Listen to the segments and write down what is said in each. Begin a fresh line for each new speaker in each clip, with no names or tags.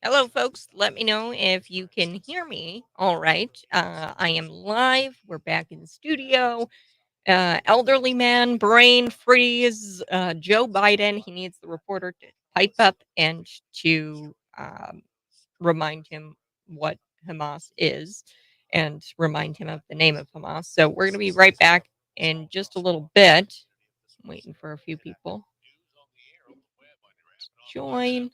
Hello, folks. Let me know if you can hear me. All right. I am live. We're back in the studio. Elderly man, brain freeze. Joe Biden. He needs the reporter to pipe up and to remind him what Hamas is and remind him of the name of Hamas. So we're going to be right back in just a little bit. I'm waiting for a few people to join.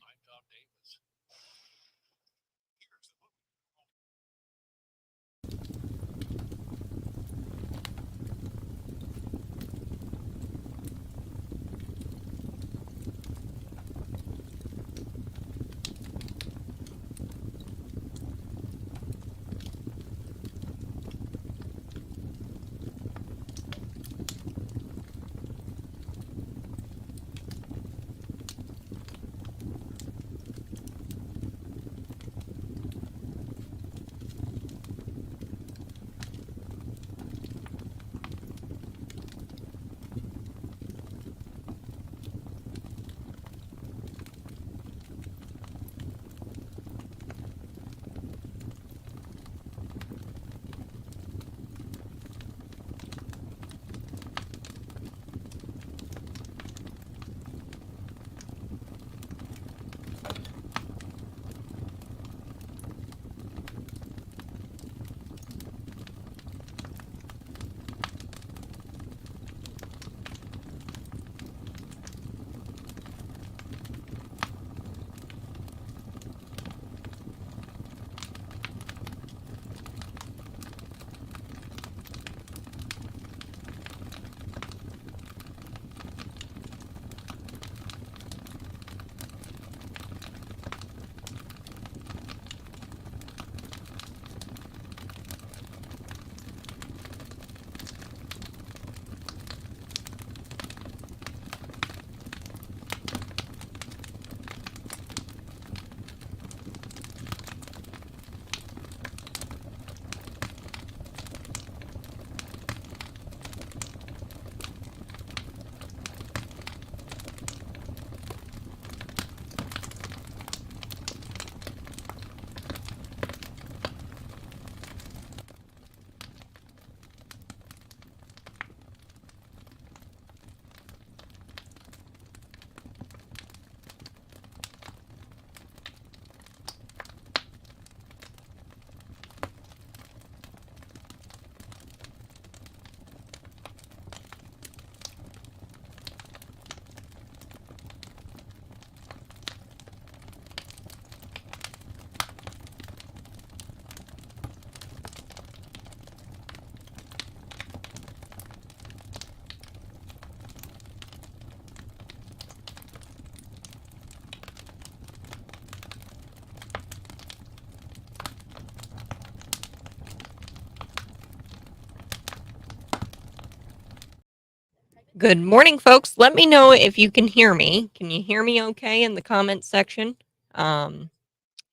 Good morning, folks. Let me know if you can hear me. Can you hear me okay in the comments section? Um,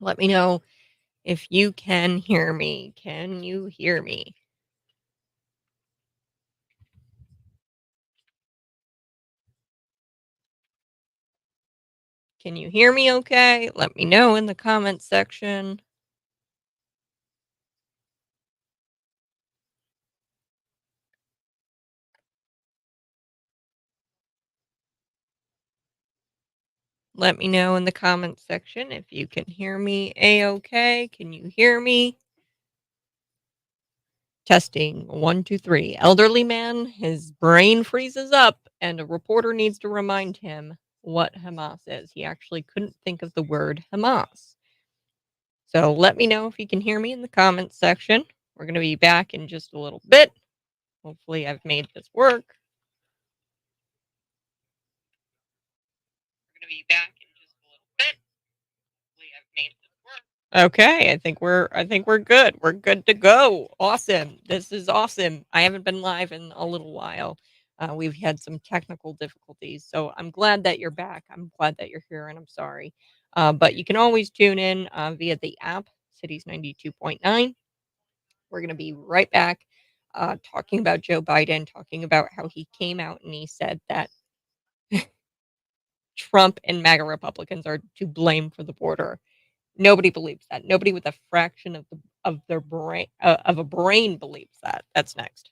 Let me know if you can hear me. Can you hear me? Can you hear me okay? Let me know in the comments section. Let me know in the comments section if you can hear me okay. Can you hear me? Testing 1, 2, 3. Elderly man, his brain freezes up, and a reporter needs to remind him what Hamas is. He actually couldn't think of the word Hamas. So let me know if you can hear me in the comments section. We're going to be back in just a little bit. Hopefully, I've made this work. We're going to be back in just a little bit. Hopefully, I've made this work. Okay, I think we're good. We're good to go. Awesome. This is awesome. I haven't been live in a little while. We've had some technical difficulties, so I'm glad that you're back. I'm glad that you're here, and I'm sorry. But you can always tune in via the app, Cities 92.9. We're going to be right back talking about Joe Biden, talking about how he came out and he said that Trump and MAGA Republicans are to blame for the border. Nobody believes that. Nobody with a fraction of their brain of a brain believes that. That's next.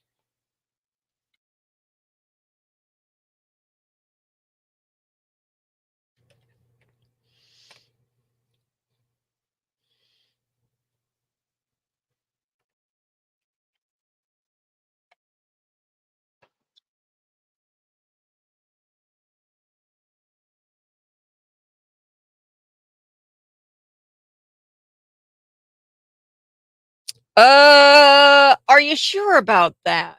Are you sure about that?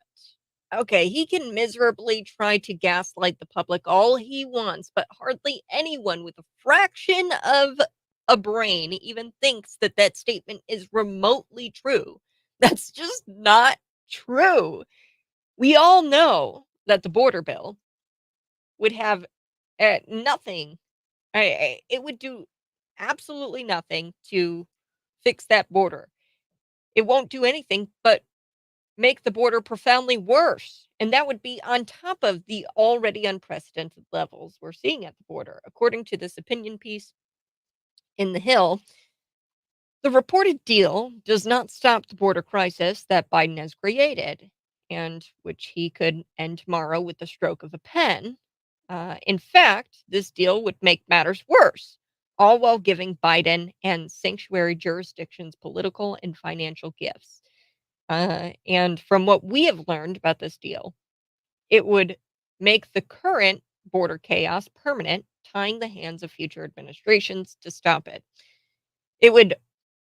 Okay, he can miserably try to gaslight the public all he wants, but hardly anyone with a fraction of a brain even thinks that that statement is remotely true. That's just not true. We all know that the border bill would have nothing. It would do absolutely nothing to fix that border. It won't do anything but make the border profoundly worse. And that would be on top of the already unprecedented levels we're seeing at the border. According to this opinion piece in The Hill, the reported deal does not stop the border crisis that Biden has created, and which he could end tomorrow with the stroke of a pen. In fact, this deal would make matters worse, all while giving Biden and sanctuary jurisdictions political and financial gifts. And from what we have learned about this deal, it would make the current border chaos permanent, tying the hands of future administrations to stop it. It would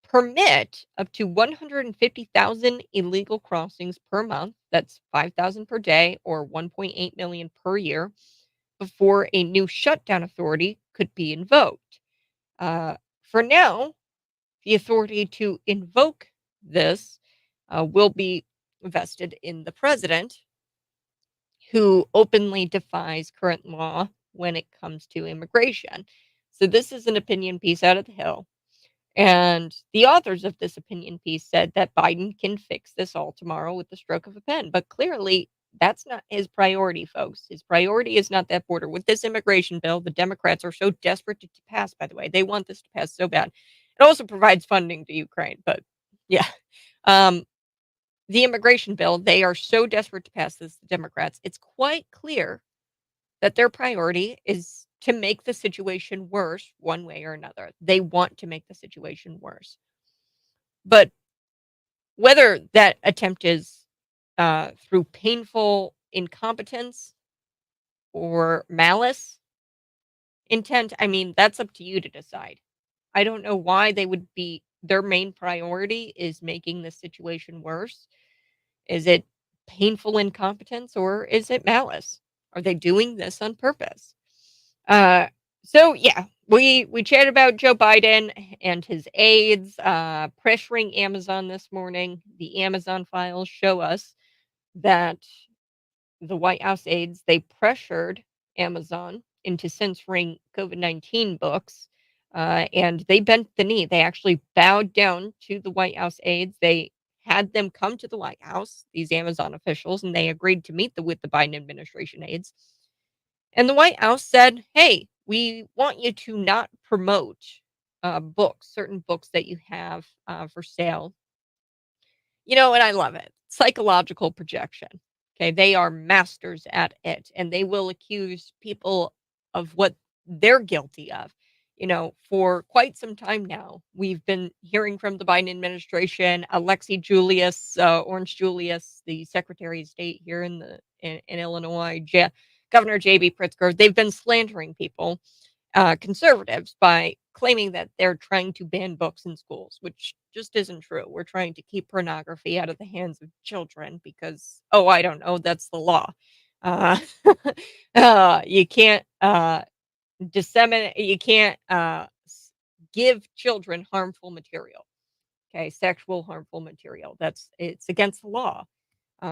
permit up to 150,000 illegal crossings per month. That's 5,000 per day or 1.8 million per year before a new shutdown authority could be invoked. For now, the authority to invoke this will be vested in the president, who openly defies current law when it comes to immigration. So, this is an opinion piece out of the Hill. And the authors of this opinion piece said that Biden can fix this all tomorrow with the stroke of a pen. But clearly, that's not his priority, folks. His priority is not that border. With this immigration bill, the Democrats are so desperate to pass, by the way. They want this to pass so bad. It also provides funding to Ukraine. But yeah. Um, the immigration bill, they are so desperate to pass this, the Democrats. It's quite clear that their priority is to make the situation worse one way or another. They want to make the situation worse. But whether that attempt is through painful incompetence or malice intent, I mean, that's up to you to decide. I don't know why they would be their main priority is making the situation worse. Is it painful incompetence or is it malice? Are they doing this on purpose? Uh, so yeah, we chatted about Joe Biden and his aides pressuring Amazon this morning. The Amazon files show us that the White House aides they pressured Amazon into censoring COVID-19 books, and they bent the knee. They actually bowed down to the White House aides. They had them come to the White House, these Amazon officials, and they agreed to meet with the Biden administration aides. And the White House said, "Hey, we want you to not promote books, certain books that you have for sale." And I love it. Psychological projection. Okay, they are masters at it, and they will accuse people of what they're guilty of. For quite some time now, we've been hearing from the Biden administration, Alexi Julius, Orange Julius, the Secretary of State here in Illinois, Governor J.B. Pritzker. They've been slandering people, conservatives, by claiming that they're trying to ban books in schools, which just isn't true. We're trying to keep pornography out of the hands of children because, oh, I don't know, that's the law. Uh, you can't disseminate, you can't give children harmful material. Okay, sexual harmful material. It's against the law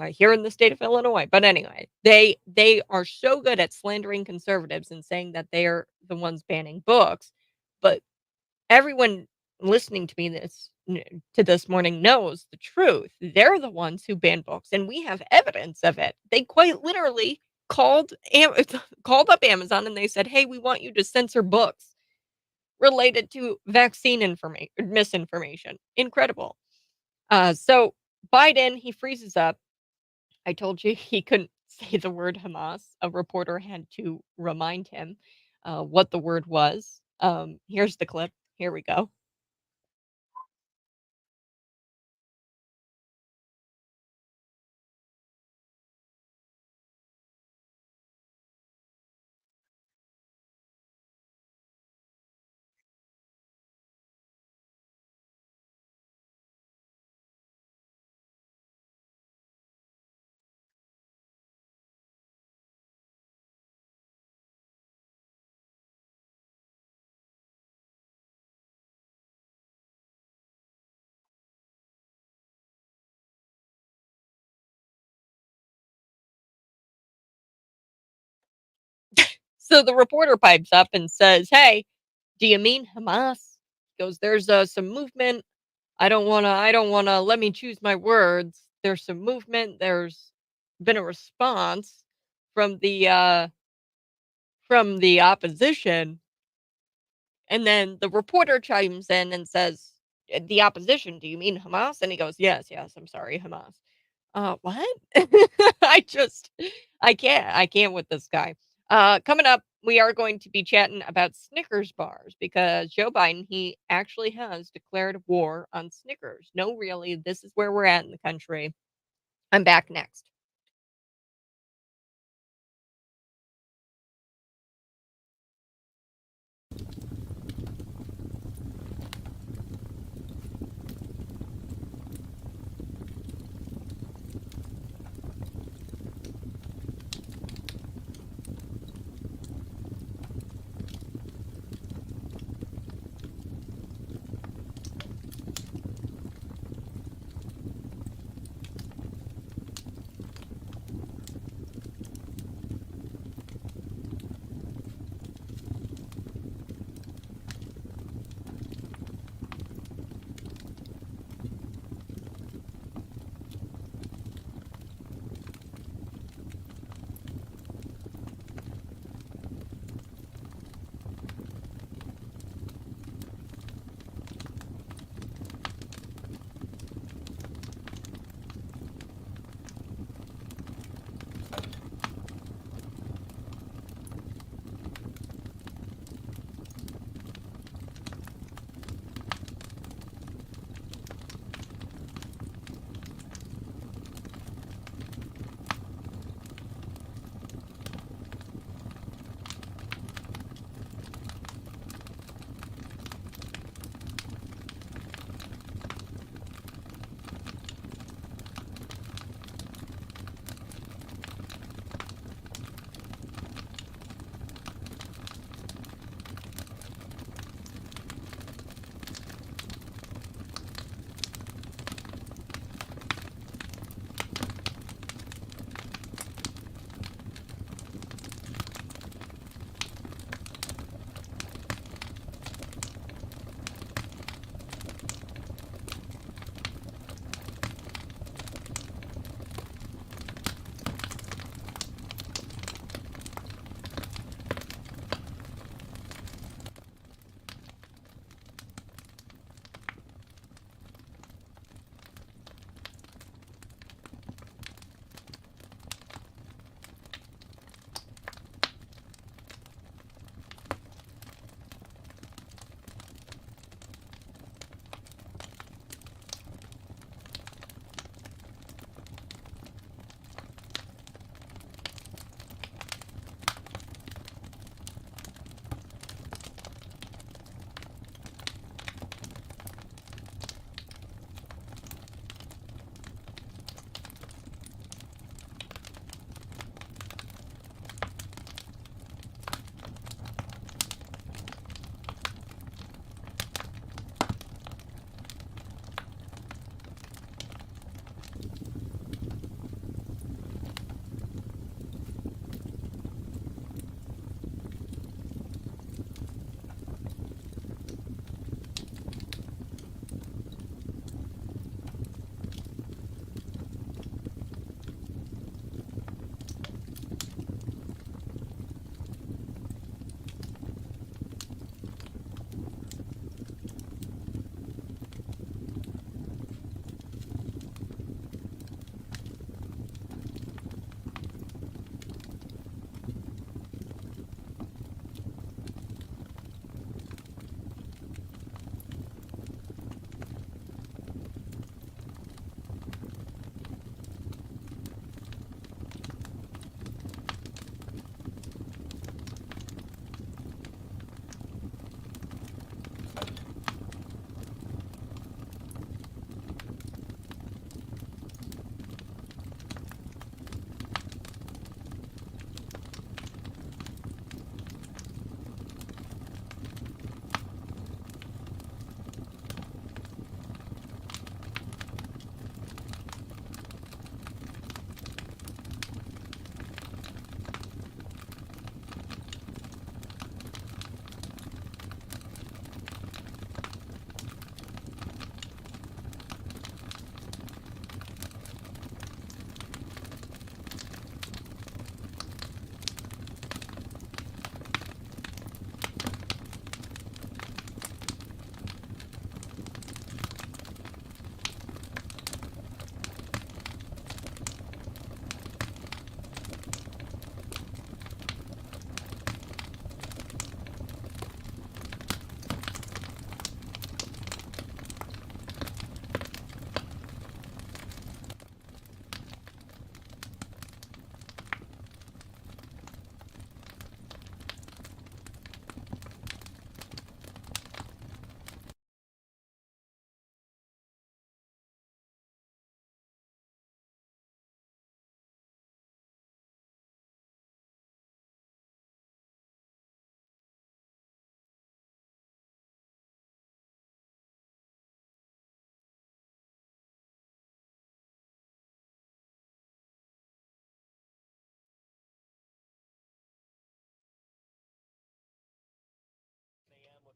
here in the state of Illinois. But anyway, they are so good at slandering conservatives and saying that they're the ones banning books, but everyone listening to me to this morning knows the truth. They're the ones who ban books, and we have evidence of it. They quite literally called called up Amazon and they said, "Hey, we want you to censor books." related to vaccine information misinformation. Incredible. So Biden, he freezes up. I told you he couldn't say the word Hamas. A reporter had to remind him what the word was. Here's the clip. Here we go. So the reporter pipes up and says, "Hey, do you mean Hamas?" He goes, "There's some movement. I don't wanna let me choose my words. There's some movement. There's been a response from the opposition." And then the reporter chimes in and says, "The opposition, do you mean Hamas?" And he goes, "Yes, yes, I'm sorry, Hamas." What? I just I can't with this guy. Coming up, we are going to be chatting about Snickers bars because Joe Biden, he actually has declared war on Snickers. No, really, this is where we're at in the country. I'm back next.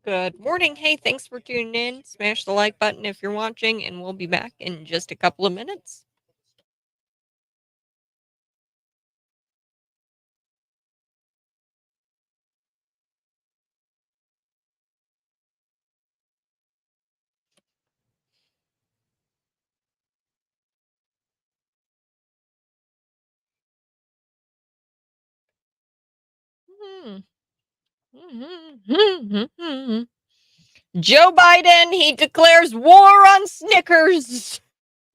Good morning. Hey, thanks for tuning in. Smash the like button if you're watching, and we'll be back in just a couple of minutes. Joe Biden, he declares war on Snickers.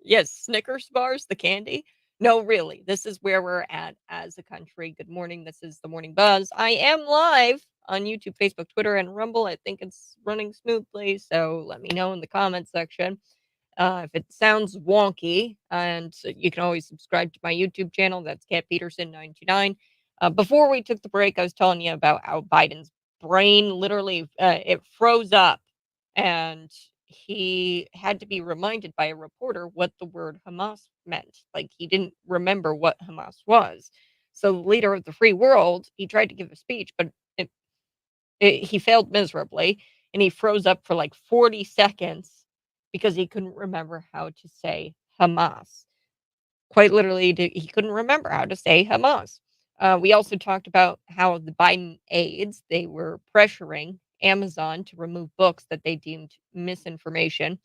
Yes, Snickers bars, the candy. No, really, this is where we're at as a country. Good morning. This is the Morning Buzz. I am live on YouTube, Facebook, Twitter, and Rumble. I think it's running smoothly, so let me know in the comment section. If it sounds wonky, and so you can always subscribe to my YouTube channel. That's Cat Peterson 929. Before we took the break, I was telling you about how Biden's brain literally it froze up, and he had to be reminded by a reporter what the word Hamas meant. Like he didn't remember what Hamas was. So the leader of the free world, he tried to give a speech, but he failed miserably, and he froze up for like 40 seconds because he couldn't remember how to say Hamas. Quite literally, he couldn't remember how to say Hamas. We also talked about how the Biden aides, they were pressuring Amazon to remove books that they deemed misinformation.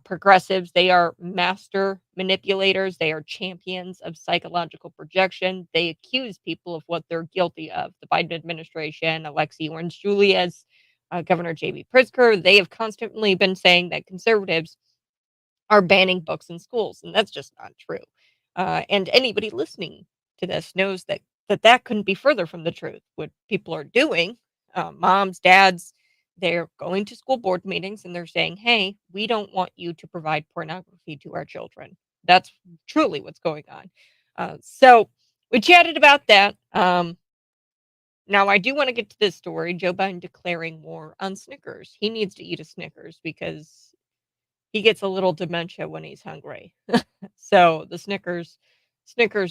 Progressives, they are master manipulators. They are champions of psychological projection. They accuse people of what they're guilty of. The Biden administration, Alexei Orange Julius, Governor J.B. Pritzker, they have constantly been saying that conservatives are banning books in schools, and that's just not true. And anybody listening to this knows that couldn't be further from the truth. What people are doing, moms, dads, they're going to school board meetings and they're saying, "Hey, we don't want you to provide pornography to our children." That's truly what's going on. So we chatted about that. Now I do want to get to this story. Joe Biden declaring war on Snickers. He needs to eat a Snickers because he gets a little dementia when he's hungry. So the Snickers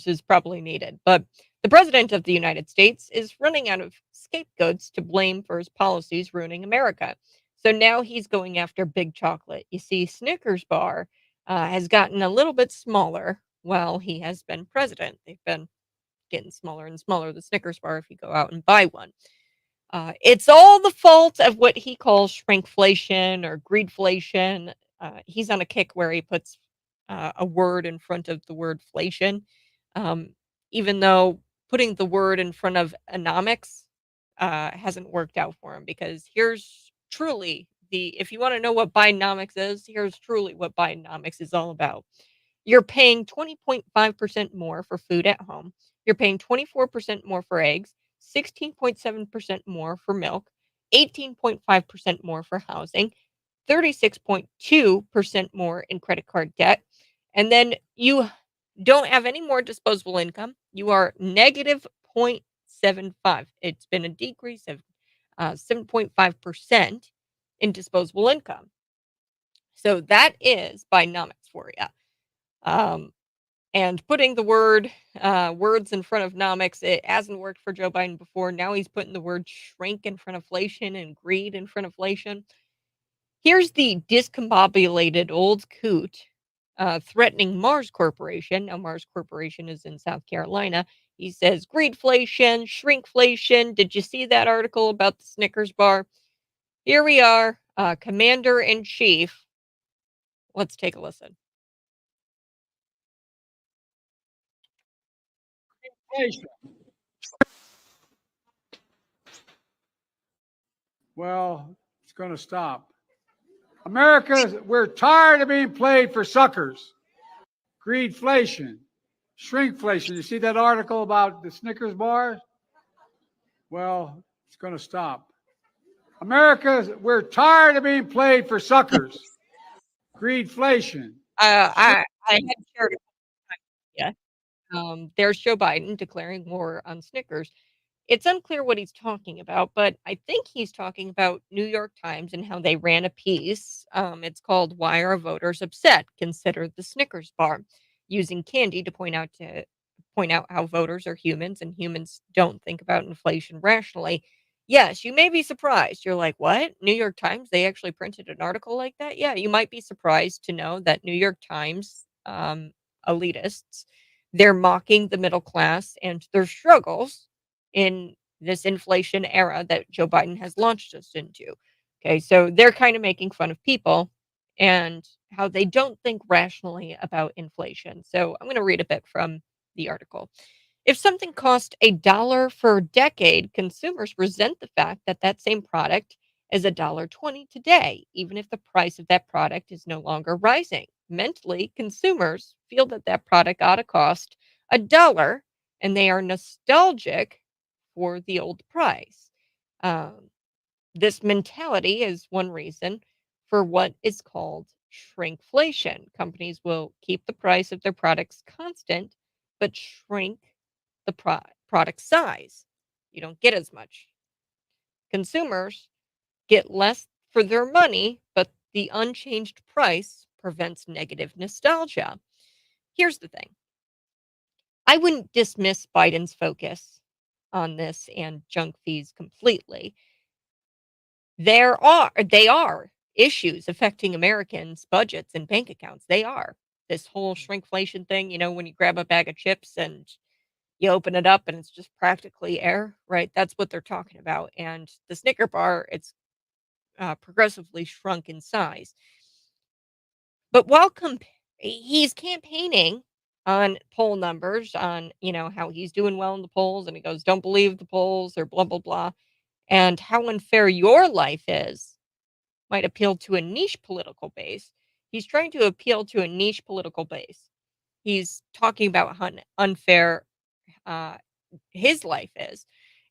is probably needed. But the president of the United States is running out of scapegoats to blame for his policies ruining America. So now he's going after big chocolate. You see, Snickers bar has gotten a little bit smaller while he has been president. They've been getting smaller and smaller, the Snickers bar, if you go out and buy one. It's all the fault of what he calls shrinkflation or greedflation. He's on a kick where he puts a word in front of the word flation, um, even though putting the word in front of anomics hasn't worked out for him. Because here's truly if you want to know what Bidenomics is, here's truly what Bidenomics is all about. You're paying 20.5% more for food at home. You're paying 24% more for eggs, 16.7% more for milk, 18.5% more for housing, 36.2% more in credit card debt. And then you don't have any more disposable income. You are negative 0.75. It's been a decrease of 7.5% in disposable income. So that is Bidenomics for you. Um, and putting the words in front of nomics, it hasn't worked for Joe Biden before. Now he's putting the word shrink in front of inflation and greed in front of inflation. Here's the discombobulated old coot threatening Mars Corporation. Now, Mars Corporation is in South Carolina. He says, greedflation, shrinkflation. Did you see that article about the Snickers bar? Here we are, Commander in Chief. Let's take a listen.
Well, it's going to stop. America, we're tired of being played for suckers. Greedflation, shrinkflation. You see that article about the Snickers bars? Well, it's going to stop. America, we're tired of being played for suckers. Greedflation. I
had shared it. Yeah. There's Joe Biden declaring war on Snickers. It's unclear what he's talking about, but I think he's talking about New York Times and how they ran a piece. It's called "Why Are Voters Upset? Consider the Snickers bar," using candy to point out how voters are humans and humans don't think about inflation rationally. Yes, you may be surprised. You're like, "What? New York Times, they actually printed an article like that?" Yeah, you might be surprised to know that New York Times, elitists, they're mocking the middle class and their struggles in this inflation era that Joe Biden has launched us into. Okay, so they're kinda making fun of people and how they don't think rationally about inflation. So I'm gonna read a bit from the article. If something cost $1 for a decade, consumers resent the fact that that same product is $1.20 today, even if the price of that product is no longer rising. Mentally, consumers feel that that product ought to cost $1 and they are nostalgic for the old price. Um, this mentality is one reason for what is called shrinkflation. Companies will keep the price of their products constant, but shrink the product size. You don't get as much. Consumers get less for their money, but the unchanged price prevents negative nostalgia. Here's the thing, I wouldn't dismiss Biden's focus on this and junk fees completely. They are issues affecting Americans' budgets and bank accounts. They are. This whole shrinkflation thing, when you grab a bag of chips and you open it up and it's just practically air, right? That's what they're talking about. And the Snicker bar, it's progressively shrunk in size. But while he's campaigning on poll numbers, on how he's doing well in the polls, and he goes, "Don't believe the polls," or blah blah blah, and how unfair your life is might appeal to a niche political base. He's trying to appeal to a niche political base. He's talking about how unfair uh, his life is,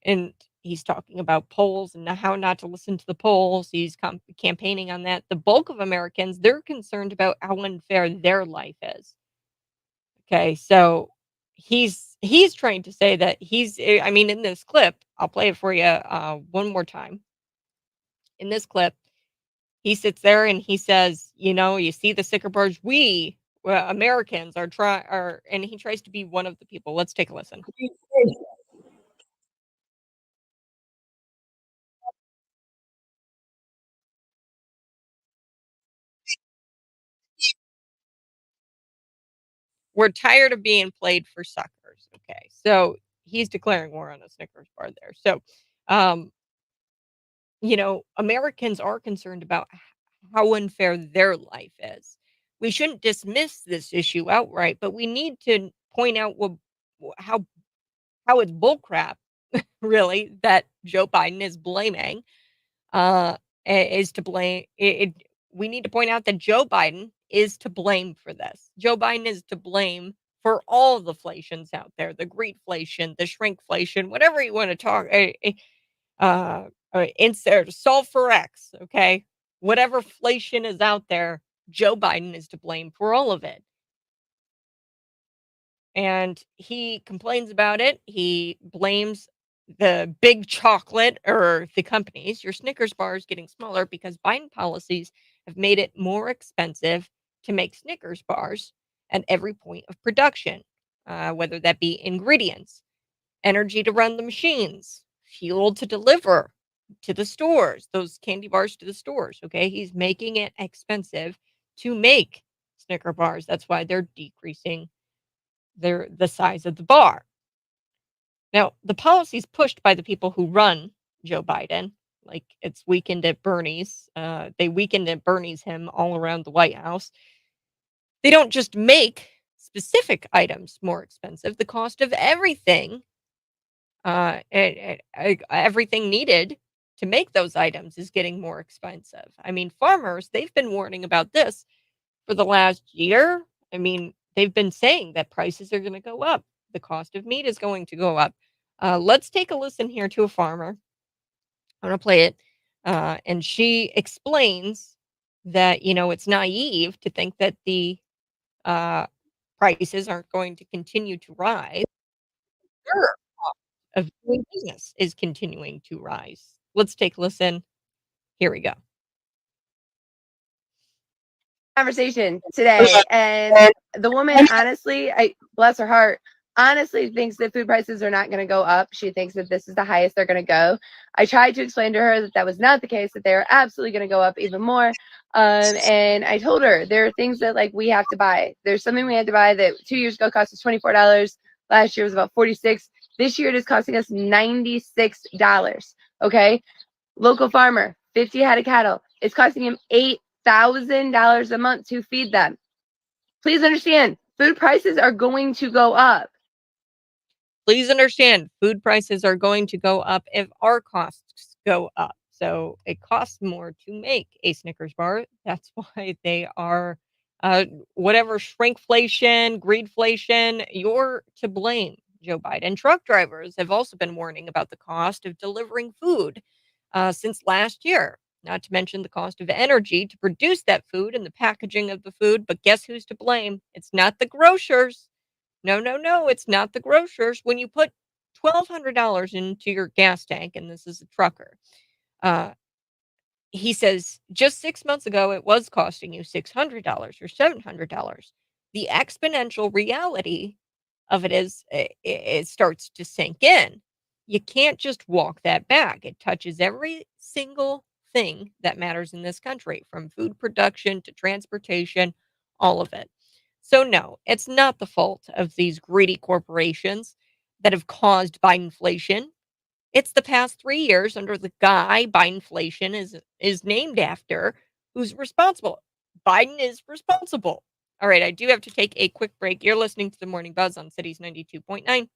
and he's talking about polls and how not to listen to the polls. He's campaigning on that. The bulk of Americans, they're concerned about how unfair their life is. Okay, so he's trying to say that I mean, in this clip, I'll play it for you one more time. In this clip, he sits there and he says, "You see the sticker bars. We Americans are," and he tries to be one of the people. Let's take a listen. We're tired of being played for suckers. Okay, so he's declaring war on a Snickers bar there. So, um, Americans are concerned about how unfair their life is. We shouldn't dismiss this issue outright, but we need to point out how it's bullcrap, really, that Joe Biden is blaming uh, is to blame. We need to point out that Joe Biden is to blame for this. Joe Biden is to blame for all the inflations out there, the greedflation, the shrinkflation, whatever you want to talk. Insert sulfur X, okay? Whatever inflation is out there, Joe Biden is to blame for all of it. And he complains about it. He blames the big chocolate or the companies. Your Snickers bar is getting smaller because Biden policies have made it more expensive to make Snickers bars at every point of production, whether that be ingredients, energy to run the machines, fuel to deliver to the stores, those candy bars to the stores. Okay. He's making it expensive to make Snicker bars. That's why they're decreasing the size of the bar. Now, the policies pushed by the people who run Joe Biden, like it's weekend at Bernie's, they weekend at Bernie's him all around the White House. They don't just make specific items more expensive. The cost of everything, everything needed to make those items is getting more expensive. I mean, farmers, they've been warning about this for the last year. I mean, they've been saying that prices are going to go up. The cost of meat is going to go up. Let's take a listen here to a farmer. I'm going to play it. And she explains that, it's naive to think that the uh, prices aren't going to continue to rise. Sure. Of doing business is continuing to rise. Let's take a listen. Here we go.
Conversation today, and the woman, honestly, I bless her heart, honestly thinks that food prices are not going to go up. She thinks that this is the highest they're going to go. I tried to explain to her that that was not the case, that they are absolutely going to go up even more. And I told her there are things that like we have to buy. There's something we had to buy that 2 years ago cost us $24. Last year was about 46. This year it is costing us $96. Okay. Local farmer, 50 head of cattle. It's costing him $8,000 a month to feed them. Please understand, food prices are going to go up.
Please understand, food prices are going to go up if our costs go up. So it costs more to make a Snickers bar. That's why they are uh, whatever shrinkflation, greedflation, you're to blame, Joe Biden. Truck drivers have also been warning about the cost of delivering food since last year. Not to mention the cost of energy to produce that food and the packaging of the food. But guess who's to blame? It's not the grocers. No, no, no, it's not the grocers. When you put $1,200 into your gas tank, and this is a trucker, uh, he says just 6 months ago it was costing you $600 or $700. The exponential reality of it is it starts to sink in. You can't just walk that back. It touches every single thing that matters in this country, from food production to transportation, all of it. So, no, it's not the fault of these greedy corporations that have caused Bidenflation. It's the past 3 years under the guy Bidenflation is named after who's responsible. Biden is responsible. All right, I do have to take a quick break. You're listening to the Morning Buzz on Cities 92.9.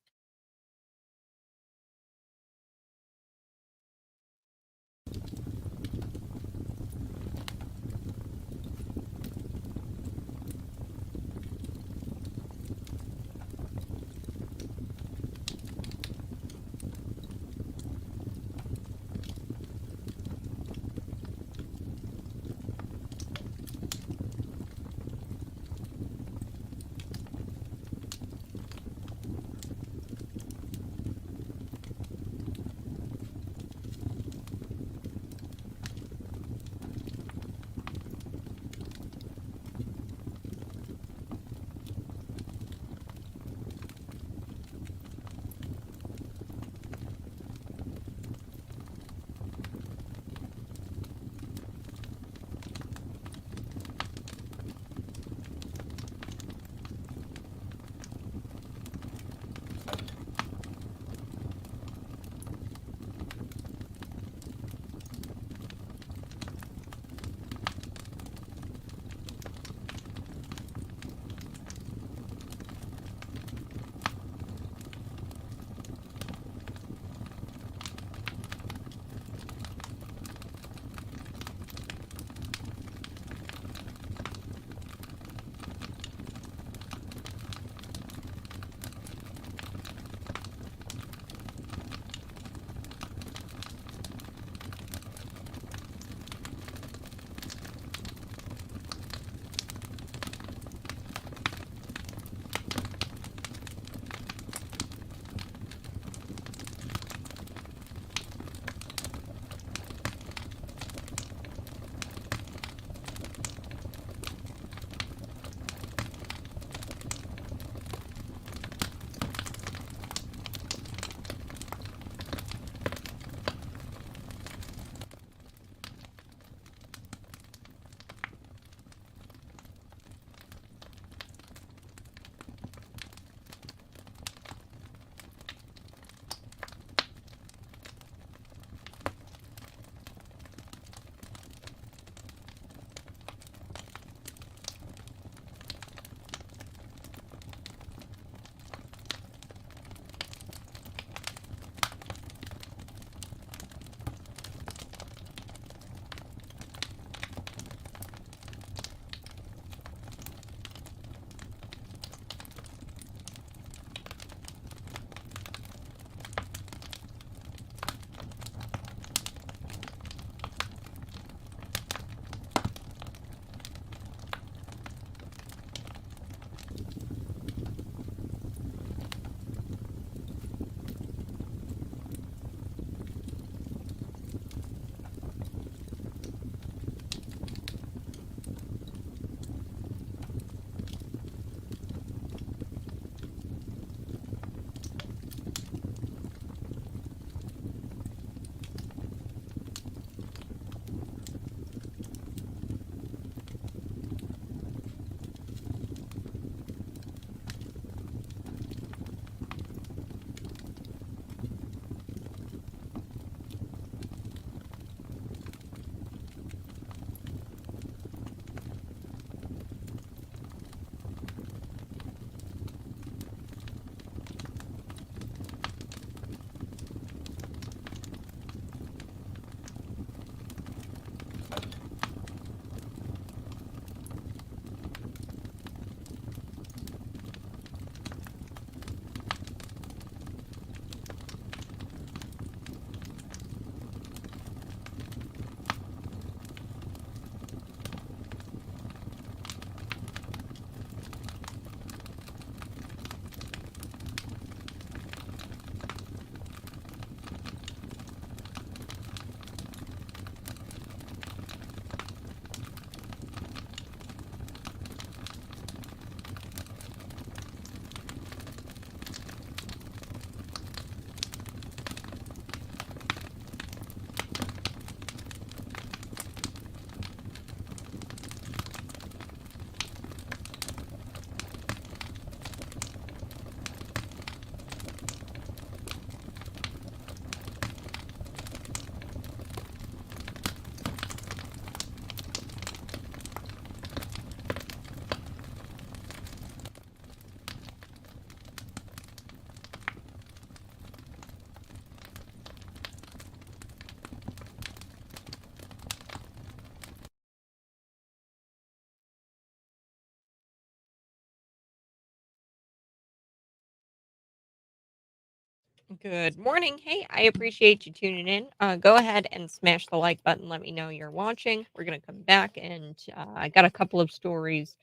Good morning. Hey, I appreciate you tuning in. Go ahead and smash the like button. Let me know you're watching. We're going to come back, and I got a couple of stories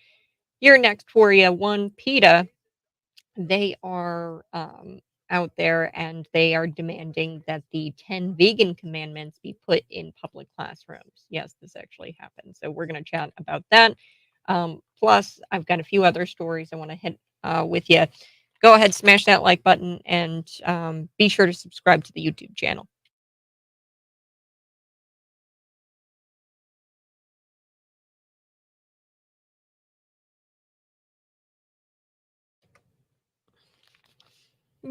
here next for you. One, PETA, they are out there and they are demanding that the 10 vegan commandments be put in public classrooms. Yes, this actually happened. So we're going to chat about that. Plus, I've got a few other stories I want to hit with you. Go ahead, smash that like button, and be sure to subscribe to the YouTube channel.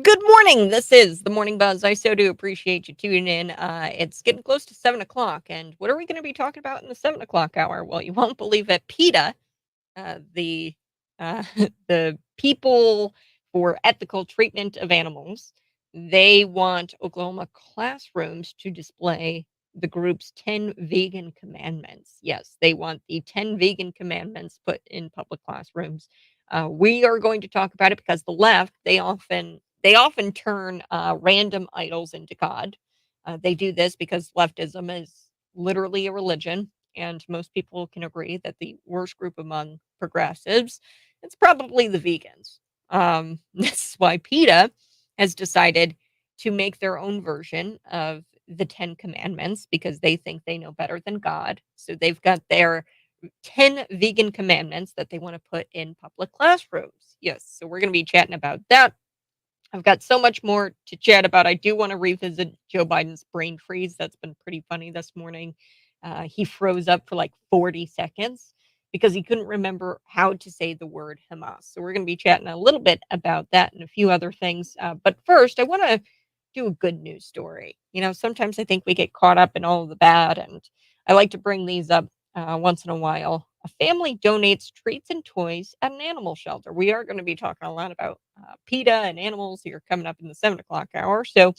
Good morning. This is the Morning Buzz. I so do appreciate you tuning in. It's getting close to 7 o'clock, and what are we going to be talking about in the 7 o'clock hour? Well, you won't believe it. PETA, the the people for ethical treatment of animals, they want Oklahoma classrooms to display the group's 10 vegan commandments. Yes, they want the 10 vegan commandments put in public classrooms. We are going to talk about it because the left, they often turn random idols into God. They do this because leftism is literally a religion, and most people can agree that the worst group among progressives, it's probably the vegans. This is why PETA has decided to make their own version of the 10 commandments because they think they know better than God. So they've got their 10 vegan commandments that they want to put in public classrooms. Yes, so we're going to be chatting about that. I've got so much more to chat about. I do want to revisit Joe Biden's brain freeze. That's been pretty funny this morning. He froze up for like 40 seconds because he couldn't remember how to say the word Hamas. So we're going to be chatting a little bit about that and a few other things. But first, I want to do a good news story. Sometimes I think we get caught up in all of the bad, and I like to bring these up once in a while. A family donates treats and toys at an animal shelter. We are going to be talking a lot about PETA and animals here coming up in the 7 o'clock hour. So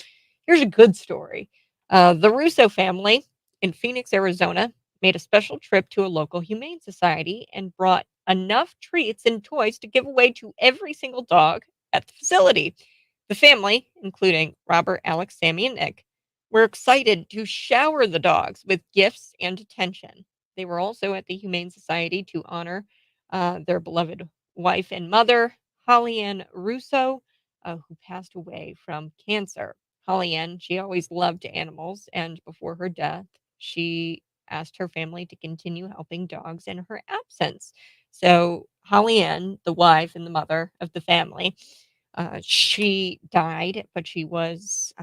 here's a good story. The Russo family in Phoenix, Arizona, made a special trip to a local humane society and brought enough treats and toys to give away to every single dog at the facility. The family, including Robert, Alex, Sammy, and Nick, were excited to shower the dogs with gifts and attention. They were also at the Humane Society to honor their beloved wife and mother, Holly Ann Russo, who passed away from cancer. Holly Ann, she always loved animals, and before her death, she asked her family to continue helping dogs in her absence. So, Holly Ann, the wife and the mother of the family, she died, but she was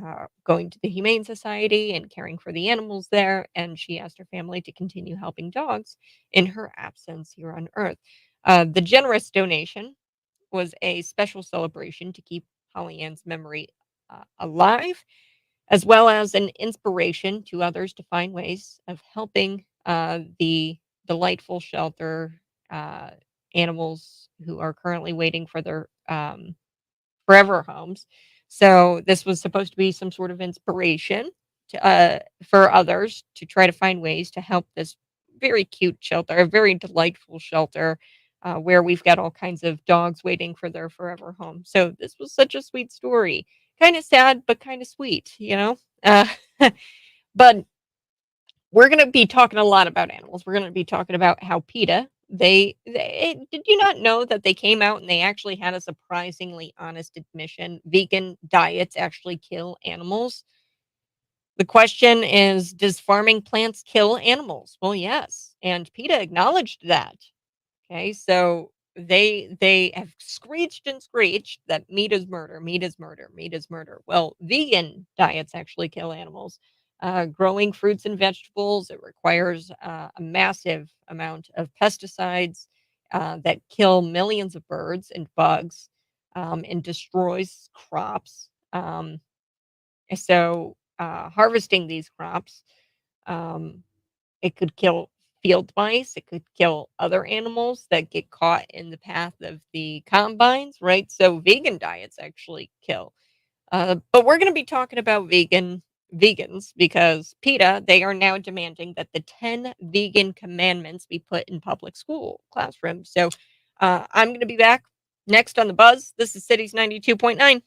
going to the Humane Society and caring for the animals there. And she asked her family to continue helping dogs in her absence here on Earth. The generous donation was a special celebration to keep Holly Ann's memory alive, as well as an inspiration to others to find ways of helping the delightful shelter animals who are currently waiting for their forever homes. So this was supposed to be some sort of inspiration for others to try to find ways to help this very cute shelter, a very delightful shelter where we've got all kinds of dogs waiting for their forever home. So this was such a sweet story. Kind of sad, but kind of sweet. Uh, but we're gonna be talking a lot about animals. We're gonna be talking about how PETA, they did you not know that they came out and they actually had a surprisingly honest admission, vegan diets actually kill animals? The question is, does farming plants kill animals? Well, yes, and PETA acknowledged that. Okay, so they have screeched and screeched that meat is murder, meat is murder, meat is murder. Well, vegan diets actually kill animals. Growing fruits and vegetables, it requires a massive amount of pesticides that kill millions of birds and bugs and destroys crops. Harvesting these crops, um, it could kill field mice, it could kill other animals that get caught in the path of the combines, right? So vegan diets actually kill. But we're going to be talking about vegans because PETA, they are now demanding that the 10 vegan commandments be put in public school classrooms. So I'm going to be back next on the Buzz. This is Cities 92.9.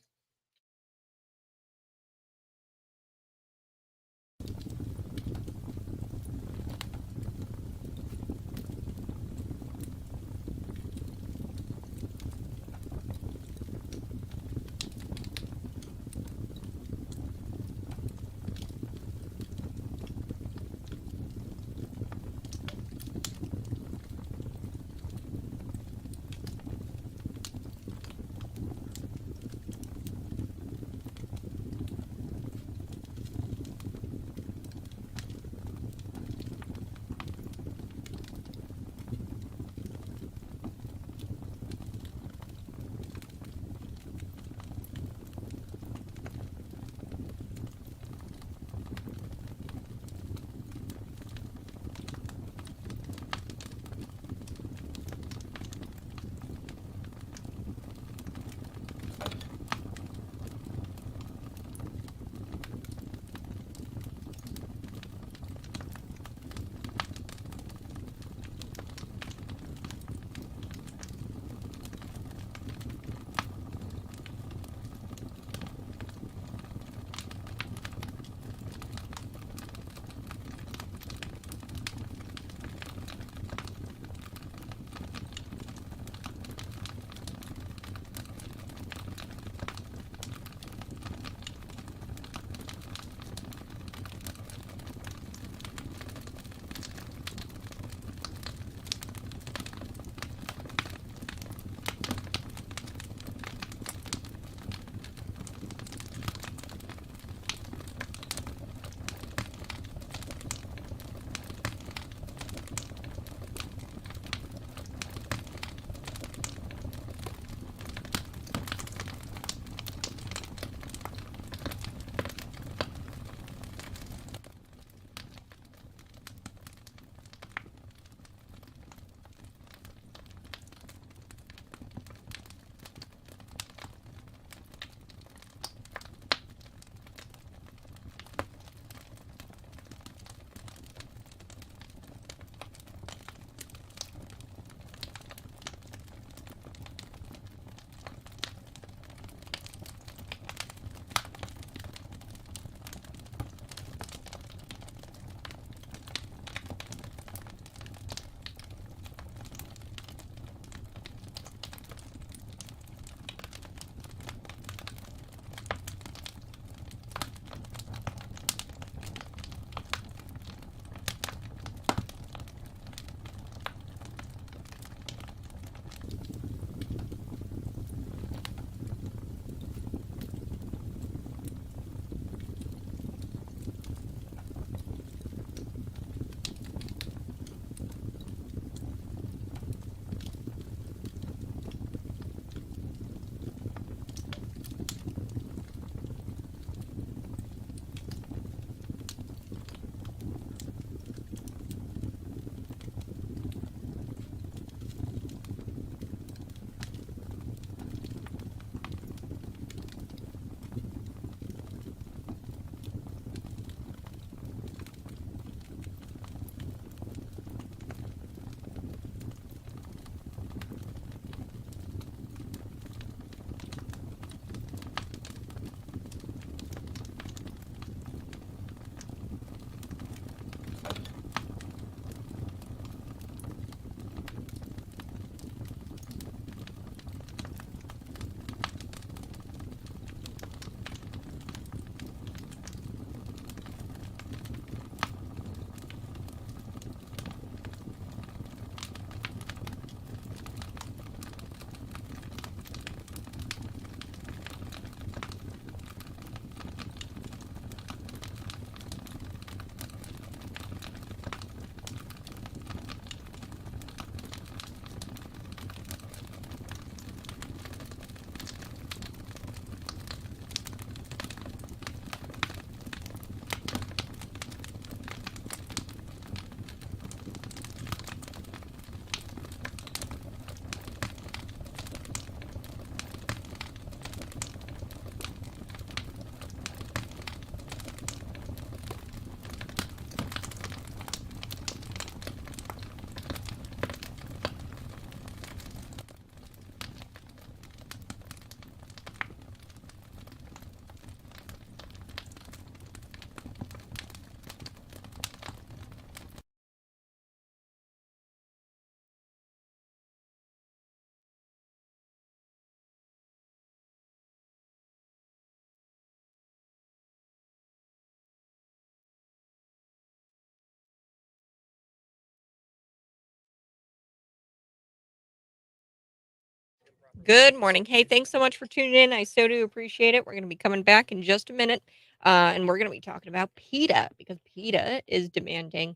Good morning. Hey, thanks so much for tuning in. I so do appreciate it. We're going to be coming back in just a minute, and we're going to be talking about PETA because PETA is demanding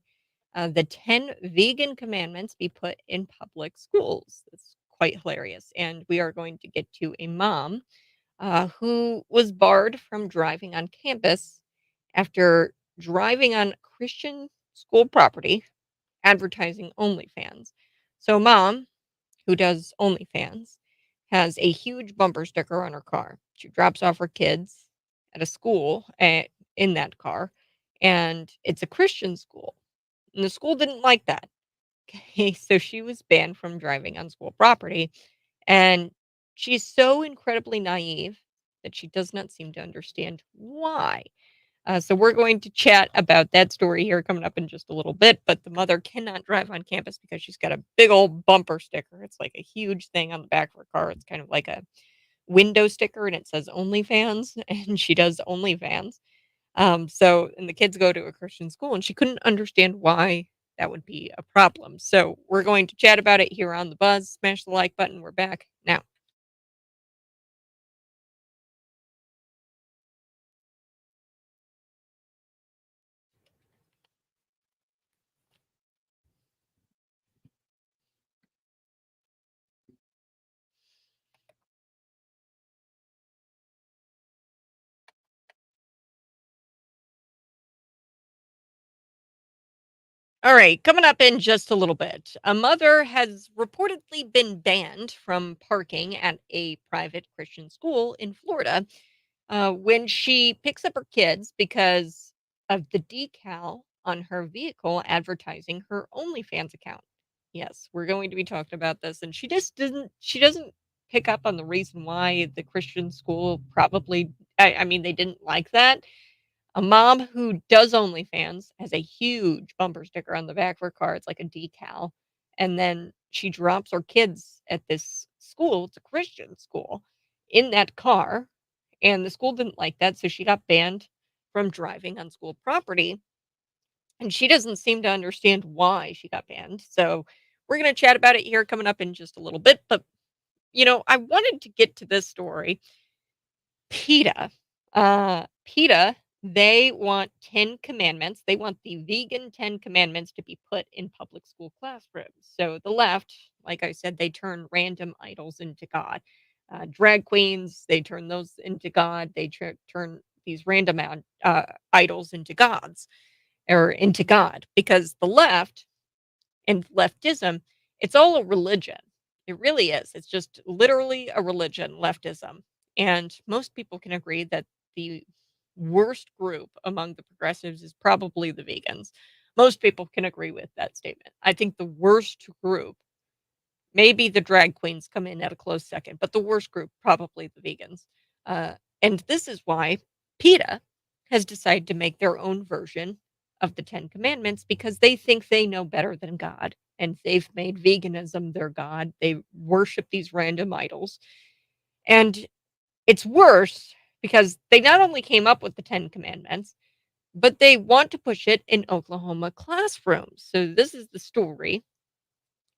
the 10 vegan commandments be put in public schools. It's quite hilarious. And we are going to get to a mom who was barred from driving on campus after driving on Christian school property advertising OnlyFans. So, mom, who does OnlyFans, has a huge bumper sticker on her car. She drops off her kids at a school in that car, and it's a Christian school. And the school didn't like that. Okay, so she was banned from driving on school property. And she's so incredibly naive that she does not seem to understand why. So we're going to chat about that story here coming up in just a little bit. But the mother cannot drive on campus because she's got a big old bumper sticker. It's like a huge thing on the back of her car. It's kind of like a window sticker, and it says OnlyFans, and she does OnlyFans. And the kids go to a Christian school, and she couldn't understand why that would be a problem. So we're going to chat about it here on the Buzz. Smash the like button. We're back now. All right, coming up in just a little bit. A mother has reportedly been banned from parking at a private Christian school in Florida when she picks up her kids because of the decal on her vehicle advertising her OnlyFans account. Yes, we're going to be talking about this, and she doesn't pick up on the reason why the Christian school probably. I mean, they didn't like that. A mom who does OnlyFans has a huge bumper sticker on the back of her car. It's like a decal. And then she drops her kids at this school. It's a Christian school in that car. And the school didn't like that. So she got banned from driving on school property. And she doesn't seem to understand why she got banned. So we're going to chat about it here coming up in just a little bit. But, I wanted to get to this story. PETA. PETA, they want 10 commandments. They want the vegan 10 commandments to be put in public school classrooms. So the left, like I said, they turn random idols into God. Drag queens, they turn those into God. They turn these random idols into gods or into God because the left and leftism, it's all a religion. It really is. It's just literally a religion, leftism. And most people can agree that the worst group among the progressives is probably the vegans. Most people can agree with that statement. I think the worst group, maybe the drag queens come in at a close second, but the worst group, probably the vegans. And this is why PETA has decided to make their own version of the 10 Commandments because they think they know better than God. And they've made veganism their God. They worship these random idols. And it's worse because they not only came up with the 10 Commandments, but they want to push it in Oklahoma classrooms. So this is the story.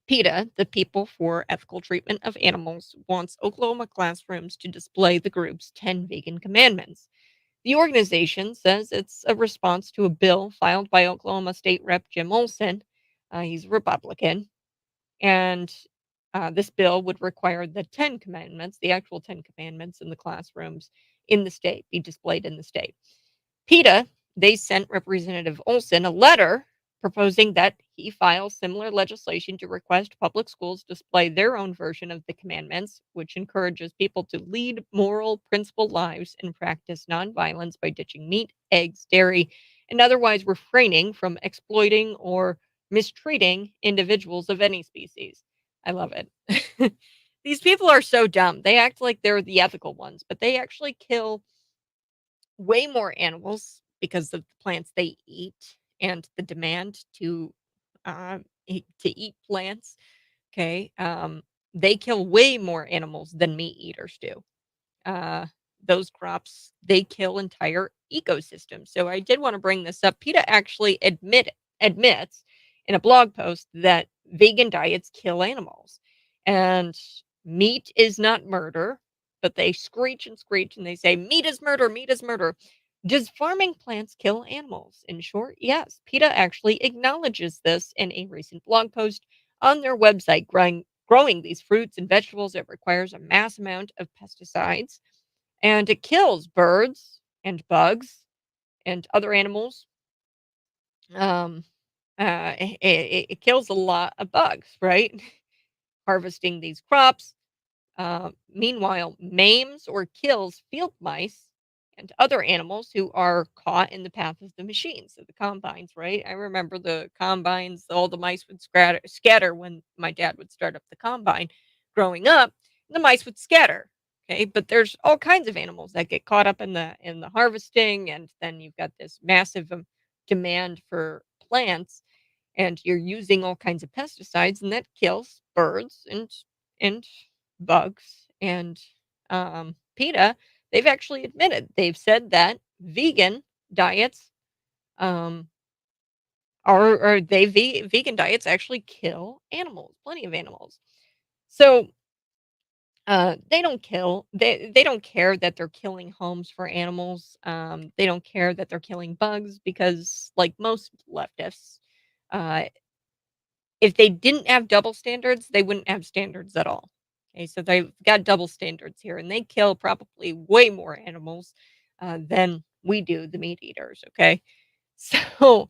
PETA, the People for Ethical Treatment of Animals, wants Oklahoma classrooms to display the group's 10 vegan commandments. The organization says it's a response to a bill filed by Oklahoma State Rep Jim Olson. He's a Republican. And this bill would require the 10 commandments, the actual 10 commandments in the classrooms in the state, be displayed in the state. PETA, they sent Representative Olson a letter proposing that he file similar legislation to request public schools display their own version of the commandments, which encourages people to lead moral, principled lives and practice nonviolence by ditching meat, eggs, dairy, and otherwise refraining from exploiting or mistreating individuals of any species. I love it. These people are so dumb. They act like they're the ethical ones, but they actually kill way more animals because of the plants they eat and the demand to eat plants. Okay, they kill way more animals than meat eaters do. Uh, those crops they kill entire ecosystems. So I did want to bring this up. PETA actually admits in a blog post that vegan diets kill animals, and Meat is not murder, but they screech and screech and they say, meat is murder, meat is murder. Does farming plants kill animals? In short, yes. PETA actually acknowledges this in a recent blog post on their website. Growing these fruits and vegetables, it requires a mass amount of pesticides and it kills birds and bugs and other animals. Um, it kills a lot of bugs, right? Harvesting these crops meanwhile, maims or kills field mice and other animals who are caught in the path of the machines, so the combines, right? I remember the combines, all the mice would scatter when my dad would start up the combine growing up, the mice would scatter. Okay, but there's all kinds of animals that get caught up in the harvesting, and then you've got this massive demand for plants and you're using all kinds of pesticides and that kills birds and bugs and PETA, they've actually admitted, they've said that vegan diets um vegan diets actually kill animals, plenty of animals. So they don't kill they don't care that they're killing homes for animals. They don't care that they're killing bugs because like most leftists, uh if they didn't have double standards, they wouldn't have standards at all. Okay, so they've got double standards here, and they kill probably way more animals than we do, the meat eaters. Okay, so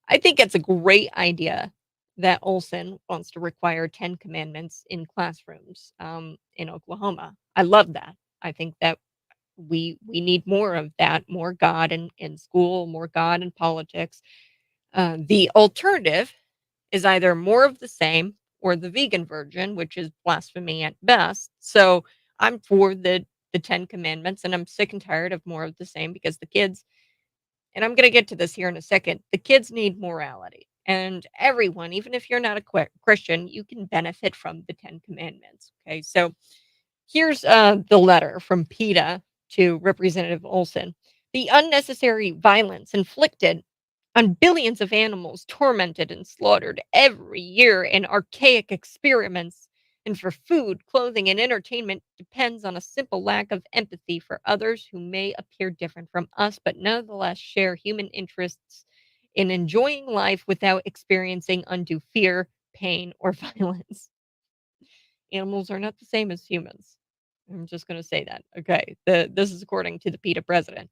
I think it's a great idea that Olson wants to require 10 commandments in classrooms in Oklahoma. I love that. I think that we need more of that, more God in school, more God in politics. The alternative is either more of the same or the vegan version, which is blasphemy at best. So I'm for the 10 commandments and I'm sick and tired of more of the same because the kids, and I'm going to get to this here in a second, the kids need morality. And everyone, even if you're not a Christian, you can benefit from the 10 commandments. Okay. So here's the letter from PETA to Representative Olson. The unnecessary violence inflicted on billions of animals tormented and slaughtered every year in archaic experiments and for food, clothing, and entertainment depends on a simple lack of empathy for others who may appear different from us, but nonetheless share human interests in enjoying life without experiencing undue fear, pain, or violence. Animals are not the same as humans. I'm just going to say that. Okay. This is according to the PETA president.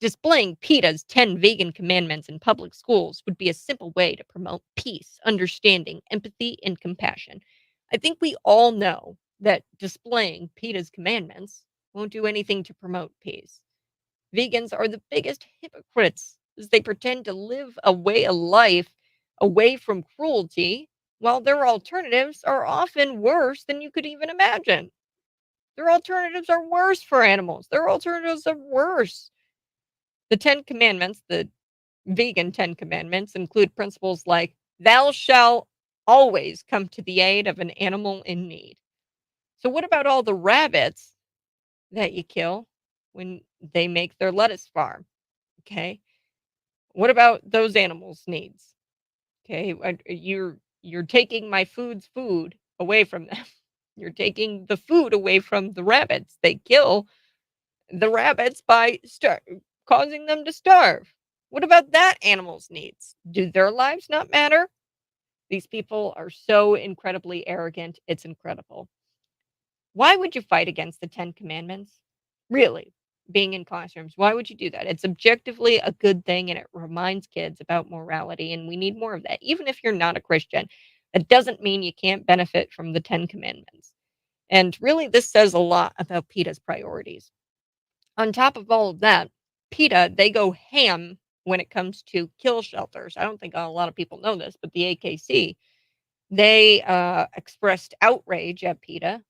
Displaying PETA's 10 vegan commandments in public schools would be a simple way to promote peace, understanding, empathy, and compassion. I think we all know that displaying PETA's commandments won't do anything to promote peace. Vegans are the biggest hypocrites as they pretend to live a way of life away from cruelty, while their alternatives are often worse than you could even imagine. Their alternatives are worse for animals. Their alternatives are worse. The 10 commandments, the vegan 10 commandments, include principles like thou shalt always come to the aid of an animal in need. So, what about all the rabbits that you kill when they make their lettuce farm? Okay. What about those animals' needs? Okay. You're taking my food's food away from them. You're taking the food away from the rabbits. They kill the rabbits by causing them to starve. What about that animal's needs? Do their lives not matter? These people are so incredibly arrogant. It's incredible. Why would you fight against the 10 commandments? Really, being in classrooms, why would you do that? It's objectively a good thing and it reminds kids about morality, and we need more of that. Even if you're not a Christian, that doesn't mean you can't benefit from the 10 commandments. And really, this says a lot about PETA's priorities. On top of all of that, PETA, they go ham when it comes to kill shelters. I don't think a lot of people know this, but the AKC, they expressed outrage at PETA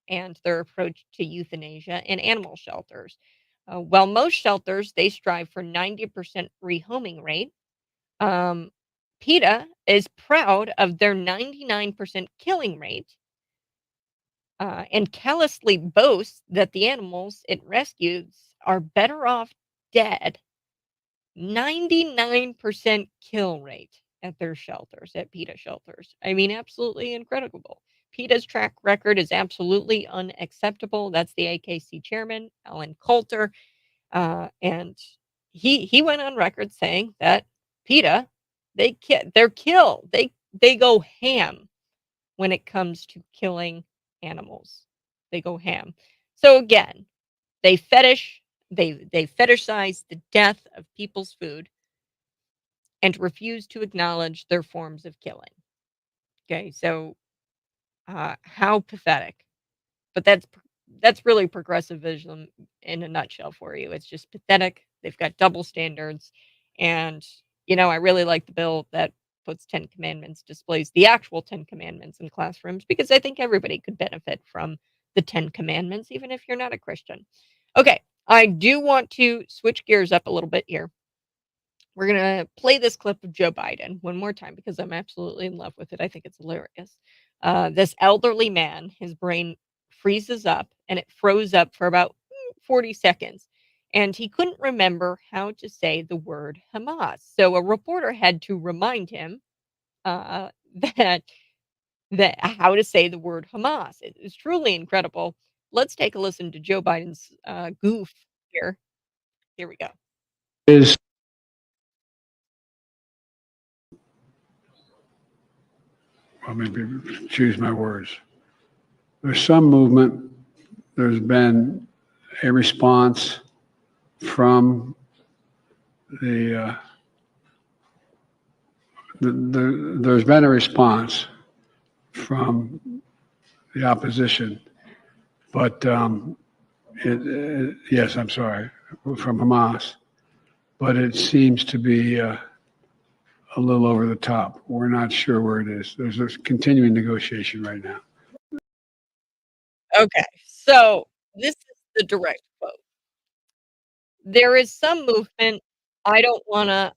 and their approach to euthanasia in animal shelters. While most shelters, they strive for 90% rehoming rate, um, PETA is proud of their 99% killing rate and callously boasts that the animals it rescues are better off dead. 99% kill rate at their shelters, at PETA shelters. I mean, absolutely incredible. PETA's track record is absolutely unacceptable. That's the AKC chairman, Alan Coulter. And he went on record saying that PETA, they're kill. They go ham when it comes to killing animals. They go ham. So again, they they fetishize the death of people's food and refuse to acknowledge their forms of killing. Okay, so how pathetic. But that's really progressivism in a nutshell for you. It's just pathetic. They've got double standards, and I really like the bill that puts 10 commandments, displays the actual 10 commandments in classrooms, because I think everybody could benefit from the 10 commandments, even if you're not a Christian. Okay, I do want to switch gears up a little bit here. We're gonna play this clip of Joe Biden one more time because I'm absolutely in love with it. I think it's hilarious. This elderly man, his brain freezes up and it froze up for about 40 seconds. And he couldn't remember how to say the word Hamas. So a reporter had to remind him uh, that how to say the word Hamas. It is truly incredible. Let's take a listen to Joe Biden's goof here. Here we go.
Is Let me choose my words. There's some movement. There's been a response from there's been a response from the opposition, but yes, I'm sorry, from Hamas, but it seems to be a little over the top. We're not sure where it is. There's a continuing negotiation right now.
Okay, so this is the direct quote. There is some movement. I don't wanna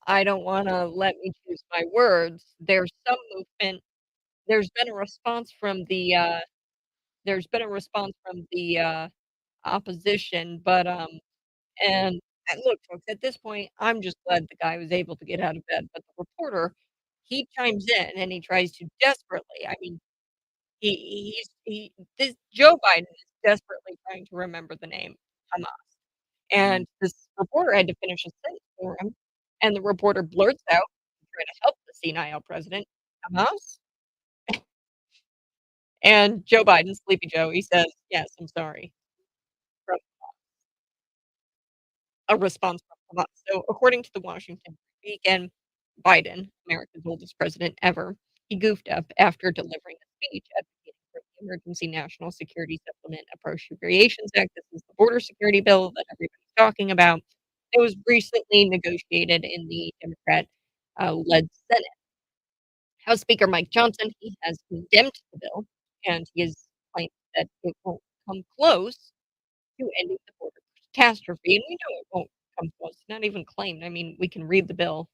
let me choose my words. There's some movement. There's been a response from there's been a response from the opposition, but and look, folks, at this point, I'm just glad the guy was able to get out of bed, but the reporter, he chimes in and he tries to desperately, I mean, he this Joe Biden is desperately trying to remember the name Hamas. And this reporter had to finish a sentence for him, and the reporter blurts out, trying to help the senile president, "Hamas?" And Joe Biden, Sleepy Joe, he says, "Yes, I'm sorry," from a response from Hamas. So, according to the Washington Free Beacon, Biden, America's oldest president ever, he goofed up after delivering a speech advocating for the Emergency National Security Supplement Appropriations Act. This is the border security bill that everybody's talking about. It was recently negotiated in the Democrat led Senate. House Speaker Mike Johnson, he has condemned the bill, and he has claimed that it won't come close to ending the border catastrophe, and we know it won't come close, not even claimed. I mean, we can read the bill.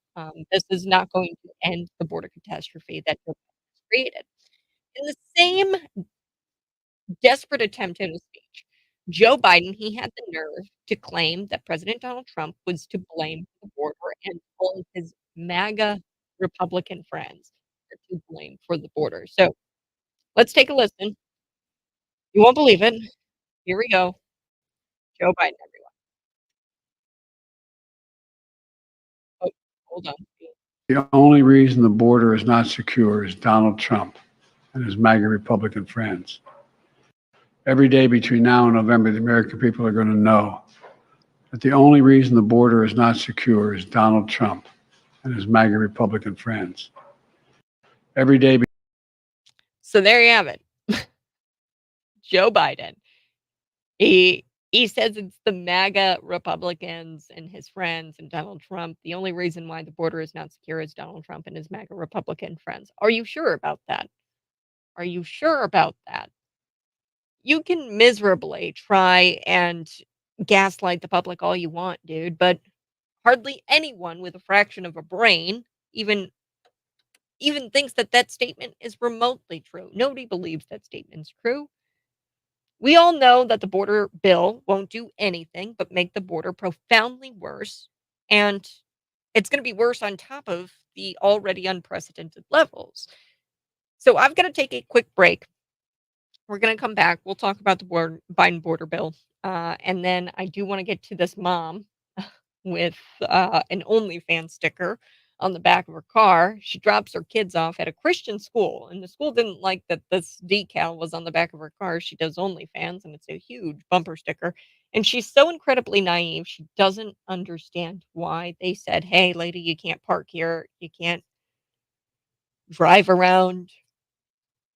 This is not going to end the border catastrophe that Joe Biden has created. In the same desperate attempt in a speech, Joe Biden, he had the nerve to claim that President Donald Trump was to blame for the border and all of his MAGA Republican friends are to blame for the border. So let's take a listen. You won't believe it. Here we go. Joe Biden, everyone. Oh, hold on.
The only reason the border is not secure is Donald Trump and his MAGA Republican friends. Every day between now and November, the American people are going to know that the only reason the border is not secure is Donald Trump and his MAGA Republican friends. Every day.
So there you have it. Joe Biden. He says it's the MAGA Republicans and his friends and Donald Trump. The only reason why the border is not secure is Donald Trump and his MAGA Republican friends. Are you sure about that? Are you sure about that? You can miserably try and gaslight the public all you want, dude, but hardly anyone with a fraction of a brain even thinks that that statement is remotely true. Nobody believes that statement's true. We all know that the border bill won't do anything but make the border profoundly worse, and it's going to be worse on top of the already unprecedented levels. So I've got to take a quick break. We're gonna come back. We'll talk about the Biden border bill, and then I do want to get to this mom with an OnlyFans sticker on the back of her car. She drops her kids off at a Christian school, and the school didn't like that this decal was on the back of her car. She does OnlyFans, and it's a huge bumper sticker. And she's so incredibly naive. She doesn't understand why they said, "Hey, lady, you can't park here. You can't drive around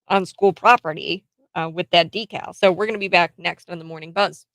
on school property with that decal." So we're going to be back next on the Morning Buzz.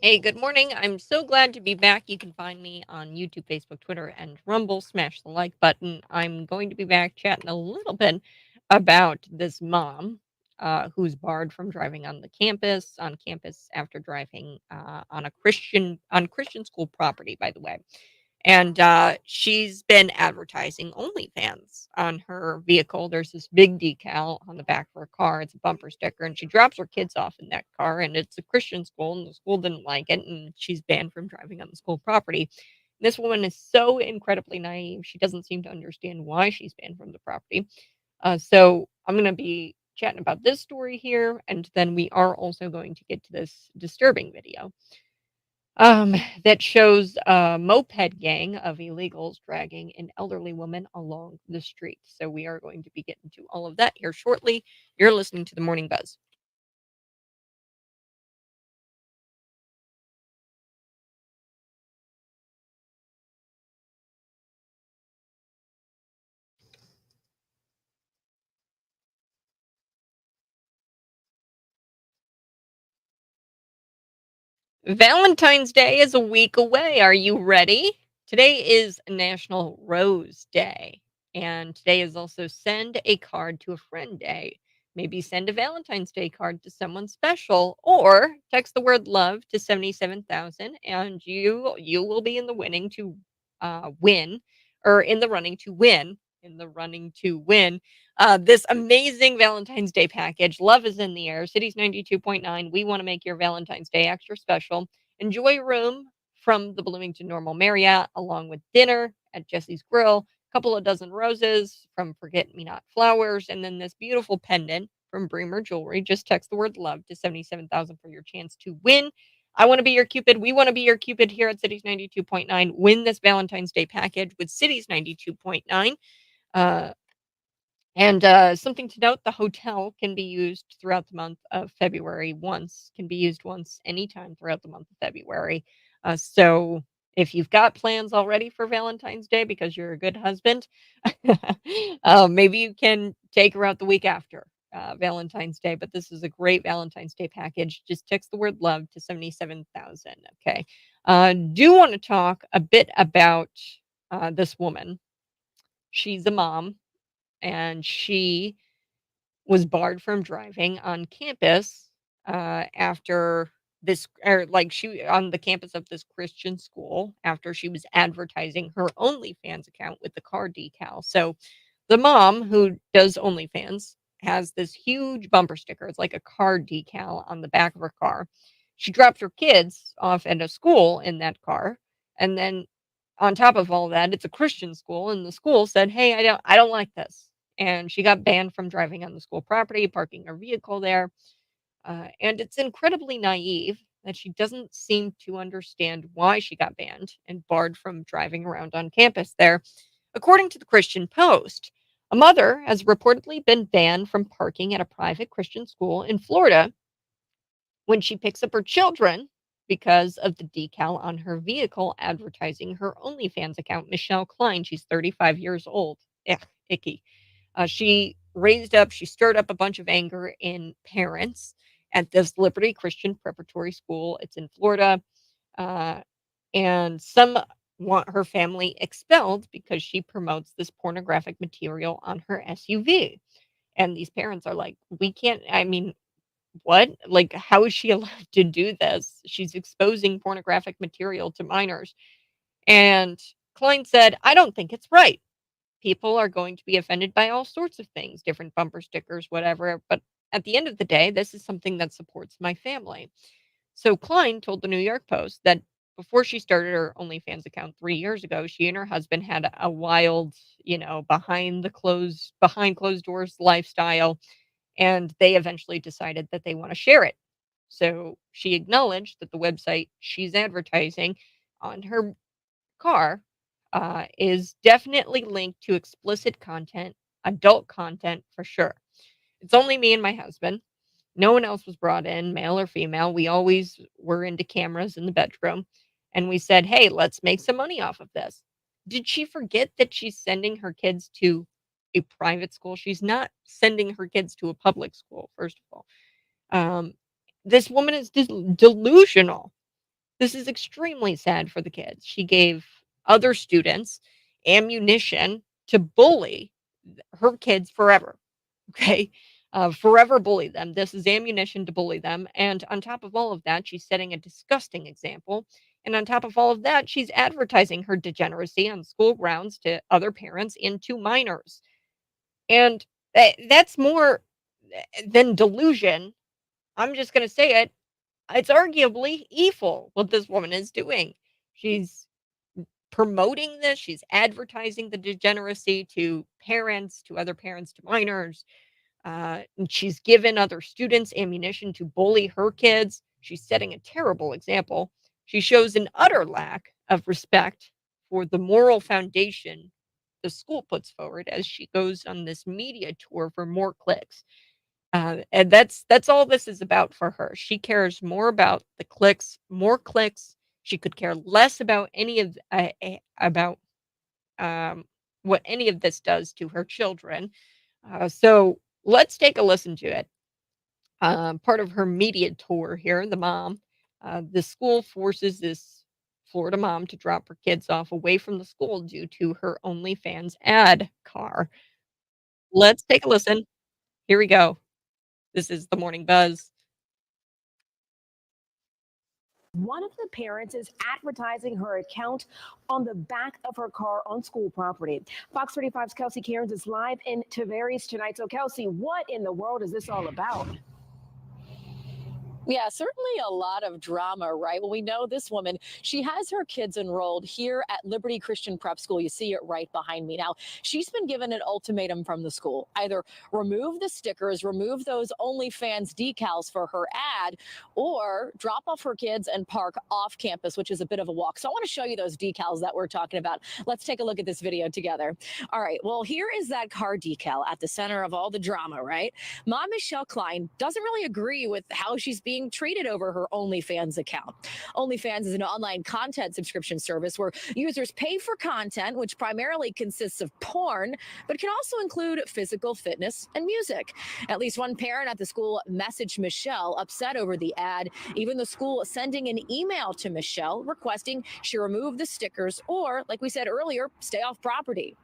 Hey, good morning. I'm so glad to be back. You can find me on YouTube, Facebook, Twitter, and Rumble. Smash the like button. I'm going to be back chatting a little bit about this mom who's barred from driving on campus after driving on Christian school property, by the way. And she's been advertising OnlyFans on her vehicle. There's this big decal on the back of her car. It's a bumper sticker, and she drops her kids off in that car. And it's a Christian school, and the school didn't like it, and she's banned from driving on the school property. This woman is so incredibly naive. She doesn't seem to understand why she's banned from the property. So I'm going to be chatting about this story here, and then we are also going to get to this disturbing video um, that shows a moped gang of illegals dragging an elderly woman along the street. So we are going to be getting to all of that here shortly. You're listening to the Morning Buzz. Valentine's Day is a week away. Are you ready? Today is National Rose Day. And today is also Send a Card to a Friend Day. Maybe send a Valentine's Day card to someone special or text the word love to 77,000 and you will be in the winning to win or in the running to win this amazing Valentine's Day package. Love is in the air. Cities 92.9. We want to make your Valentine's Day extra special. Enjoy a room from the Bloomington Normal Marriott, along with dinner at Jesse's Grill, a couple of dozen roses from Forget Me Not Flowers, and then this beautiful pendant from Bremer Jewelry. Just text the word love to 77,000 for your chance to win. I want to be your Cupid. We want to be your Cupid here at Cities 92.9. Win this Valentine's Day package with Cities 92.9. Uh, and something to note, the hotel can be used throughout the month of February can be used once anytime throughout the month of February. So if you've got plans already for Valentine's Day because you're a good husband, maybe you can take her out the week after Valentine's Day. But this is a great Valentine's Day package. Just text the word love to 77,000. Okay. Do want to talk a bit about this woman. She's a mom and she was barred from driving on campus after this, or like she on the campus of this Christian school after she was advertising her OnlyFans account with the car decal. So the mom who does OnlyFans has this huge bumper sticker. It's like a car decal on the back of her car. She dropped her kids off at a school in that car, and then on top of all that, it's a Christian school, and the school said, "Hey, I don't like this." And she got banned from driving on the school property, parking her vehicle there. And it's incredibly naive that she doesn't seem to understand why she got banned and barred from driving around on campus there. According to the Christian Post, a mother has reportedly been banned from parking at a private Christian school in Florida when she picks up her children because of the decal on her vehicle advertising her OnlyFans account. Michelle Klein, she's 35 years old. Yeah, icky. She stirred up a bunch of anger in parents at this Liberty Christian Preparatory School. It's in Florida. Uh, and some want her family expelled because she promotes this pornographic material on her SUV. And these parents are like, we can't, I mean, what? Like, how is she allowed to do this? She's exposing pornographic material to minors. And Klein said, I don't think it's right. People are going to be offended by all sorts of things, different bumper stickers, whatever. But at the end of the day, this is something that supports my family. So Klein told the New York Post that before she started her OnlyFans account 3 years ago, she and her husband had a wild, behind closed doors lifestyle, and they eventually decided that they want to share it. So she acknowledged that the website she's advertising on her car is definitely linked to explicit content, adult content for sure. It's only me and my husband. No one else was brought in, male or female. We always were into cameras in the bedroom. And we said, hey, let's make some money off of this. Did she forget that she's sending her kids to a private school? She's not sending her kids to a public school, first of all. Um, this woman is delusional. This is extremely sad for the kids. She gave other students ammunition to bully her kids forever. Okay. Forever bully them. This is ammunition to bully them. And on top of all of that, she's setting a disgusting example. And on top of all of that, she's advertising her degeneracy on school grounds to other parents and to minors. And that's more than delusion. I'm just going to say it. It's arguably evil what this woman is doing. She's promoting this, she's advertising the degeneracy to parents, to other parents, to minors. And she's given other students ammunition to bully her kids. She's setting a terrible example. She shows an utter lack of respect for the moral foundation the school puts forward as she goes on this media tour for more clicks. And that's all this is about for her. She cares more about the clicks, more clicks. She could care less about any of about um, what any of this does to her children. So let's take a listen to it. Part of her media tour here, the mom, the school forces this Florida mom to drop her kids off away from the school due to her OnlyFans ad car. Let's take a listen. Here we go. This is the morning buzz.
One of the parents is advertising her account on the back of her car on school property. Fox 35's Kelsey Cairns is live in Tavares tonight. So, Kelsey, what in the world is this all about?
Yeah, certainly a lot of drama, right? Well, we know this woman, she has her kids enrolled here at Liberty Christian Prep School. You see it right behind me. Now, she's been given an ultimatum from the school. Either remove the stickers, remove those OnlyFans decals for her ad, or drop off her kids and park off campus, which is a bit of a walk. So I want to show you those decals that we're talking about. Let's take a look at this video together. All right, well, here is that car decal at the center of all the drama, right? Mom Michelle Klein doesn't really agree with how she's being treated over her OnlyFans account. OnlyFans is an online content subscription service where users pay for content, which primarily consists of porn, but can also include physical fitness and music. At least one parent at the school messaged Michelle upset over the ad, even the school sending an email to Michelle requesting she remove the stickers or, like we said earlier, stay off property.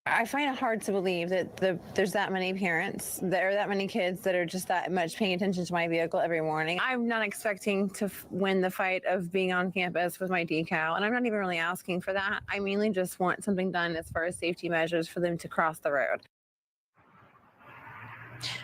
I find it hard to believe that there's that many parents, there are that many kids that are just that much paying attention to my vehicle every morning. I'm not expecting to win the fight of being on campus with my decal, and I'm not even really asking for that. I mainly just want something done as far as safety measures for them to cross the road.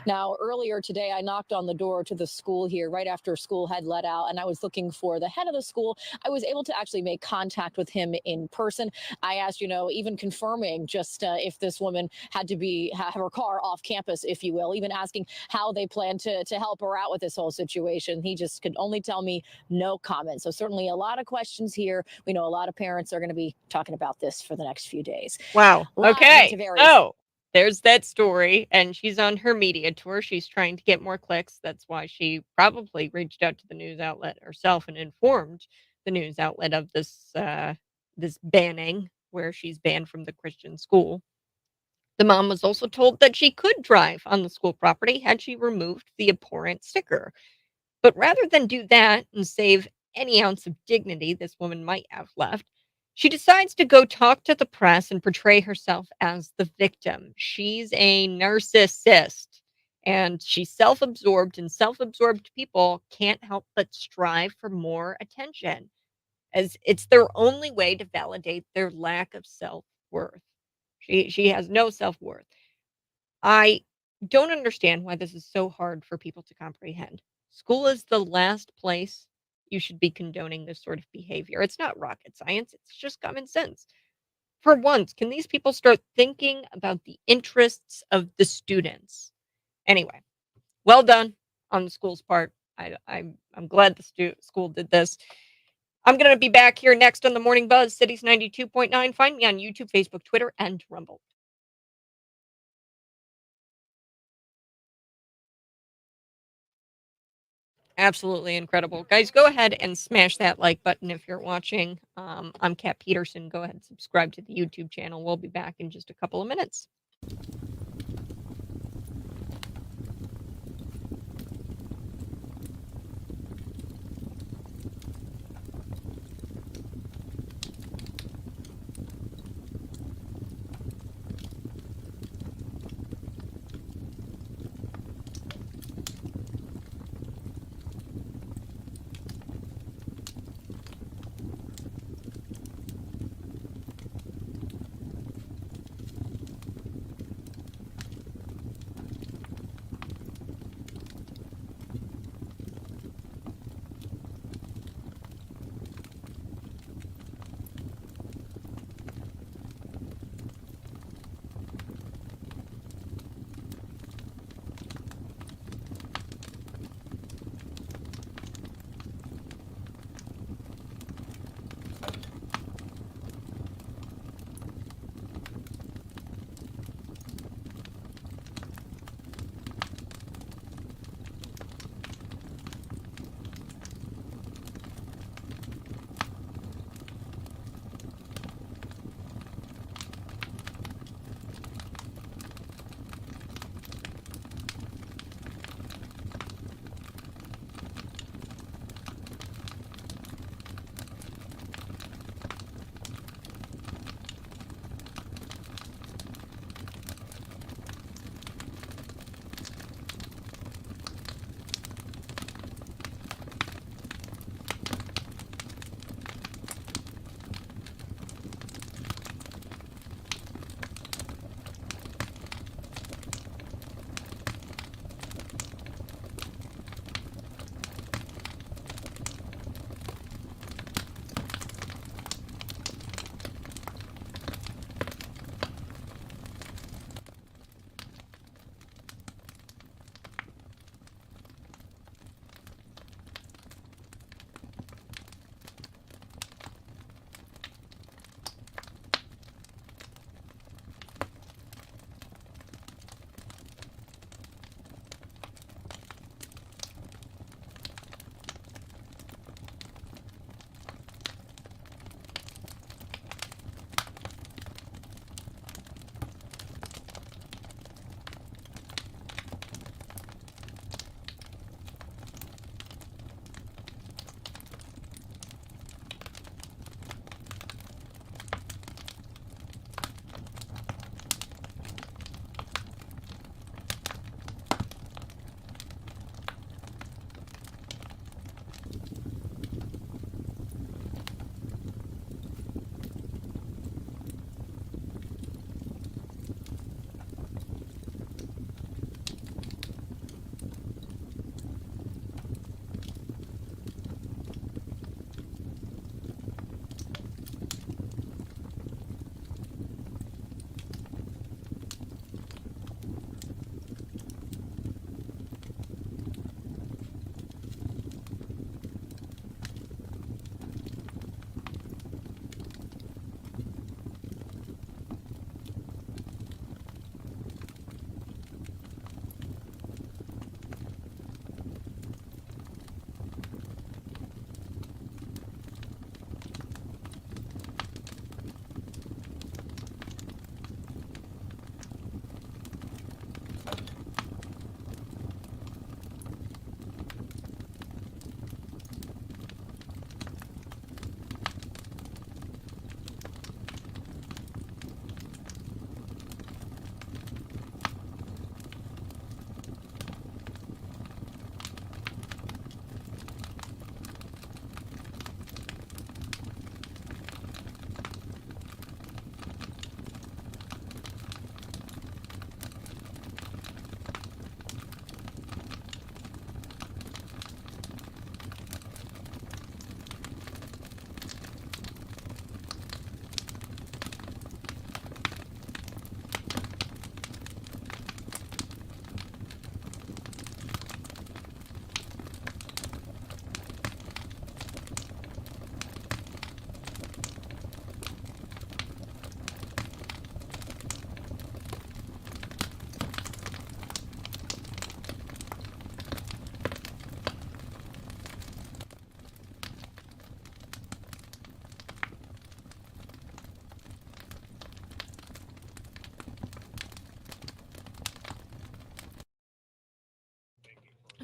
Now, earlier today, I knocked on the door to the school here right after school had let out, and I was looking for the head of the school. I was able to actually make contact with him in person. I asked, even confirming just if this woman had to have her car off campus, if you will, even asking how they plan to help her out with this whole situation. He just could only tell me no comment. So certainly a lot of questions here. We know a lot of parents are going to be talking about this for the next few days.
Wow.
Live
Okay.
in Tavares.
Oh, there's that story, and she's on her media tour. She's trying to get more clicks. That's why she probably reached out to the news outlet herself and informed the news outlet of this banning, where she's banned from the Christian school. The mom was also told that she could drive on the school property had she removed the abhorrent sticker. But rather than do that and save any ounce of dignity this woman might have left, she decides to go talk to the press and portray herself as the victim. She's a narcissist, and she's self absorbed, and self absorbed people can't help but strive for more attention, as it's their only way to validate their lack of self worth. She has no self worth. I don't understand why this is so hard for people to comprehend. School is the last place you should be condoning this sort of behavior. It's not rocket science, it's just common sense. For once, can these people start thinking about the interests of the students? Anyway, well done on the school's part. I'm glad the school did this. I'm going to be back here next on the Morning Buzz, Cities 92.9. Find me on YouTube, Facebook, Twitter, and Rumble. Absolutely incredible. Guys, go ahead and smash that like button if you're watching. I'm Kat Peterson. Go ahead and subscribe to the YouTube channel. We'll be back in just a couple of minutes.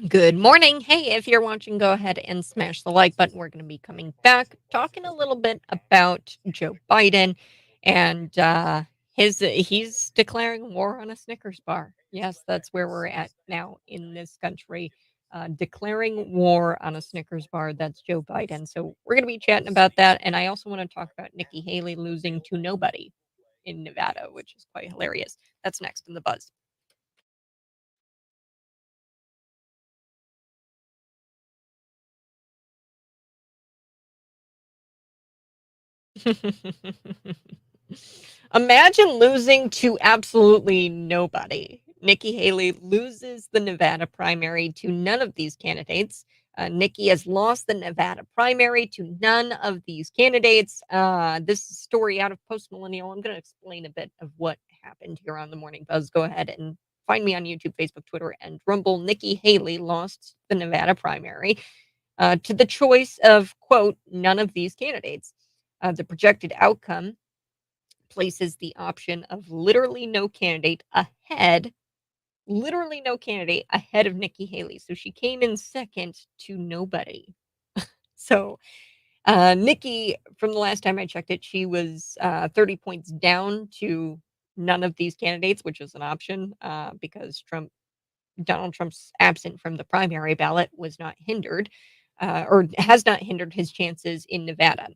Good morning. Hey, if you're watching, go ahead and smash the like button. We're going to be coming back talking a little bit about Joe Biden and his he's declaring war on a Snickers bar. Yes, that's where we're at now in this country. Declaring war on a Snickers bar. That's Joe Biden. So we're going to be chatting about that. And I also want to talk about Nikki Haley losing to nobody in Nevada, which is quite hilarious. That's next in the buzz. Imagine losing to absolutely nobody. Nikki Haley loses the Nevada primary to none of these candidates. Nikki has lost the Nevada primary to none of these candidates. This is a story out of Post Millennial. I'm going to explain a bit of what happened here on the Morning Buzz. Go ahead and find me on YouTube, Facebook, Twitter, and Rumble. Nikki Haley lost the Nevada primary to the choice of, quote, none of these candidates. The projected outcome places the option of literally no candidate ahead of Nikki Haley. So she came in second to nobody. So Nikki, from the last time I checked it, she was 30 points down to none of these candidates, which is an option because Donald Trump's absent from the primary ballot was not hindered or has not hindered his chances in Nevada.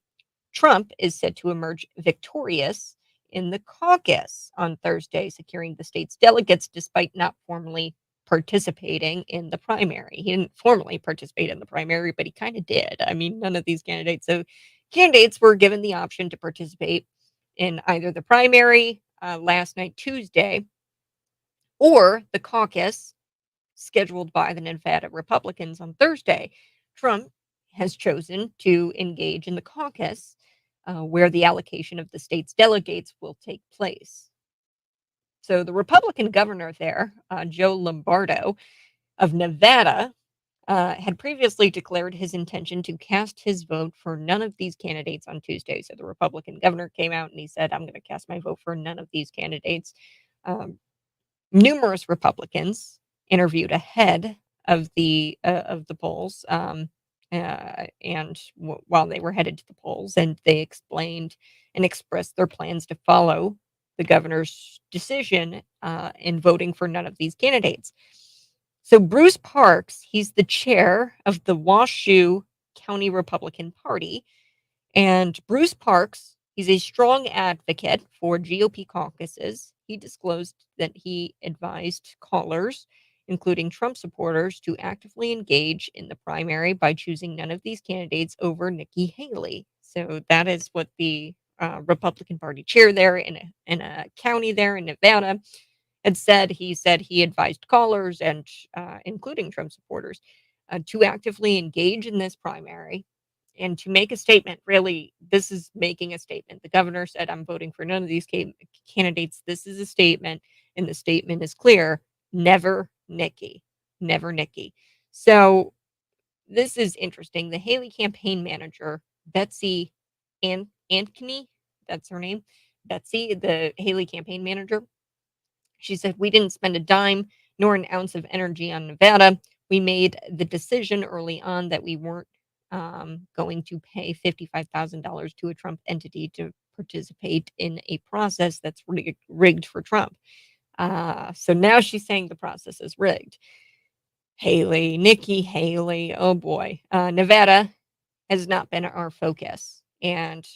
Trump is said to emerge victorious in the caucus on Thursday, securing the state's delegates despite not formally participating in the primary. He didn't formally participate in the primary, but he kind of did. I mean, none of these candidates. So, candidates were given the option to participate in either the primary last night, Tuesday, or the caucus scheduled by the Nevada Republicans on Thursday. Trump has chosen to engage in the caucus where the allocation of the state's delegates will take place. So the Republican governor there, Joe Lombardo of Nevada, had previously declared his intention to cast his vote for none of these candidates on Tuesday. So the Republican governor came out and he said, I'm going to cast my vote for none of these candidates. Um, Numerous Republicans interviewed ahead of the polls, and while they were headed to the polls, and they explained and expressed their plans to follow the governor's decision in voting for none of these candidates. So Bruce Parks, he's the chair of the Washoe County Republican Party, and Bruce Parks, he's a strong advocate for GOP caucuses. He disclosed that he advised callers, including Trump supporters, to actively engage in the primary by choosing none of these candidates over Nikki Haley. So that is what the Republican Party chair there in a county there in Nevada had said. He said he advised callers and including Trump supporters to actively engage in this primary and to make a statement. Really, this is making a statement. The governor said, I'm voting for none of these candidates. This is a statement, and the statement is clear: never Nikki, never Nikki. So this is interesting. The Haley campaign manager, Betsy Ankeny, that's her name, Betsy, the Haley campaign manager, she said, we didn't spend a dime nor an ounce of energy on Nevada. We made the decision early on that we weren't going to pay $55,000 to a Trump entity to participate in a process that's rigged for Trump. So now she's saying the process is rigged. Haley, Nikki Haley, oh boy. Nevada has not been our focus. And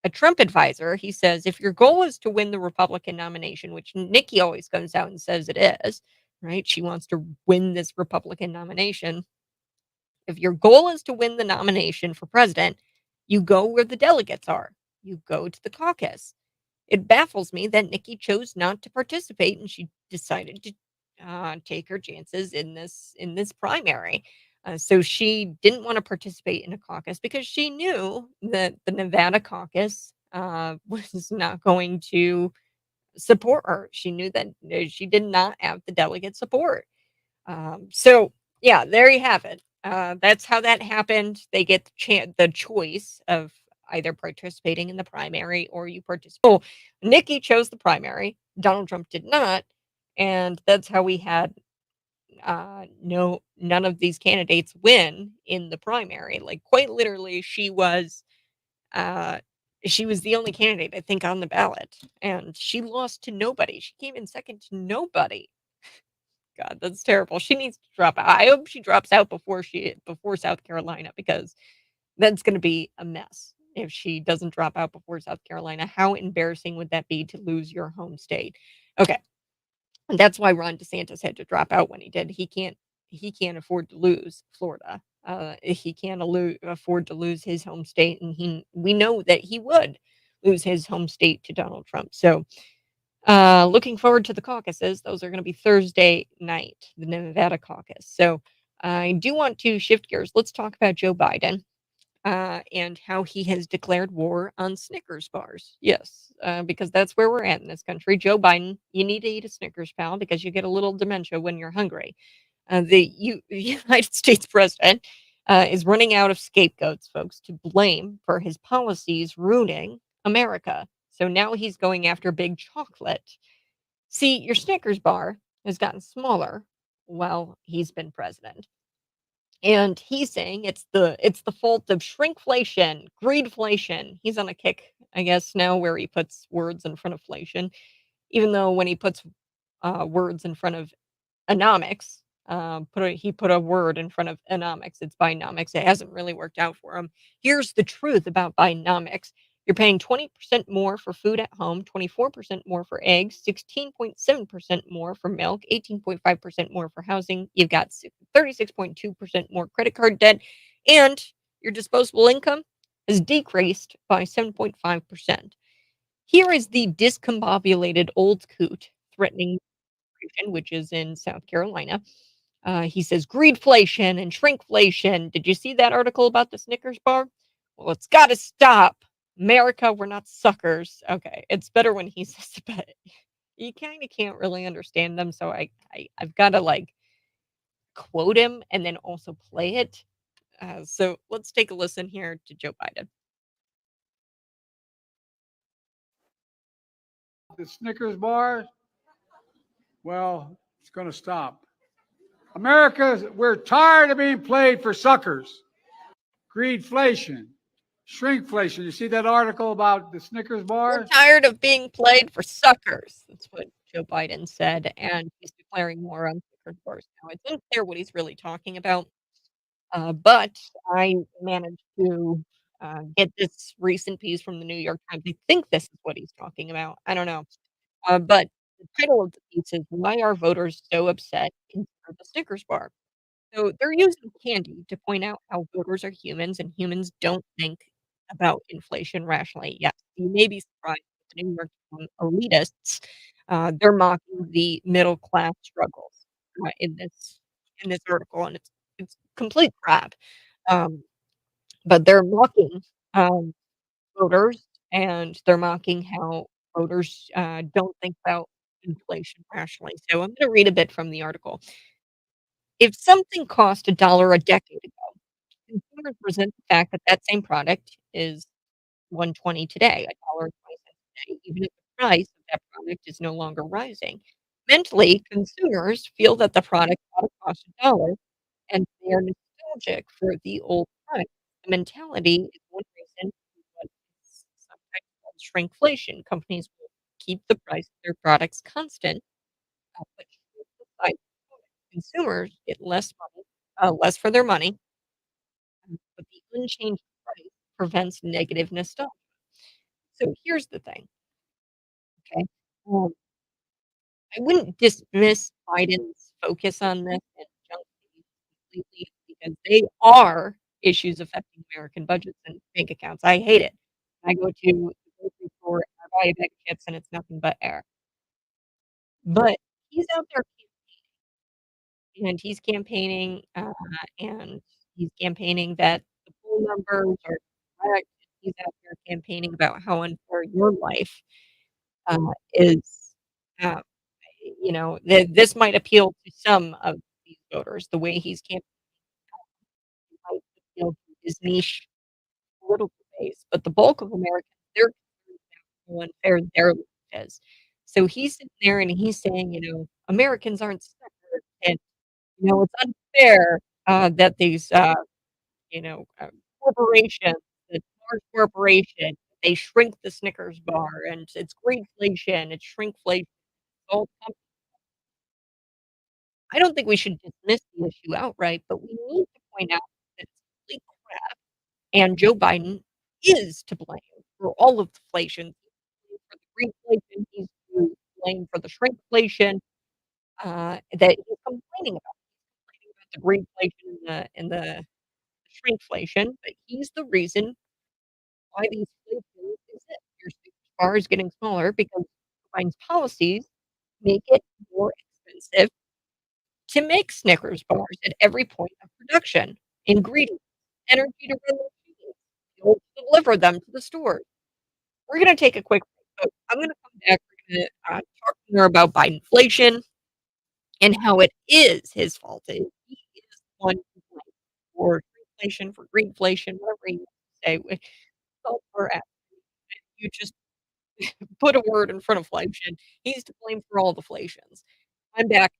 a Trump advisor, he says, if your goal is to win the Republican nomination, which Nikki always comes out and says it is, right? She wants to win this Republican nomination. If your goal is to win the nomination for president, you go where the delegates are. You go to the caucus. It baffles me that Nikki chose not to participate and she decided to take her chances in this primary. So she didn't want to participate in a caucus because she knew that the Nevada caucus was not going to support her. She knew that she did not have the delegate support. So yeah, there you have it. That's how that happened. They get the choice of either participating in the primary or you participate. Oh, Nikki chose the primary. Donald Trump did not, and that's how we had no, none of these candidates win in the primary. Like, quite literally, uh, she was the only candidate, I think, on the ballot, and she lost to nobody. She came in second to nobody. God, that's terrible. She needs to drop out. I hope she drops out before South Carolina, because that's gonna be a mess if she doesn't drop out before South Carolina. How embarrassing would that be to lose your home state? Okay, and that's why Ron DeSantis had to drop out when he did. He can't afford to lose Florida. He can't afford to lose his home state, and we know that he would lose his home state to Donald Trump. So, looking forward to the caucuses. Those are gonna be Thursday night, the Nevada caucus. So, I do want to shift gears. Let's talk about Joe Biden, and how he has declared war on Snickers bars. Yes, because that's where we're at in this country. Joe Biden, you need to eat a Snickers, pal, because you get a little dementia when you're hungry. United States president is running out of scapegoats, folks, to blame for his policies ruining America. So now he's going after big chocolate. See, your Snickers bar has gotten smaller while he's been president. And he's saying it's the fault of shrinkflation, greedflation. He's on a kick, I guess, now, where he puts words in front of inflation, even though when he puts words in front of anomics, he put a word in front of anomics. It's Bidenomics. It hasn't really worked out for him. Here's the truth about Bidenomics. You're paying 20% more for food at home, 24% more for eggs, 16.7% more for milk, 18.5% more for housing. You've got 36.2% more credit card debt, and your disposable income has decreased by 7.5%. Here is the discombobulated old coot threatening, which is in South Carolina. He says greedflation and shrinkflation. Did you see that article about the Snickers bar? Well, it's got to stop. America, we're not suckers. Okay, it's better when he says it, but you kind of can't really understand them. So I've got to like quote him and then also play it. So let's take a listen here to Joe Biden.
The Snickers bar, well, it's going to stop. America, we're tired of being played for suckers. Greedflation, shrinkflation. You see that article about the Snickers
We're
bars?
tired of being played for suckers. That's what Joe Biden said, and he's declaring war on Snickers bars now. It's unclear what he's really talking about, but I managed to get this recent piece from the New York Times. I think this is what he's talking about. I don't know. But the title of the piece is "Why Are Voters So Upset Consider the Snickers Bar?" So they're using candy to point out how voters are humans and humans don't think about inflation rationally. Yes, you may be surprised that the New York Times elitists, they're mocking the middle class struggles in this article, and it's complete crap. Um, but they're mocking um, voters, and they're mocking how voters don't think about inflation rationally. So I'm going to read a bit from the article. If something cost $1 a decade ago, consumers resent the fact that that same product is 120 today, $1.20 today, even if the price of that product is no longer rising. Mentally, consumers feel that the product ought to cost $1, and they are nostalgic for the old product. The mentality is one reason what is sometimes called shrinkflation. Companies will keep the price of their products constant, but shrink the size of the product. Consumers get less for their money, but the unchanged price prevents negative nostalgia. So here's the thing, okay? Um, I wouldn't dismiss Biden's focus on this and junk fees completely, because they are issues affecting American budgets and bank accounts. I hate it. I go to the grocery store and I buy a bag of chips and it's nothing but air. But he's out there and he's campaigning that the poll numbers are correct. He's out there campaigning about how unfair your life is. Uh, this might appeal to some of these voters. The way he's campaigning might appeal to his niche political base, but the bulk of Americans, they're concerned about how unfair their life is. So he's sitting there and he's saying, Americans aren't suckers, and It's unfair that these you know, corporations, the large corporation, they shrink the Snickers bar, and it's greedflation, it's shrinkflation, it's all I don't think we should dismiss the issue outright, but we need to point out that it's complete crap, and Joe Biden is to blame for all of the inflation. He's to blame for the greenflation, he's to blame for the shrinkflation, that he's complaining about. Complaining about the greenflation and the shrinkflation, but he's the reason why these places exist. Your Snickers bar is getting smaller because Biden's policies make it more expensive to make Snickers bars at every point of production. Ingredients, energy to run the machines, fuel to deliver them to the stores. We're gonna take a quick break, but I'm gonna come back. We're gonna talk more about Bidenflation and how it is his fault. He is the one to blame for inflation, for greenflation, whatever you say. It's all for you just put a word in front of inflation. He's to blame for all the inflations. I'm back.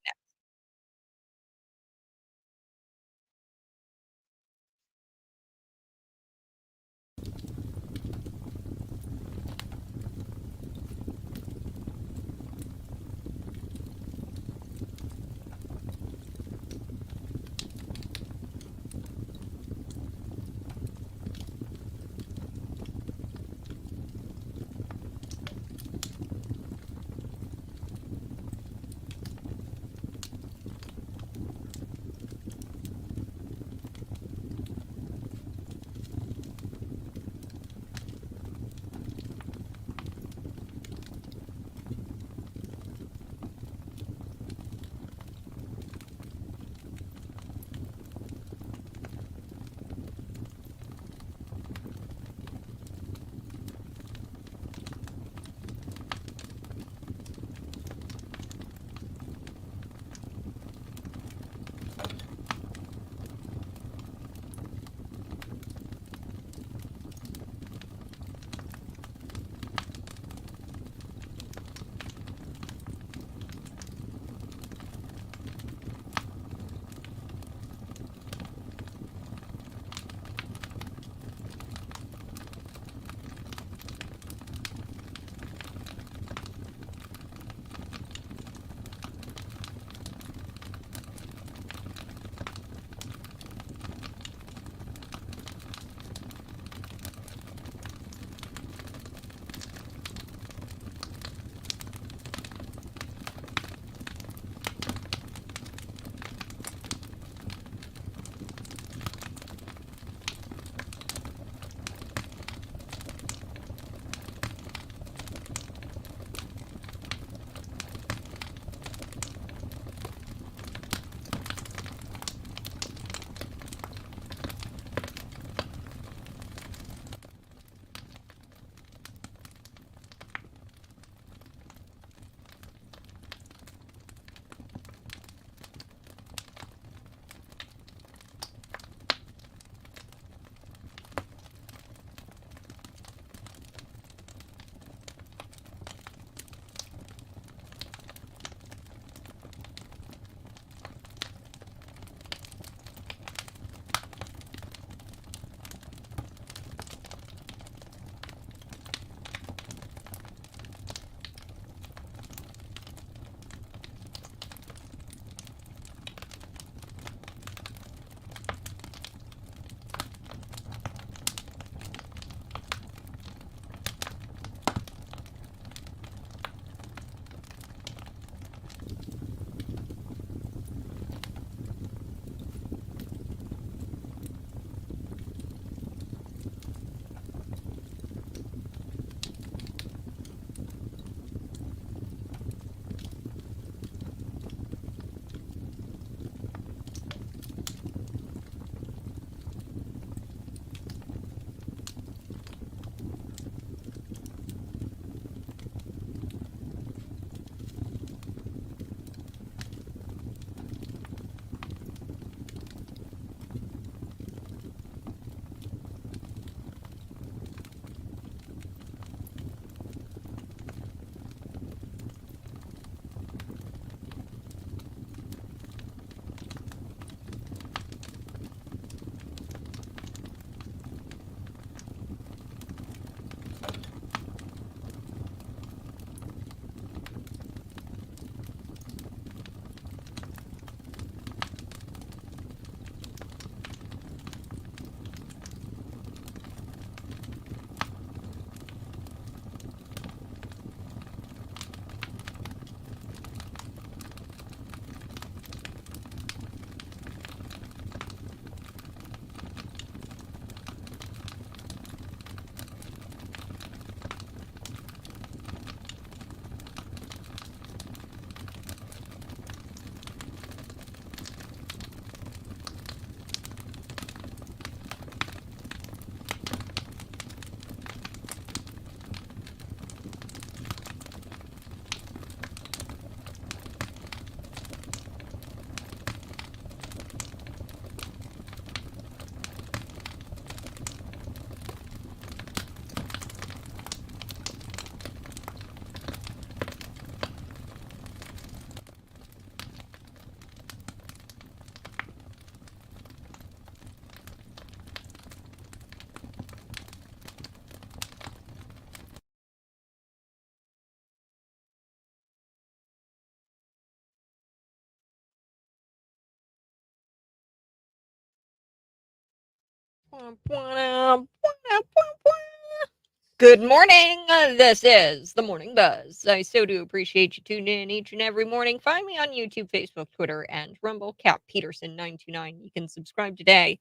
Good morning. This is the Morning Buzz. I so do appreciate you tuning in each and every morning. Find me on YouTube, Facebook, Twitter, and Rumble. Cap Peterson 929. You can subscribe today.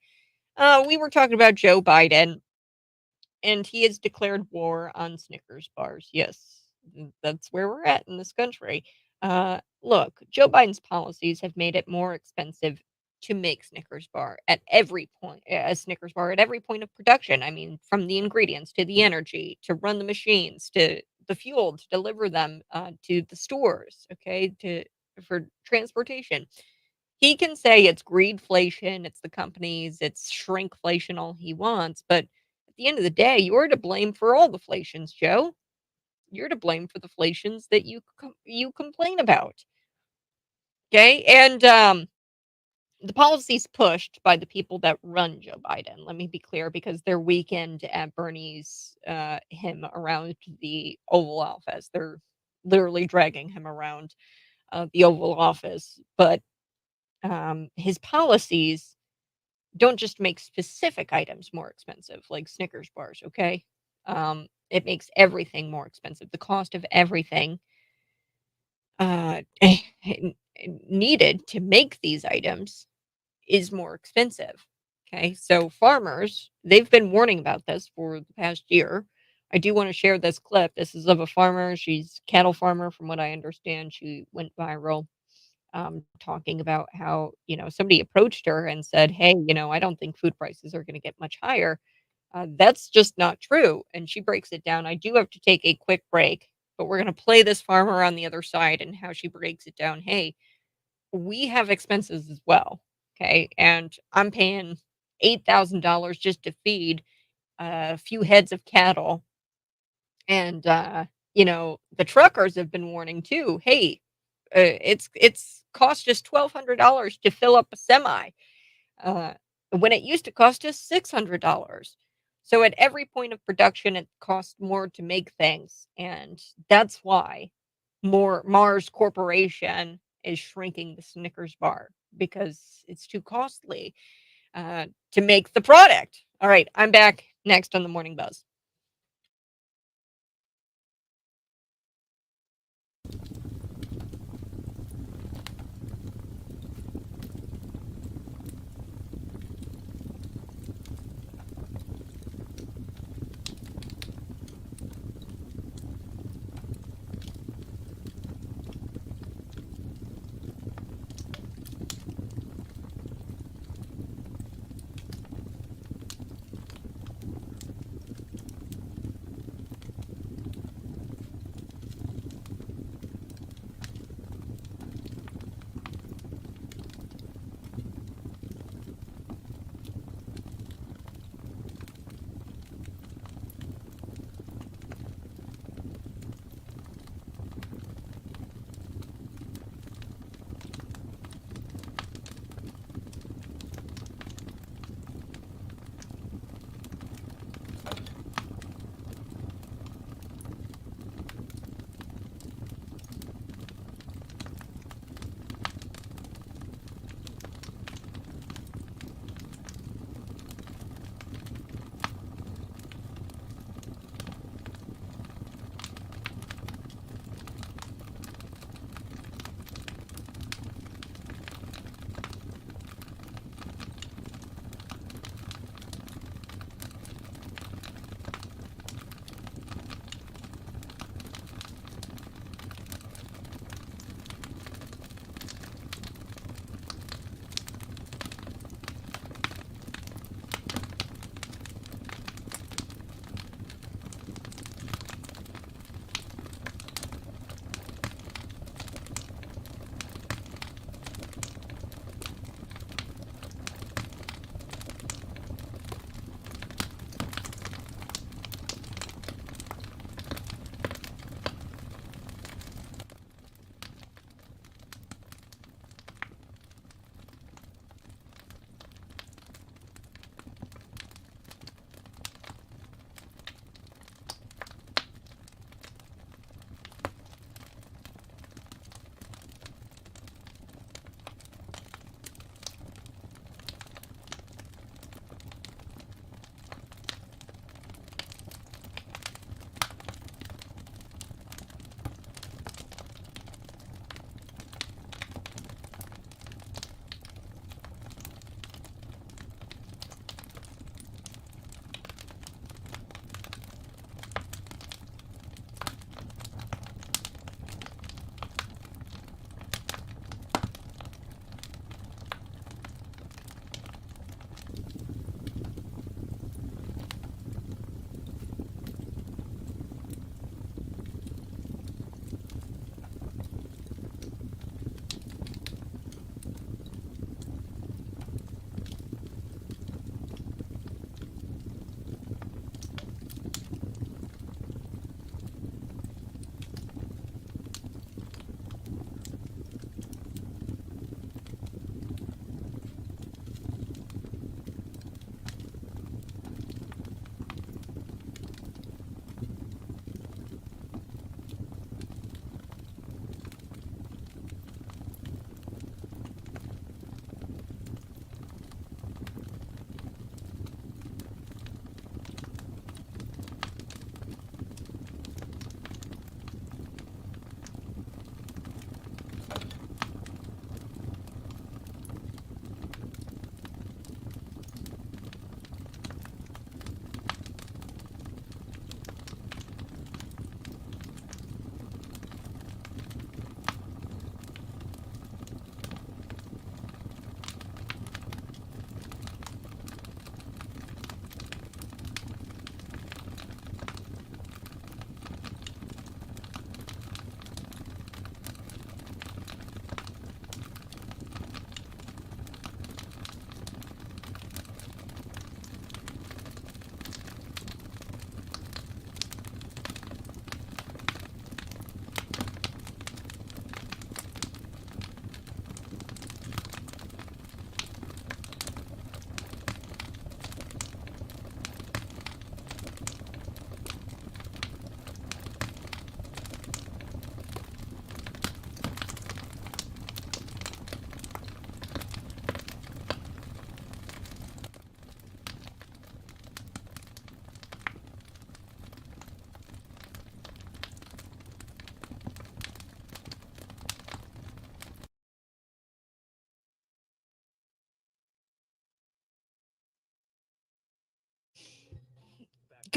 We were talking about Joe Biden, and he has declared war on Snickers bars. Yes, that's where we're at in this country. Look, Joe Biden's policies have made it more expensive to make Snickers bar at every point, a Snickers bar at every point of production. I mean, from the ingredients to the energy to run the machines to the fuel to deliver them to the stores. Okay, to for transportation. He can say it's greedflation, it's the companies, it's shrinkflation, all he wants, but at the end of the day, you're to blame for all the flations, Joe. You're to blame for the flations that you complain about. Okay, and the policies pushed by the people that run Joe Biden. Let me be clear, because their weekend at Bernie's, him around the Oval Office. They're literally dragging him around the Oval Office, but his policies don't just make specific items more expensive, like Snickers bars, okay? It makes everything more expensive. The cost of everything uh, needed to make these items is more expensive. Okay, so farmers, they've been warning about this for the past year. I do want to share this clip. This is of a farmer. She's a cattle farmer, from what I understand. She went viral talking about how, somebody approached her and said, "Hey, I don't think food prices are going to get much higher." That's just not true. And she breaks it down. I do have to take a quick break, but we're going to play this farmer on the other side and how she breaks it down. Hey, we have expenses as well. Okay. And I'm paying $8,000 just to feed a few heads of cattle. And, the truckers have been warning too. Hey, it's cost us $1,200 to fill up a semi, uh, when it used to cost us $600. So at every point of production, it costs more to make things, and that's why more Mars Corporation is shrinking the Snickers bar, because it's too costly to make the product. All right, I'm back next on the Morning Buzz.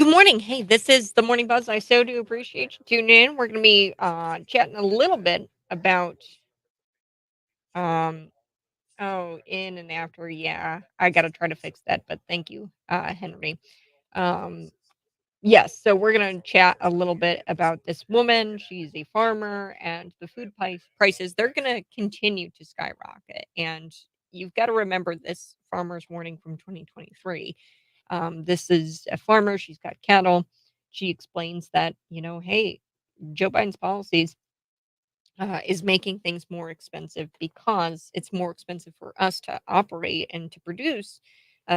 Good morning. Hey, this is the Morning Buzz. I so do appreciate you tuning in. We're going to be chatting a little bit about um in and after. Yeah, I got to try to fix that, but thank you, Henry. Um yes, so we're going to chat a little bit about this woman. She's a farmer, and the food prices, they're going to continue to skyrocket. And you've got to remember this farmer's warning from 2023. This is a farmer. She's got cattle. She explains that, hey, Joe Biden's policies is making things more expensive because it's more expensive for us to operate and to produce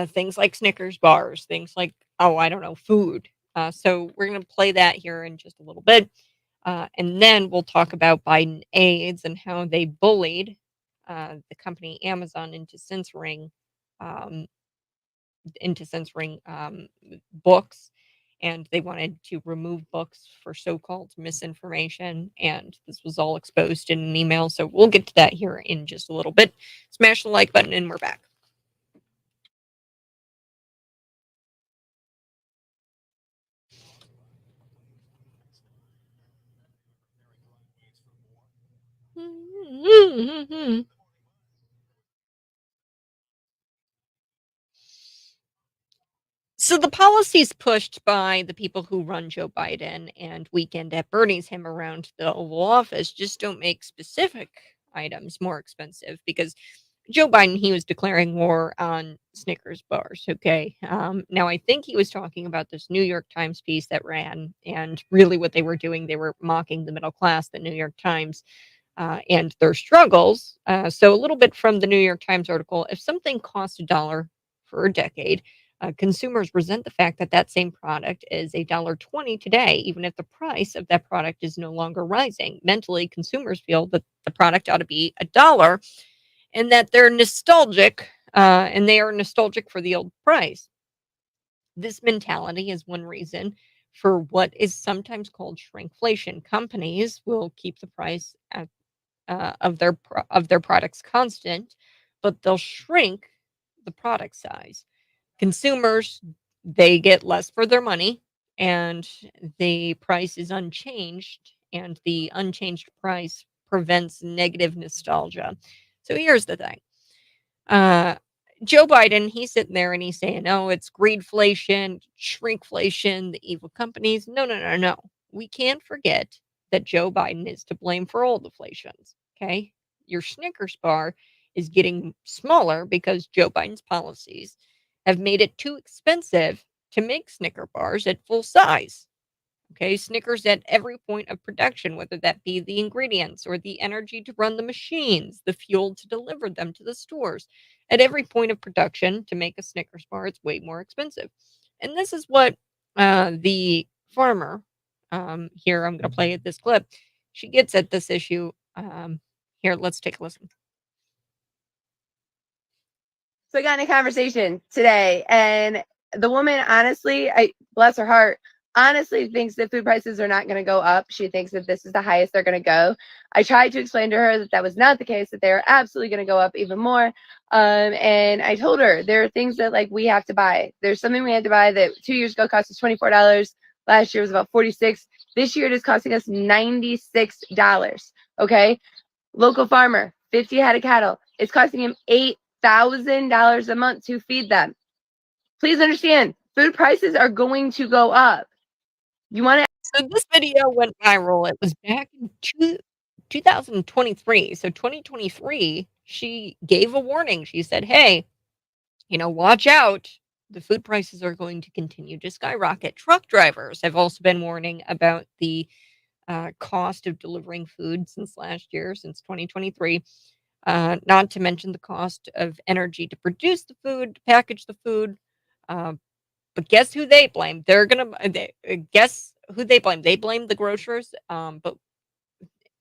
things like Snickers bars, things like, oh, I don't know, food. So we're going to play that here in just a little bit. And then we'll talk about Biden aides and how they bullied the company Amazon um, into censoring books, and they wanted to remove books for so-called misinformation, and this was all exposed in an email. So we'll get to that here in just a little bit. Smash the like button and we're back. So the policies pushed by the people who run Joe Biden and Weekend at Bernie's him around the Oval Office just don't make specific items more expensive, because Joe Biden, he was declaring war on Snickers bars. Okay. Now, I think he was talking about this New York Times piece that ran, and really what they were doing, they were mocking the middle class, the New York Times, and their struggles. So, a little bit from the New York Times article: if something cost $1 for a decade, consumers resent the fact that that same product is $1.20 today, even if the price of that product is no longer rising. Mentally, consumers feel that the product ought to be $1, and that they're nostalgic, and they are nostalgic for the old price. This mentality is one reason for what is sometimes called shrinkflation. Companies will keep the price of their products constant, but they'll shrink the product size. Consumers, they get less for their money, and the price is unchanged, and the unchanged price prevents negative nostalgia. So here's the thing. Uh, Joe Biden, he's sitting there and he's saying, "Oh, it's greedflation, shrinkflation, the evil companies." No, no, no, no. We can't forget that Joe Biden is to blame for all deflations. Okay, your Snickers bar is getting smaller because Joe Biden's policies have made it too expensive to make Snicker bars at full size. Okay, Snickers at every point of production, whether that be the ingredients or the energy to run the machines, the fuel to deliver them to the stores. At every point of production to make a Snickers bar, it's way more expensive. And this is what the farmer, here, I'm going to play this clip. She gets at this issue. Here, let's take a listen.
So I got in a conversation today, and the woman, honestly, I bless her heart, honestly thinks that food prices are not going to go up. She thinks that this is the highest they're going to go. I tried to explain to her that that was not the case, that they're absolutely going to go up even more. And I told her there are things that like we have to buy. There's something we had to buy that 2 years ago cost us $24. Last year was about 46. This year it is costing us $96. Okay. Local farmer, 50 head of cattle. It's costing him $8,000 a month to feed them. Please understand, food prices are going to go up. You want to?
So this video went viral. It was back in 2023. So 2023, she gave a warning. She said, "Hey, watch out. The food prices are going to continue to skyrocket." Truck drivers have also been warning about the cost of delivering food since last year, since 2023. Not to mention the cost of energy to produce the food, to package the food. Uh, but guess who they blame? Guess who they blame? They blame the grocers. But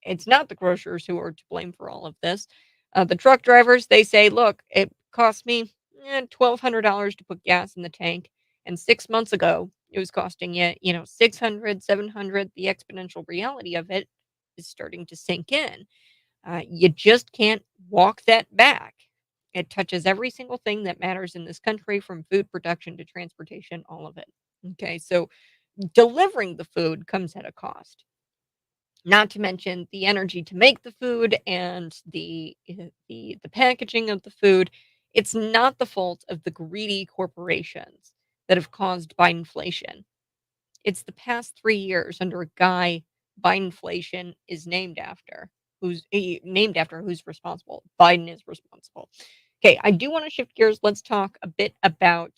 it's not the grocers who are to blame for all of this. The truck drivers, they say, "Look, it cost me $1,200 to put gas in the tank, and 6 months ago it was costing you, 600, 700." The exponential reality of it is starting to sink in. You just can't walk that back. It touches every single thing that matters in this country, from food production to transportation, all of it. Okay, so delivering the food comes at a cost. Not to mention the energy to make the food and the packaging of the food. It's not the fault of the greedy corporations that have caused Bidenflation. It's the past 3 years under a guy Bidenflation is named after who's responsible. Biden is responsible. Okay, I do wanna shift gears. Let's talk a bit about,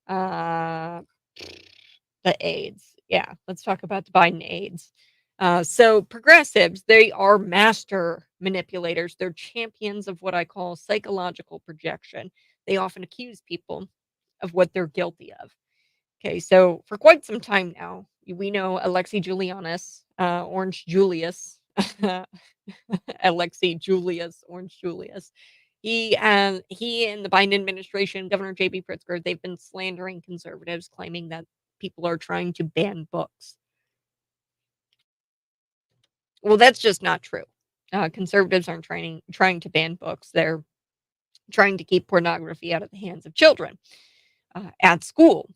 uh, the AIDS. Yeah, let's talk about the Biden AIDS. So progressives, they are master manipulators. They're champions of what I call psychological projection. They often accuse people of what they're guilty of. Okay, so for quite some time now, we know Alexei Julianus, Orange Julius, Alexei Julius, Orange Julius. He and the Biden administration, Governor J.B. Pritzker, they've been slandering conservatives, claiming that people are trying to ban books. Well, that's just not true. Conservatives aren't trying to ban books. They're trying to keep pornography out of the hands of children at school.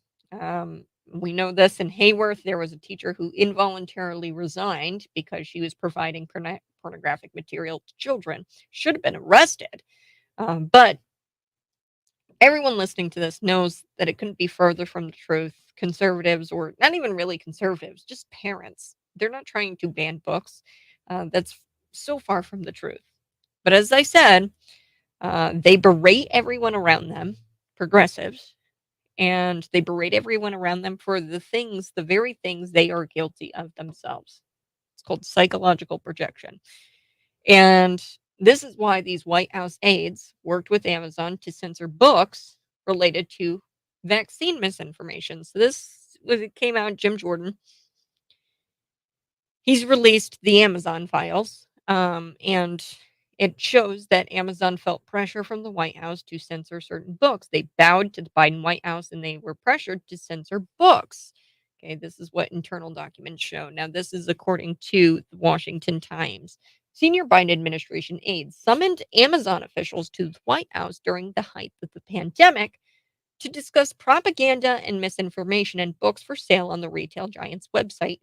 We know this in Hayworth. There was a teacher who involuntarily resigned because she was providing pornographic material to children. Should have been arrested. But everyone listening to this knows that it couldn't be further from the truth. Conservatives, or not even really conservatives, just parents, they're not trying to ban books. That's so far from the truth. But as I said, they berate everyone around them, progressives, and they berate everyone around them for the very things they are guilty of themselves. It's called psychological projection. And this is why these White House aides worked with Amazon to censor books related to vaccine misinformation. So it came out, Jim Jordan. He's released the Amazon files, and it shows that Amazon felt pressure from the White House to censor certain books. They bowed to the Biden White House and they were pressured to censor books. Okay, this is what internal documents show. Now, this is according to the Washington Times. Senior Biden administration aides summoned Amazon officials to the White House during the height of the pandemic to discuss propaganda and misinformation in books for sale on the retail giant's website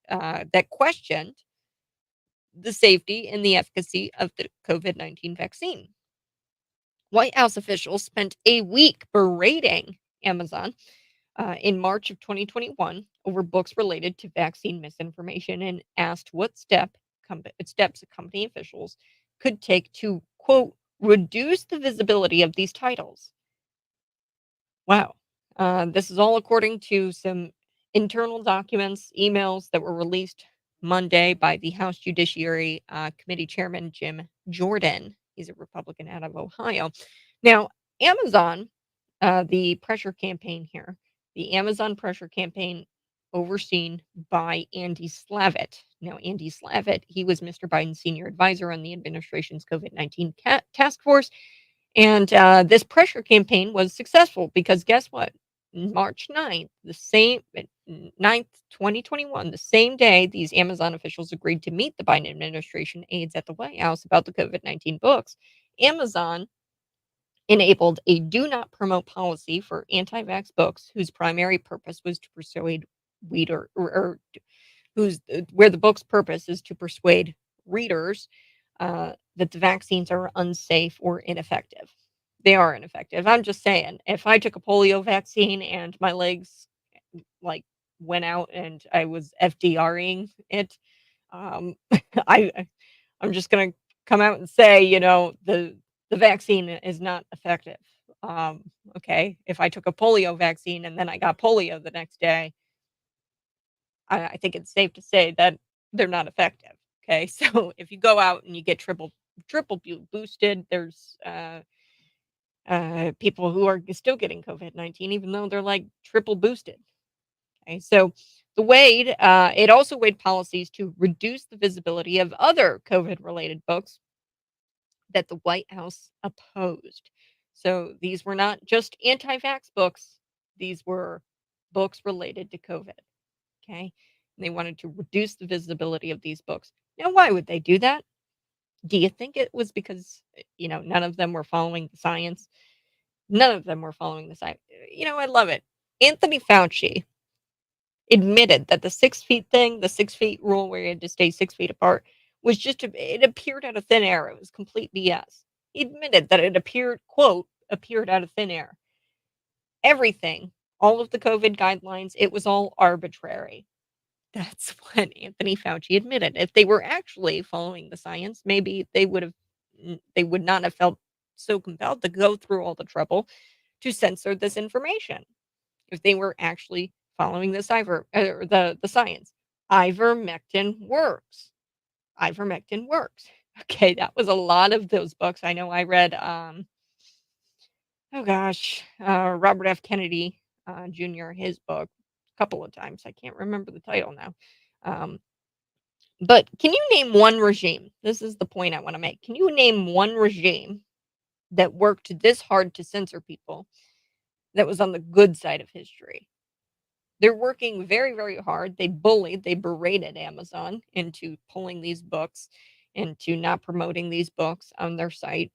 that questioned the safety and the efficacy of the COVID-19 vaccine. White House officials spent a week berating Amazon in March of 2021 over books related to vaccine misinformation and asked what steps company officials could take to, quote, reduce the visibility of these titles. Wow. This is all according to some internal documents, emails that were released Monday by the House Judiciary Committee Chairman Jim Jordan. He's a Republican out of Ohio. Now, Amazon, the pressure campaign here, the Amazon pressure campaign overseen by Andy Slavitt. Now, Andy Slavitt, he was Mr. Biden's senior advisor on the administration's COVID-19 task force. And this pressure campaign was successful because guess what? March 9th, 2021, the same day these Amazon officials agreed to meet the Biden administration aides at the White House about the COVID-19 books, Amazon enabled a do not promote policy for anti vax books whose primary purpose was to persuade reader or where the book's purpose is to persuade readers that the vaccines are unsafe or ineffective. They are ineffective. I'm just saying, if I took a polio vaccine and my legs like went out and I was FDRing it, I I'm just gonna come out and say, the vaccine is not effective. Um, okay, if I took a polio vaccine and then I got polio the next day, I think it's safe to say that they're not effective. Okay, so if you go out and you get boosted, there's people who are still getting COVID-19, even though they're like triple boosted. Okay, so it also weighed policies to reduce the visibility of other COVID related books that the White House opposed. So these were not just anti vax books, these were books related to COVID. Okay. And they wanted to reduce the visibility of these books. Now, why would they do that? Do you think it was because, none of them were following the science? None of them were following the science. I love it. Anthony Fauci. admitted that the 6 feet thing, the 6 feet rule where you had to stay 6 feet apart, was it appeared out of thin air. It was complete BS. He admitted that it appeared, quote, appeared out of thin air. Everything, all of the COVID guidelines, it was all arbitrary. That's what Anthony Fauci admitted. If they were actually following the science, maybe they would not have felt so compelled to go through all the trouble to censor this information. If they were actually following the science. Ivermectin works. Ivermectin works. Okay, that was a lot of those books. I know I read oh gosh, Robert F. Kennedy Jr., his book a couple of times. I can't remember the title now. Um, but can you name one regime? This is the point I want to make. Can you name one regime that worked this hard to censor people that was on the good side of history? They're working very, very hard. They berated Amazon into pulling these books, into not promoting these books on their site.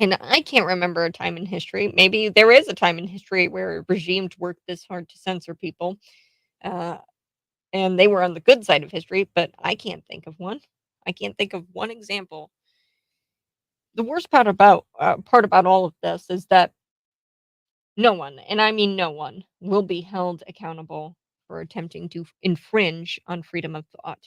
And I can't remember a time in history. Maybe there is a time in history where regimes worked this hard to censor people, uh, and they were on the good side of history, but I can't think of one. I can't think of one example. The worst part about all of this is that no one, and I mean no one, will be held accountable for attempting to infringe on freedom of thought.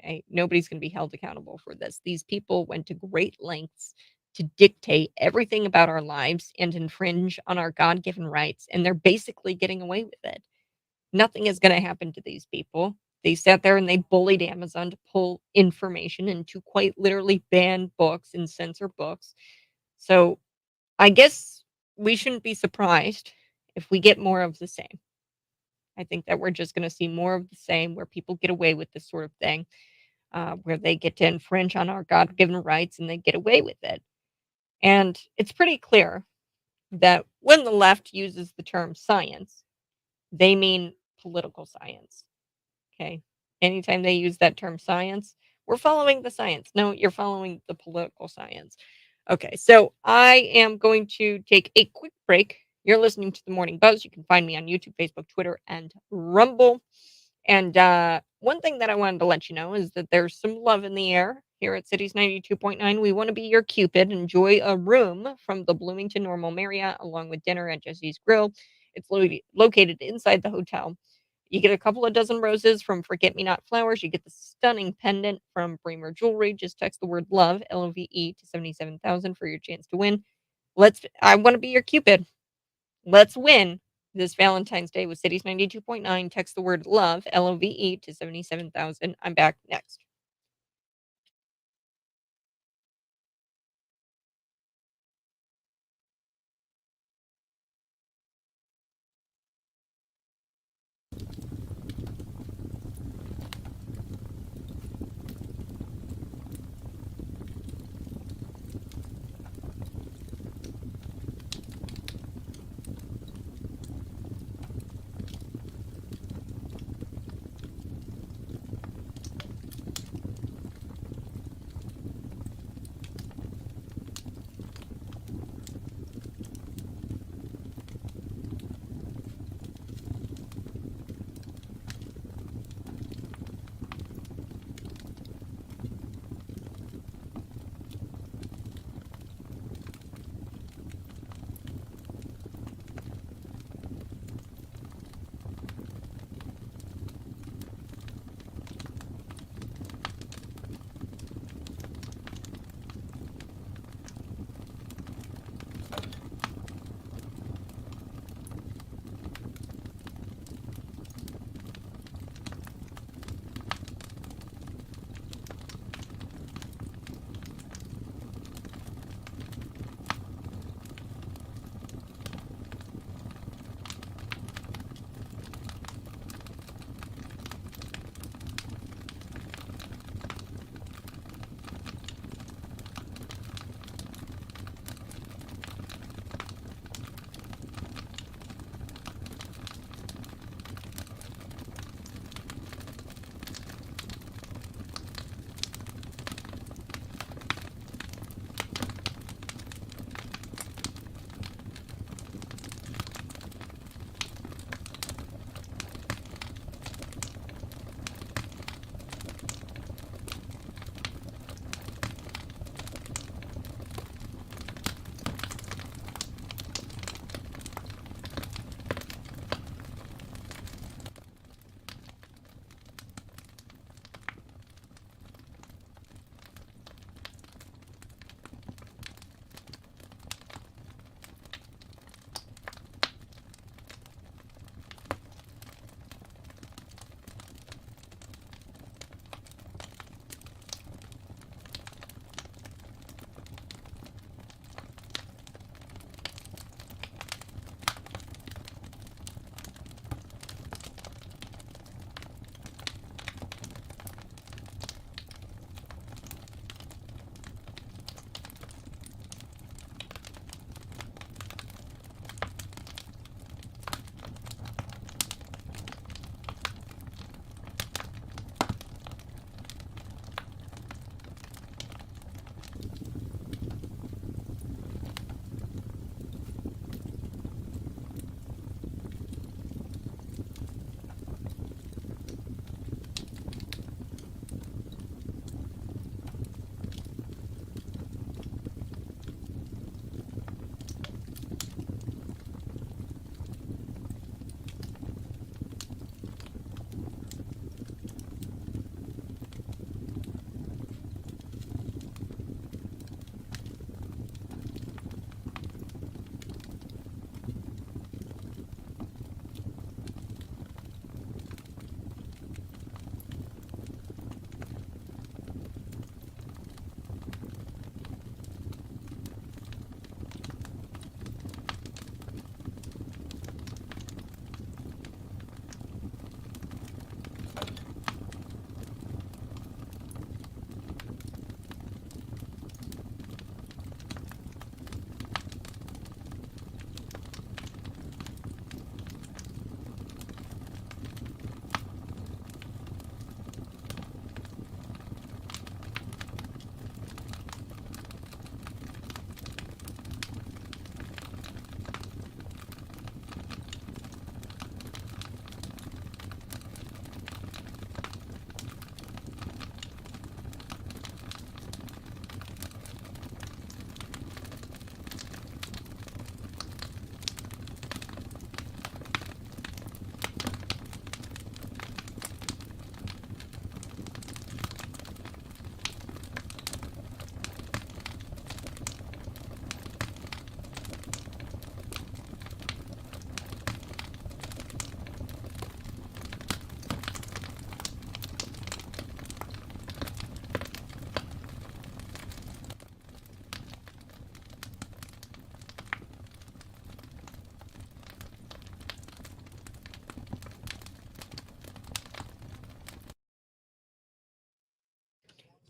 Okay. Nobody's going to be held accountable for this. These people went to great lengths to dictate everything about our lives and infringe on our God given rights. And they're basically getting away with it. Nothing is going to happen to these people. They sat there and they bullied Amazon to pull information and to quite literally ban books and censor books. So I guess we shouldn't be surprised if we get more of the same. I think that we're just going to see more of the same where people get away with this sort of thing, where they get to infringe on our God given rights and they get away with it. And it's pretty clear that when the left uses the term science, they mean political science. Okay. Anytime they use that term science, we're following the science. No, you're following the political science. Okay, so I am going to take a quick break. You're listening to the Morning Buzz. You can find me on YouTube, Facebook, Twitter, and Rumble. And one thing that I wanted to let you know is that there's some love in the air here at Cities 92.9. We want to be your Cupid. Enjoy a room from the Bloomington Normal Marriott along with dinner at Jesse's Grill. It's located inside the hotel. You get a couple of dozen roses from Forget Me Not Flowers. You get the stunning pendant from Bremer Jewelry. Just text the word love, LOVE, to 77,000 for your chance to win. I want to be your Cupid. Let's win this Valentine's Day with Cities 92.9. Text the word love, LOVE, to 77,000. I'm back next.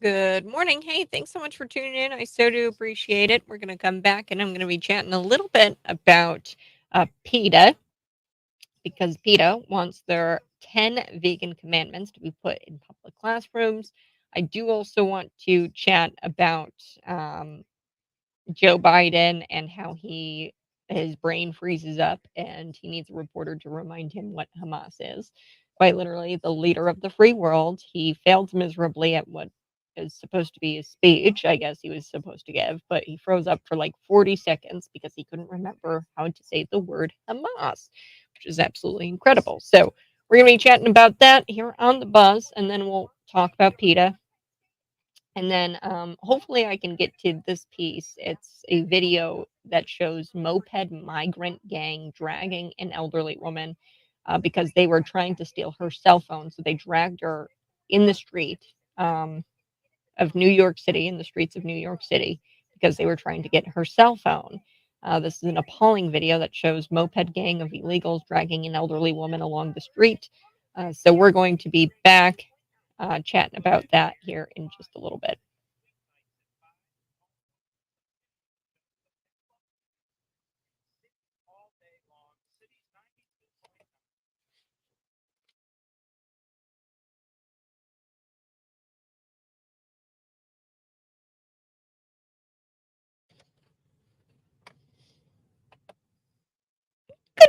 Good morning. Hey, thanks so much for tuning in. I so do appreciate it. We're going to come back and I'm going to be chatting a little bit about PETA because PETA wants their 10 vegan commandments to be put in public classrooms. I do also want to chat about Joe Biden and how his brain freezes up and he needs a reporter to remind him what Hamas is. Quite literally, the leader of the free world. He failed miserably at what is supposed to be a speech, I guess he was supposed to give, but he froze up for like 40 seconds because he couldn't remember how to say the word Hamas, which is absolutely incredible. So we're going to be chatting about that here on the buzz, and then we'll talk about PETA and then hopefully I can get to this piece. It's a video that shows moped migrant gang dragging an elderly woman because they were trying to steal her cell phone. So they dragged her in the street um, of New York City, in the streets of New York City, because they were trying to get her cell phone. This is an appalling video that shows moped gang of illegals dragging an elderly woman along the street. So we're going to be back chatting about that here in just a little bit.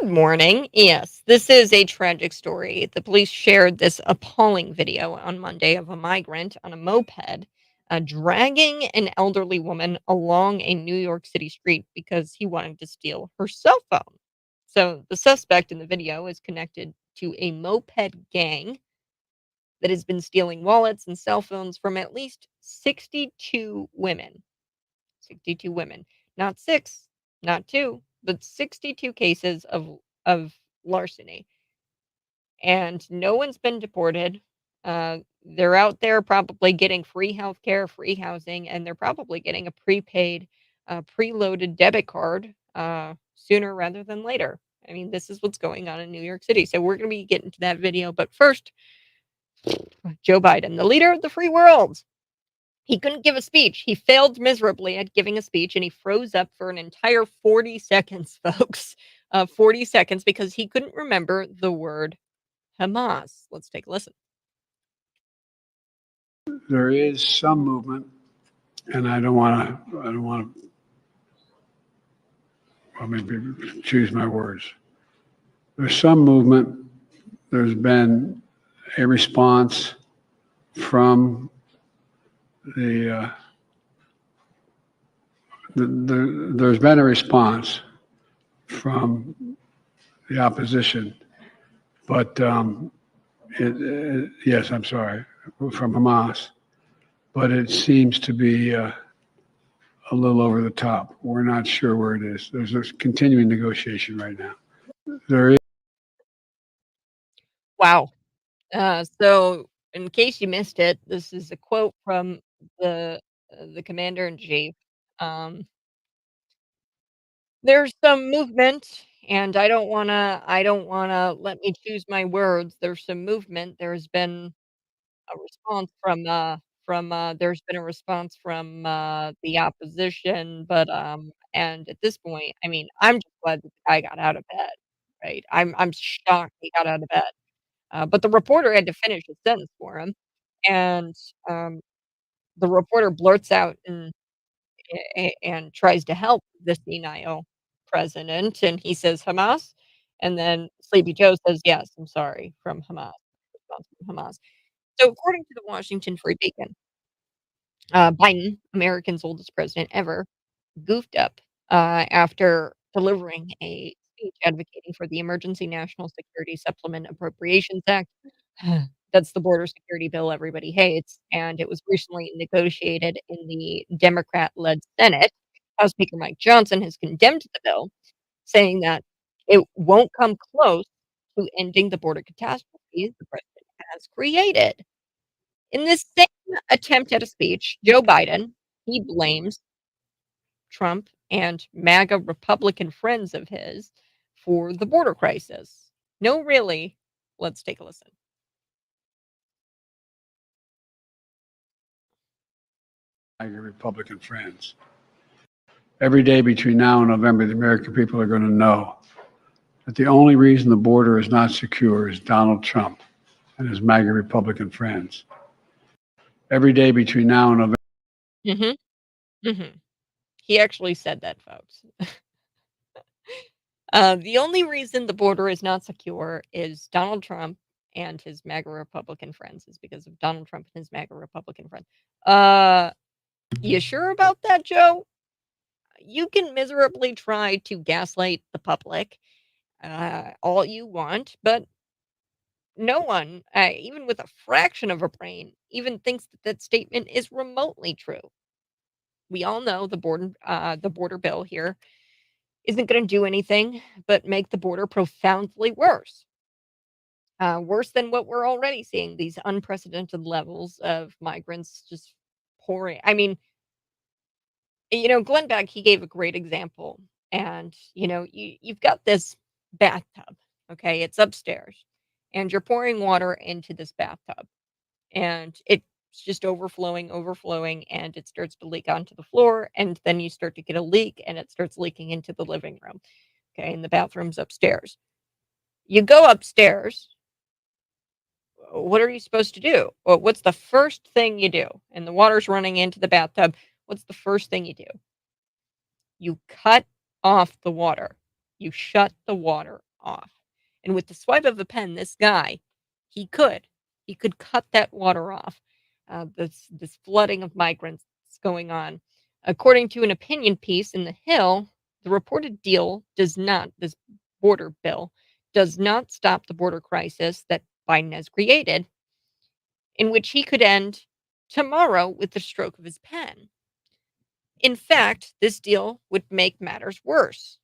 Good morning. Yes, this is a tragic story. The police shared this appalling video on Monday of a migrant on a moped dragging an elderly woman along a New York City street because he wanted to steal her cell phone. So the suspect in the video is connected to a moped gang that has been stealing wallets and cell phones from at least 62 women. 62 women, not 6, not 2, but 62 cases of larceny, and no one's been deported. They're out there probably getting free healthcare, free housing, and they're probably getting a prepaid, preloaded debit card, sooner rather than later. I mean, this is what's going on in New York City, so we're gonna be getting to that video, but first, Joe Biden, the leader of the free world. He couldn't give a speech. He failed miserably at giving a speech, and he froze up for an entire 40 seconds, folks. 40 seconds because he couldn't remember the word Hamas. Let's take a listen.
There is some movement, and I don't want to. I don't want to. Well, maybe choose my words. There's some movement. There's been a response from the, there's been a response from the opposition, but yes, I'm sorry, from Hamas, but it seems to be a little over the top. We're not sure where it is. There's a continuing negotiation right now. There is.
Wow. So, in case you missed it, this is a quote from the commander in chief. Um, there's some movement, and let me choose my words. There's some movement. A response there's been a response from, the opposition, but, and at this point, I mean, I'm just glad that the guy got out of bed, right? I'm shocked he got out of bed, but the reporter had to finish his sentence for him, and, um, the reporter blurts out and tries to help the senile president, and he says, "Hamas?" And then Sleepy Joe says, "Yes, I'm sorry, from Hamas," response from Hamas. So according to the Washington Free Beacon, Biden, America's oldest president ever, goofed up after delivering a speech advocating for the Emergency National Security Supplement Appropriations Act. That's the border security bill everybody hates, and it was recently negotiated in the Democrat-led Senate. House Speaker Mike Johnson has condemned the bill, saying that it won't come close to ending the border catastrophe the president has created. In this same attempt at a speech, Joe Biden, he blames Trump and MAGA Republican friends of his for the border crisis. No, really. Let's take a listen.
Republican friends. Every day between now and November, the American people are going to know that the only reason the border is not secure is Donald Trump and his MAGA Republican friends. Every day between now and November.
Mm-hmm. He actually said that, folks. The only reason the border is not secure is Donald Trump and his MAGA Republican friends, is because of Donald Trump and his MAGA Republican friends. You sure about that, Joe? You can miserably try to gaslight the public all you want, but no one, even with a fraction of a brain, even thinks that that statement is remotely true. We all know the border bill here isn't going to do anything but make the border profoundly worse. Worse than what we're already seeing, these unprecedented levels of migrants just pouring. I mean, Glenn Beck, he gave a great example. And, you've got this bathtub, okay? It's upstairs, and you're pouring water into this bathtub, and it's just overflowing, and it starts to leak onto the floor. And then you start to get a leak, and it starts leaking into the living room, okay? And the bathroom's upstairs. You go upstairs. What are you supposed to do? Well, what's the first thing you do? And the water's running into the bathtub. What's the first thing you do? You cut off the water. You shut the water off. And with the swipe of a pen, this guy, he could. He could cut that water off. This flooding of migrants that's going on. According to an opinion piece in The Hill, the reported deal does not, this border bill, does not stop the border crisis that Biden has created, in which he could end tomorrow with the stroke of his pen. In fact, this deal would make matters worse.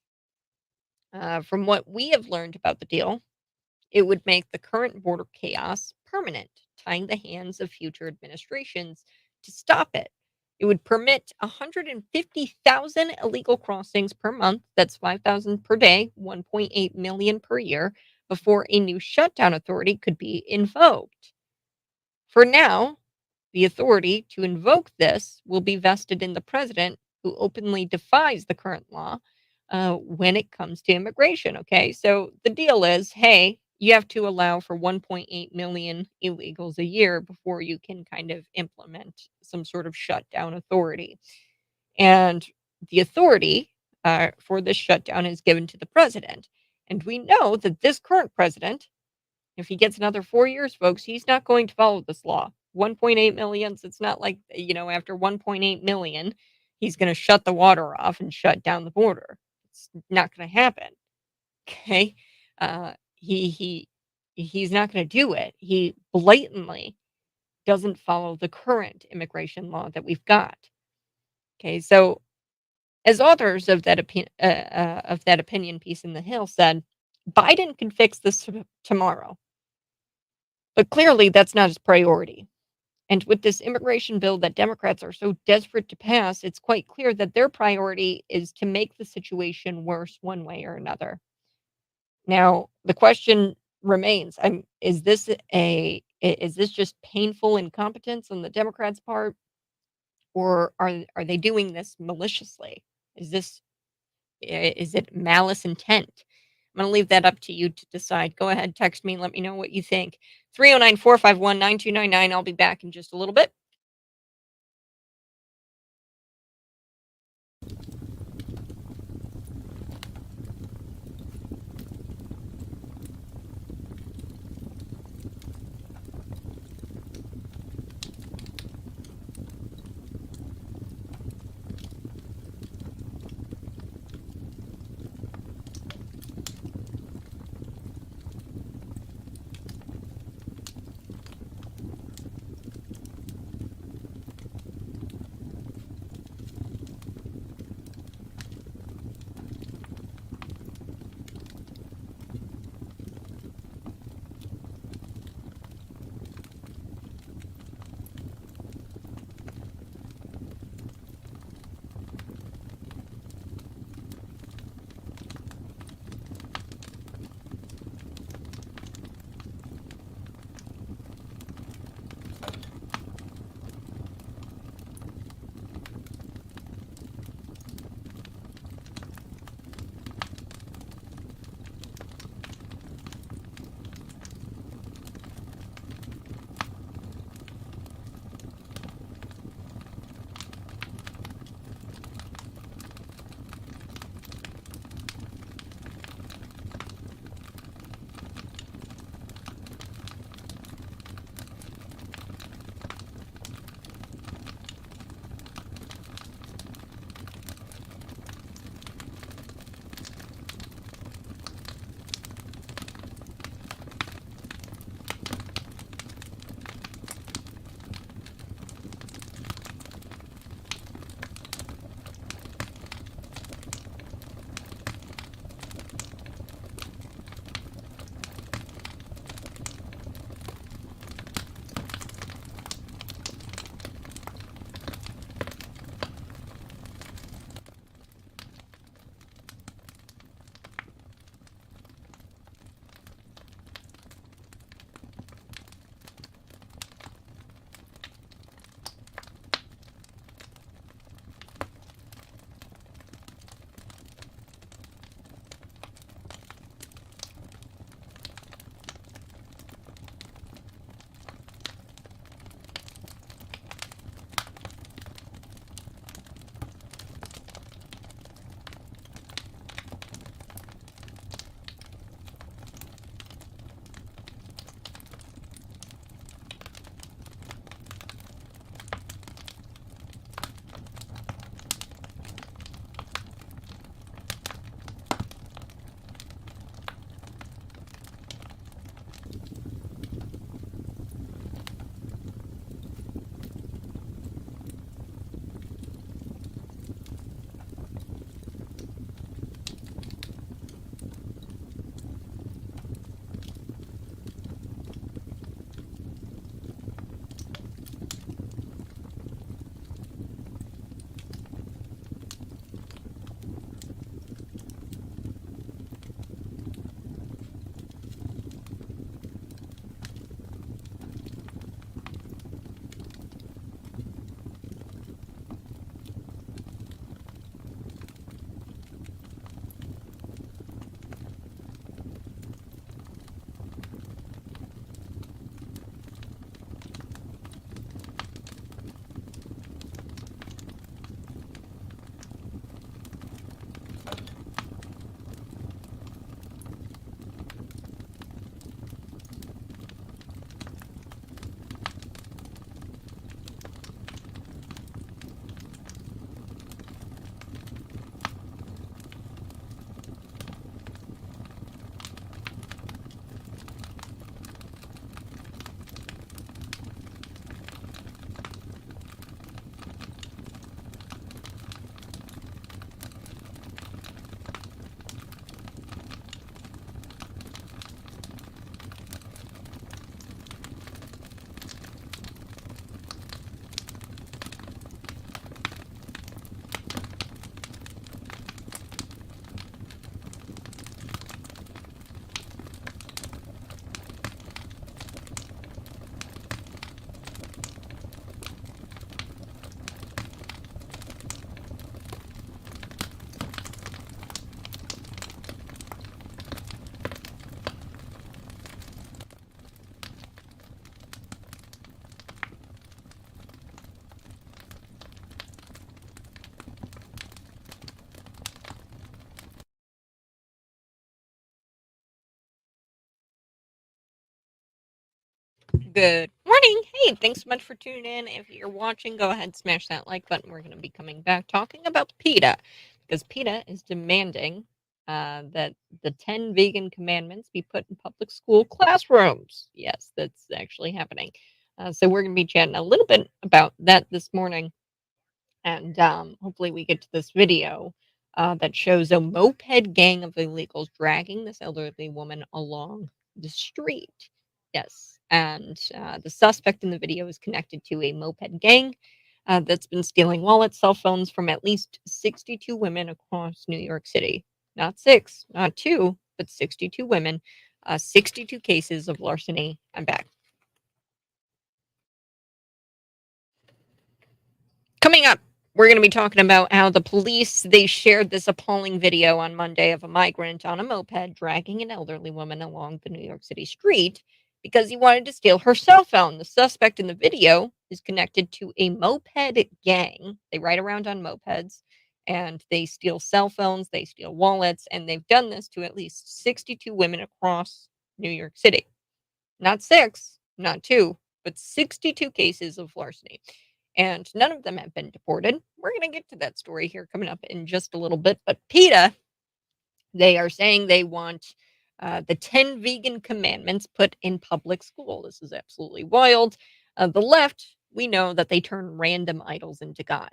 From what we have learned about the deal, it would make the current border chaos permanent, tying the hands of future administrations to stop it. It would permit 150,000 illegal crossings per month. That's 5,000 per day, 1.8 million per year, before a new shutdown authority could be invoked. For now, the authority to invoke this will be vested in the president, who openly defies the current law when it comes to immigration. Okay, so the deal is, hey, you have to allow for 1.8 million illegals a year before you can kind of implement some sort of shutdown authority. And the authority for this shutdown is given to the president. And we know that this current president, if he gets another 4 years, folks, he's not going to follow this law. 1.8 million, so it's not like, after 1.8 million, he's going to shut the water off and shut down the border. It's not going to happen. Okay? He's not going to do it. He blatantly doesn't follow the current immigration law that we've got. Okay, so as authors of that opinion piece in The Hill said, Biden can fix this tomorrow. But clearly, that's not his priority. And with this immigration bill that Democrats are so desperate to pass, it's quite clear that their priority is to make the situation worse one way or another. Now, the question remains: is this just painful incompetence on the Democrats' part, or are they doing this maliciously? Is it malice intent? I'm going to leave that up to you to decide. Go ahead, text me, let me know what you think. 309-451-9299. I'll be back in just a little bit. Good morning. Hey, thanks so much for tuning in. If you're watching, go ahead, smash that like button. We're going to be coming back talking about PETA because PETA is demanding that the 10 vegan commandments be put in public school classrooms. Yes, that's actually happening. So we're going to be chatting a little bit about that this morning. And hopefully we get to this video that shows a moped gang of illegals dragging this elderly woman along the street. Yes, and the suspect in the video is connected to a moped gang that's been stealing wallets, cell phones from at least 62 women across New York City. Not six, not two, but 62 women, 62 cases of larceny. I'm back. Coming up, we're going to be talking about how the police they shared this appalling video on Monday of a migrant on a moped dragging an elderly woman along the New York City street because he wanted to steal her cell phone. The suspect in the video is connected to a moped gang. They ride around on mopeds and they steal cell phones, they steal wallets, and they've done this to at least 62 women across New York City. Not six, not two, but 62 cases of larceny. And none of them have been deported. We're going to get to that story here coming up in just a little bit. But PETA, they are saying they want the 10 vegan commandments put in public school. This is absolutely wild. The left, we know that they turn random idols into God.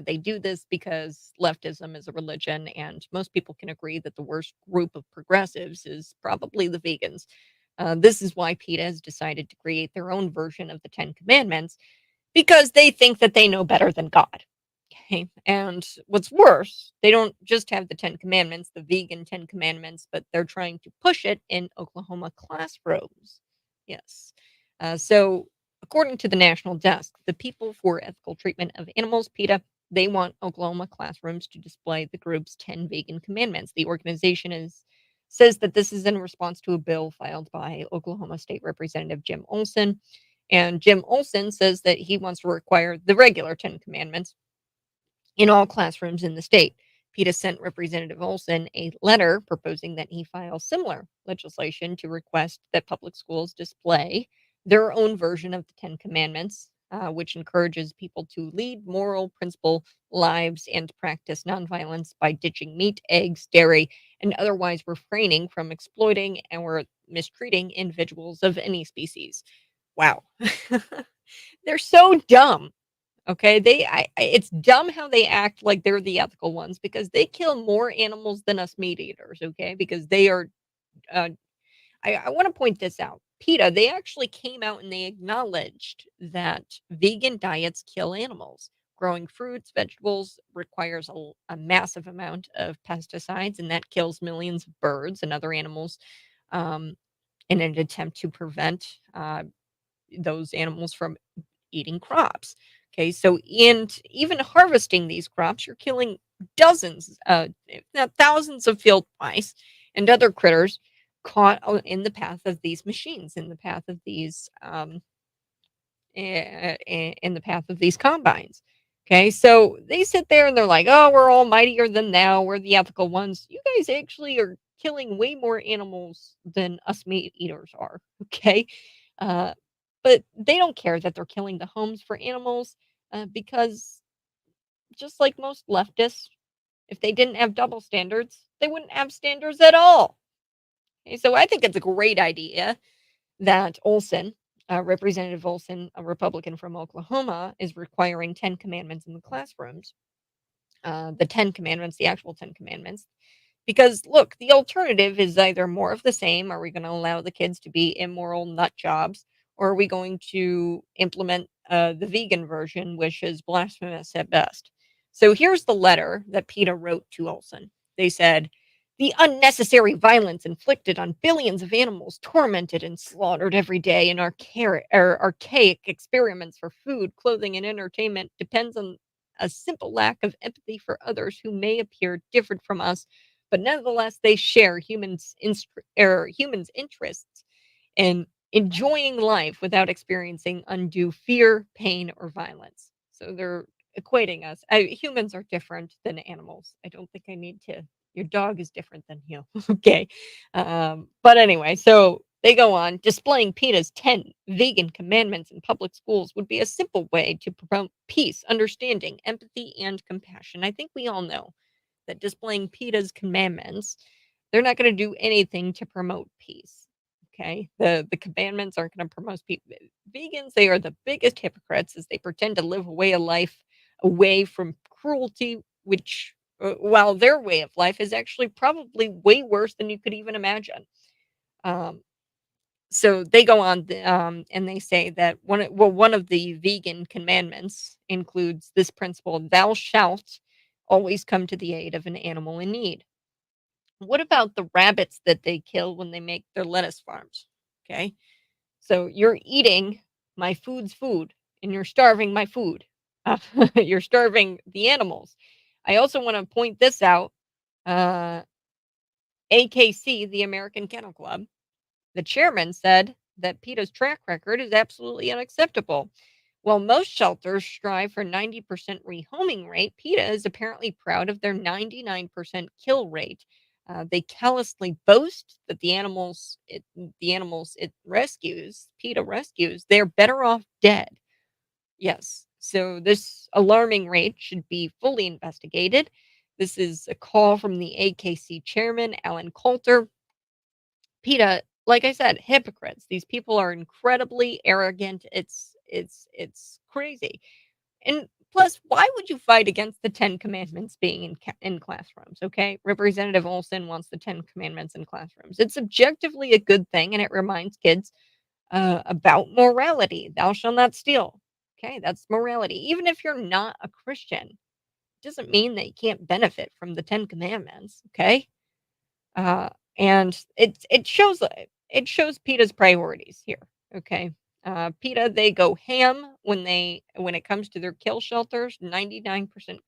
They do this because leftism is a religion, and most people can agree that the worst group of progressives is probably the vegans. This is why PETA has decided to create their own version of the 10 Commandments because they think that they know better than God. Okay. And what's worse, they don't just have the 10 Commandments, the vegan 10 Commandments, but they're trying to push it in Oklahoma classrooms. Yes. So, according to the National Desk, the People for Ethical Treatment of Animals, PETA, they want Oklahoma classrooms to display the group's 10 vegan commandments. The organization says that this is in response to a bill filed by Oklahoma State Representative Jim Olson. And Jim Olson says that he wants to require the regular 10 commandments in all classrooms in the state. PETA sent Representative Olson a letter proposing that he file similar legislation to request that public schools display their own version of the 10 Commandments, which encourages people to lead moral principle lives and practice nonviolence by ditching meat, eggs, dairy, and otherwise refraining from exploiting or mistreating individuals of any species. Wow. They're so dumb. Okay, it's dumb how they act like they're the ethical ones because they kill more animals than us meat eaters, okay? Because they are uh, I want to point this out. PETA, they actually came out and they acknowledged that vegan diets kill animals. Growing fruits, vegetables requires a massive amount of pesticides, and that kills millions of birds and other animals um, in an attempt to prevent those animals from eating crops. Okay, so and even harvesting these crops, you're killing dozens, if not thousands of field mice and other critters caught in the path of these machines, in the path of these in the path of these combines. Okay, so they sit there and they're like, "Oh, we're all mightier than thou. We're the ethical ones." You guys actually are killing way more animals than us meat eaters are. Okay, uh, but they don't care that they're killing the homes for animals because, just like most leftists, if they didn't have double standards, they wouldn't have standards at all. Okay, so I think it's a great idea that Olson, Representative Olson, a Republican from Oklahoma, is requiring 10 commandments in the classrooms. The 10 commandments, the actual 10 commandments. Because look, the alternative is either more of the same. Are we going to allow the kids to be immoral nut jobs? Or are we going to implement the vegan version, which is blasphemous at best? So here's the letter that PETA wrote to Olson. They said, the unnecessary violence inflicted on billions of animals tormented and slaughtered every day in archaic experiments for food, clothing, and entertainment depends on a simple lack of empathy for others who may appear different from us, but nevertheless they share humans' interests in enjoying life without experiencing undue fear, pain, or violence. So they're equating us. Humans are different than animals. I don't think I need to. Your dog is different than you. Okay. But anyway, so They go on, displaying PETA's 10 vegan commandments in public schools would be a simple way to promote peace, understanding, empathy, and compassion. I think we all know that displaying PETA's commandments, they're not going to do anything to promote peace. Okay. The commandments aren't going to promote peace. Vegans, they are the biggest hypocrites as they pretend to live a way of life away from cruelty, which, while their way of life is actually probably way worse than you could even imagine. Um, so they go on and they say that one of the vegan commandments includes this principle: thou shalt always come to the aid of an animal in need. What about the rabbits that they kill when they make their lettuce farms? Okay, so you're eating my food's food and you're starving my food. You're starving the animals. I also want to point this out. uh, AKC, the American Kennel Club, the chairman said that PETA's track record is absolutely unacceptable. While most shelters strive for 90% rehoming rate, PETA is apparently proud of their 99% kill rate. They callously boast that the animals it rescues, PETA rescues, they're better off dead. Yes. So this alarming rate should be fully investigated. This is a call from the AKC chairman, Alan Coulter. PETA, like I said, hypocrites. These people are incredibly arrogant. It's crazy. And plus, why would you fight against the 10 commandments being in classrooms, okay? Representative Olson wants the 10 commandments in classrooms. It's objectively a good thing, and it reminds kids about morality. Thou shalt not steal. Okay, that's morality. Even if you're not a Christian, it doesn't mean that you can't benefit from the 10 commandments, okay? Uh, and it shows PETA's priorities here. Okay, PETA, they go ham when it comes to their kill shelters. 99%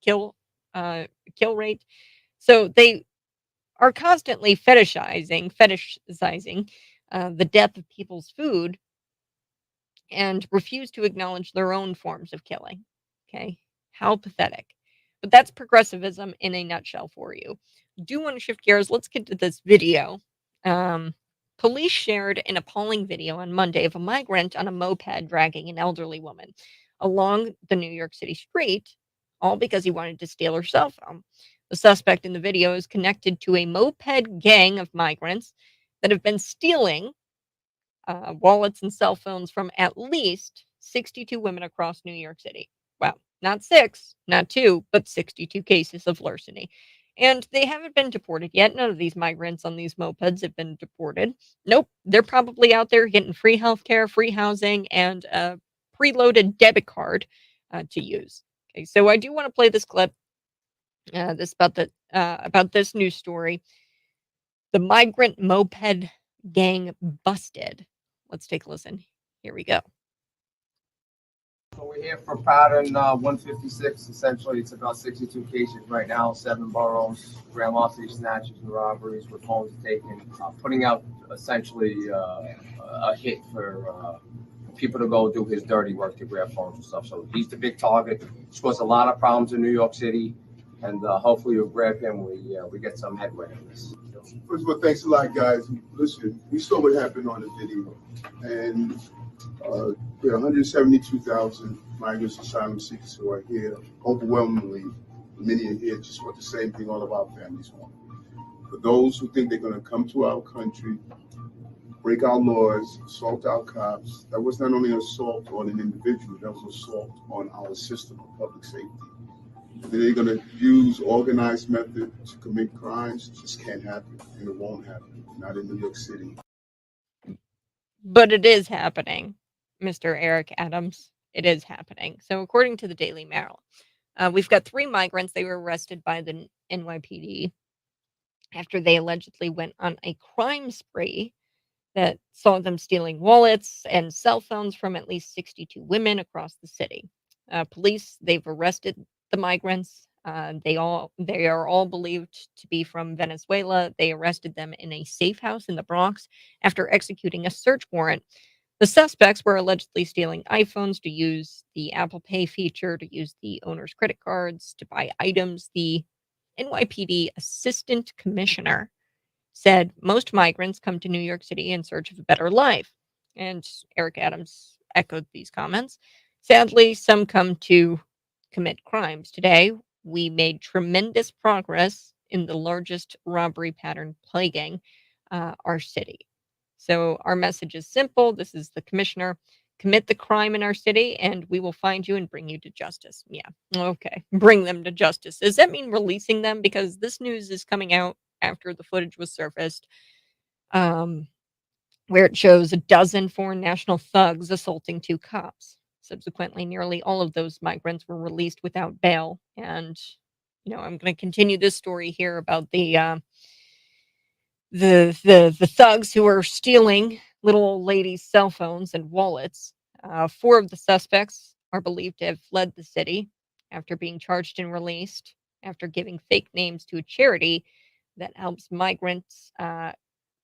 kill uh, kill rate. So they are constantly fetishizing the death of people's food and refuse to acknowledge their own forms of killing. Okay. How pathetic. But that's progressivism in a nutshell for you. Do want to shift gears. Let's get to this video. Um, Police shared an appalling video on Monday of a migrant on a moped dragging an elderly woman along the New York City street, all because he wanted to steal her cell phone. The suspect in the video is connected to a moped gang of migrants that have been stealing wallets and cell phones from at least 62 women across New York City. Wow, not six, not two, but 62 cases of larceny. And they haven't been deported yet. None of these migrants on these mopeds have been deported. Nope, they're probably out there getting free healthcare, free housing, and a preloaded debit card to use. Okay, so I do want to play this clip. This about this news story. The migrant moped gang busted. Let's take a listen. Here we go.
So we're here for pattern 156. Essentially, it's about 62 cases right now, 7 boroughs, grand larceny, snatches, and robberies with phones taken, putting out essentially a hit for people to go do his dirty work to grab phones and stuff. So he's the big target. He's caused a lot of problems in New York City, and hopefully we'll grab him. We get some headway on this.
First of all, thanks a lot, guys. Listen, we saw what happened on the video, and there are 172,000 migrants and asylum seekers who are here. Overwhelmingly, many are here just want the same thing all of our families want. For those who think they're going to come to our country, break our laws, assault our cops, that was not only an assault on an individual, that was an assault on our system of public safety. They're going to use organized method to commit crimes. It just can't happen, and it won't happen. Not in New York City.
But it is happening, Mr. Eric Adams. It is happening. So, according to the Daily Mail, we've got 3 migrants. They were arrested by the NYPD after they allegedly went on a crime spree that saw them stealing wallets and cell phones from at least 62 women across the city. Police, they've arrested the migrants. They are all believed to be from Venezuela. They arrested them in a safe house in the Bronx after executing a search warrant. The suspects were allegedly stealing iPhones to use the Apple Pay feature, to use the owner's credit cards, to buy items. The NYPD assistant commissioner said most migrants come to New York City in search of a better life. And Eric Adams echoed these comments. Sadly, some come to commit crimes. Today, we made tremendous progress in the largest robbery pattern plaguing our city. So, our message is simple. This is the commissioner. Commit the crime in our city, and we will find you and bring you to justice. Yeah. Okay. Bring them to justice. Does that mean releasing them? Because this news is coming out after the footage was surfaced, um, where it shows a dozen foreign national thugs assaulting two cops. Subsequently, nearly all of those migrants were released without bail. And, I'm going to continue this story here about the thugs who are stealing little old ladies' cell phones and wallets. Four of the suspects are believed to have fled the city after being charged and released after giving fake names to a charity that helps migrants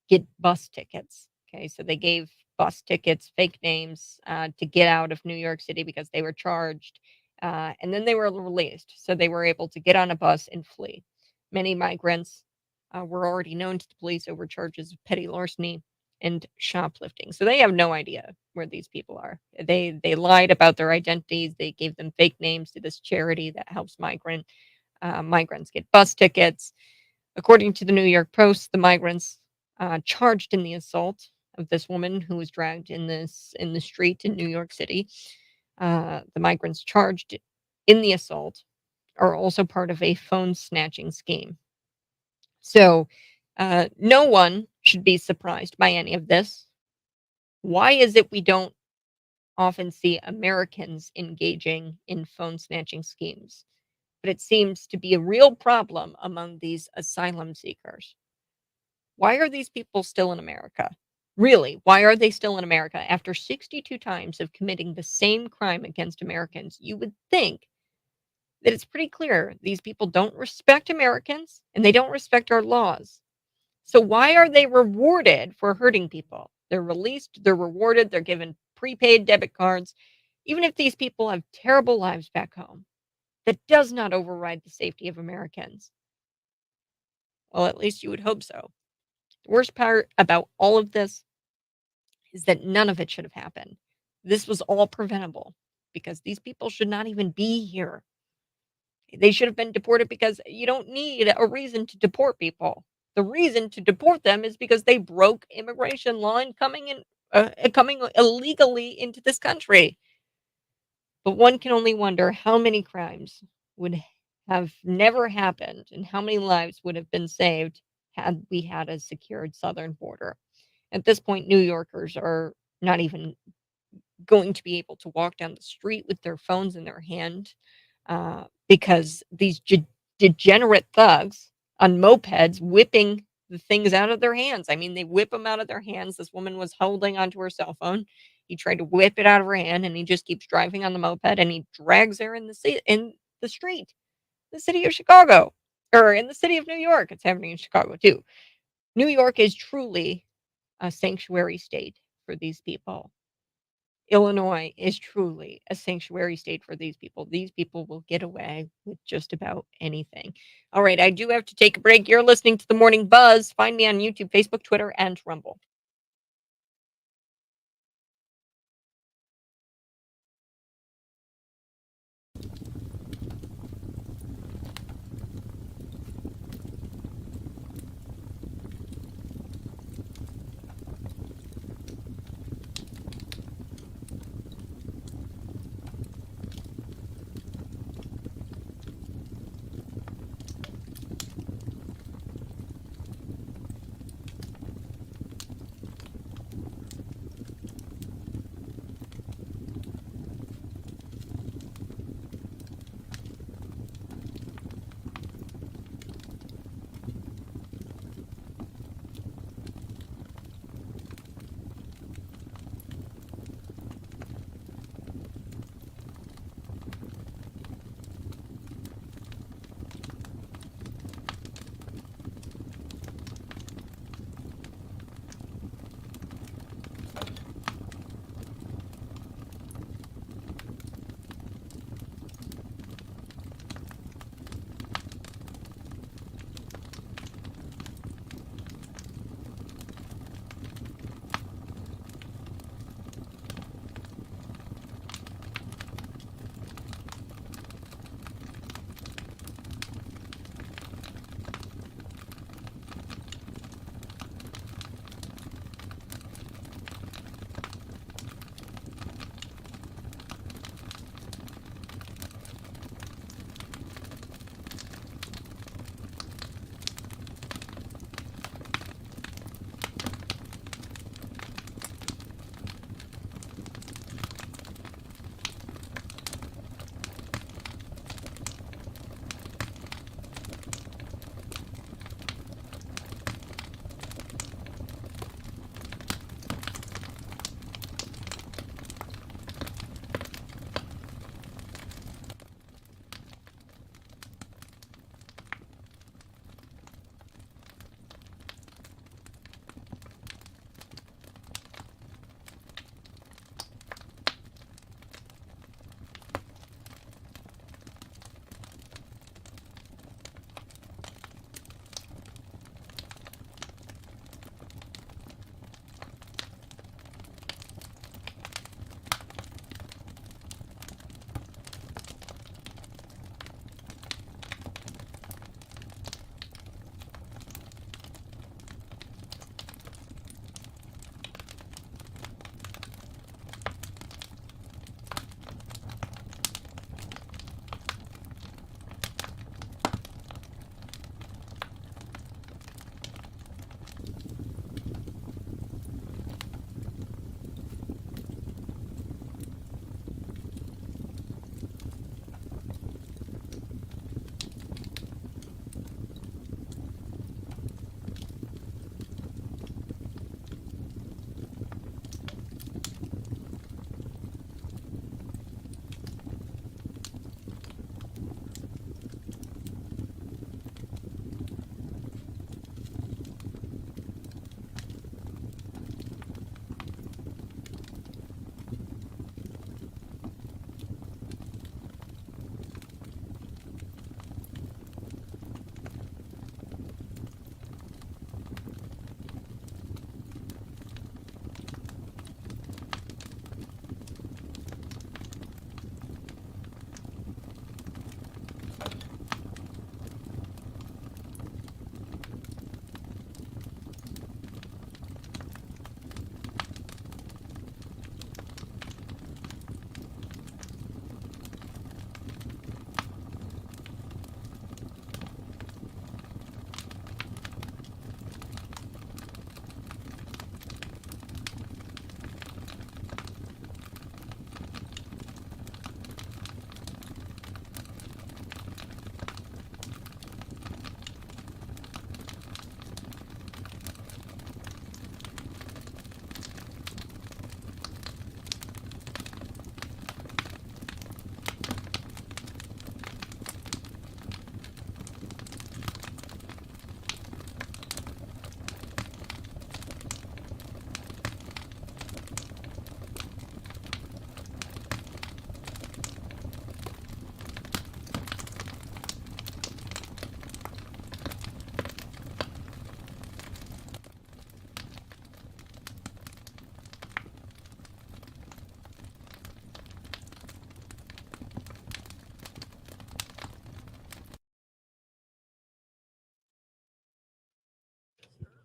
get bus tickets. Okay, so they gave bus tickets, fake names to get out of New York City because they were charged. And then they were released. So they were able to get on a bus and flee. Many migrants were already known to the police over charges of petty larceny and shoplifting. So they have no idea where these people are. They lied about their identities. They gave them fake names to this charity that helps migrants get bus tickets. According to the New York Post, the migrants charged in the assault of this woman who was dragged in the street in New York City. The migrants charged in the assault are also part of a phone snatching scheme. So, no one should be surprised by any of this. Why is it we don't often see Americans engaging in phone snatching schemes? But it seems to be a real problem among these asylum seekers. Why are these people still in America? Really, why are they still in America after 62 times of committing the same crime against Americans? You would think that it's pretty clear these people don't respect Americans and they don't respect our laws. So why are they rewarded for hurting people? They're released, they're rewarded, they're given prepaid debit cards. Even if these people have terrible lives back home, that does not override the safety of Americans. Well, at least you would hope so. The worst part about all of this is that none of it should have happened. This was all preventable because these people should not even be here. They should have been deported because you don't need a reason to deport people. The reason to deport them is because they broke immigration law and coming illegally into this country. But one can only wonder how many crimes would have never happened and how many lives would have been saved had we had a secured southern border. At this point, New Yorkers are not even going to be able to walk down the street with their phones in their hand because these degenerate thugs on mopeds whipping the things out of their hands. I mean, they whip them out of their hands. This woman was holding onto her cell phone. He tried to whip it out of her hand, and he just keeps driving on the moped, and he drags her in the street, the city of Chicago, or in the city of New York. It's happening in Chicago too. New York is truly a sanctuary state for these people. Illinois is truly a sanctuary state for these people. These people will get away with just about anything. All right, I do have to take a break. You're listening to The Morning Buzz. Find me on YouTube, Facebook, Twitter, and Rumble.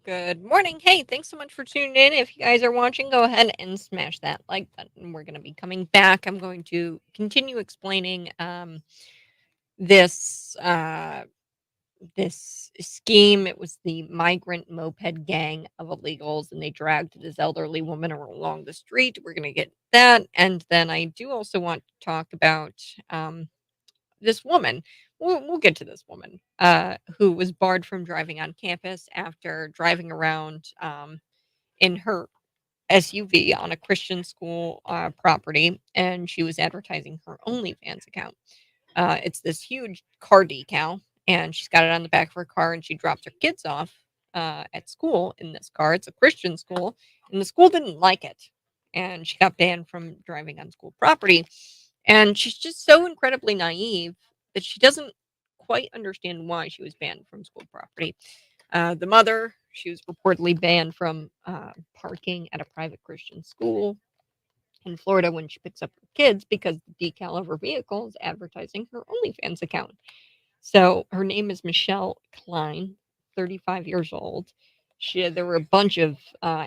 Good morning. Hey, thanks so much for tuning in. If you guys are watching, go ahead and smash that like button. We're going to be coming back. I'm going to continue explaining this this scheme. It was the migrant moped gang of illegals, and they dragged this elderly woman along the street. We're going to get that, and then I do also want to talk about this woman. We'll get to this woman who was barred from driving on campus after driving around in her SUV on a Christian school property, and she was advertising her OnlyFans account. It's this huge car decal, and she's got it on the back of her car, and she drops her kids off at school in this car. It's a Christian school, and the school didn't like it, and she got banned from driving on school property. And she's just so incredibly naive that she doesn't quite understand why she was banned from school property. The mother, she was reportedly banned from parking at a private Christian school in Florida when she picks up her kids because the decal of her vehicle is advertising her OnlyFans account. So her name is Michelle Klein, 35 years old. There were a bunch of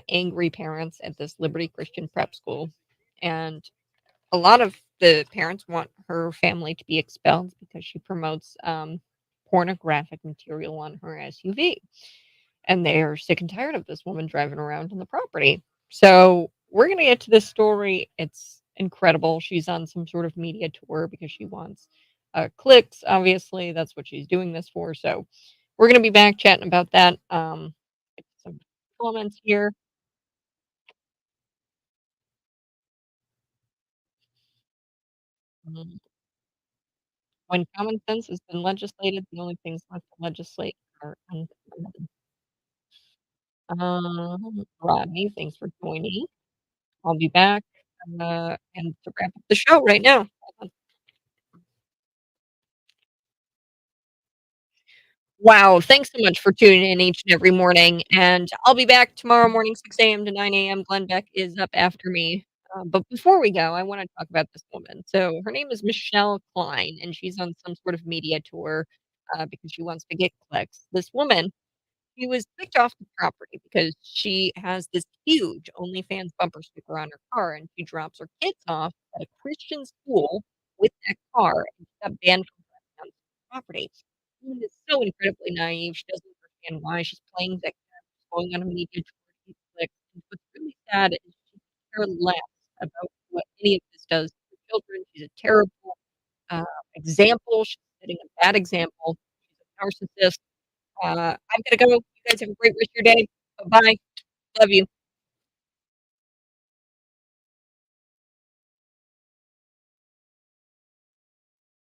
angry parents at this Liberty Christian prep school, and a lot of the parents want her family to be expelled because she promotes pornographic material on her SUV, and they're sick and tired of this woman driving around on the property. So we're gonna get to this story. It's incredible. She's on some sort of media tour because she wants clicks. Obviously, that's what she's doing this for. So we're gonna be back chatting about that. Some comments here. Mm. When common sense has been legislated, the only things left to legislate are uncommon. Rodney, thanks for joining. I'll be back and to wrap up the show right now. Wow, thanks so much for tuning in each and every morning, and I'll be back tomorrow morning, 6 a.m. to 9 a.m. Glenn Beck is up after me. But before we go, I wanna talk about this woman. So her name is Michelle Klein, and she's on some sort of media tour, because she wants to get clicks. This woman, she was kicked off the property because she has this huge OnlyFans bumper sticker on her car, and she drops her kids off at a Christian school with that car, and she got banned from driving on the property. She is so incredibly naive, she doesn't understand why she's playing victim, she's going on a media tour to get clicks, and what's really sad is she could care less about what any of this does to her children. She's a terrible, uh, example, she's setting a bad example, she's a narcissist. I'm gonna go. You guys have a great rest of your day. Bye-bye. Love you.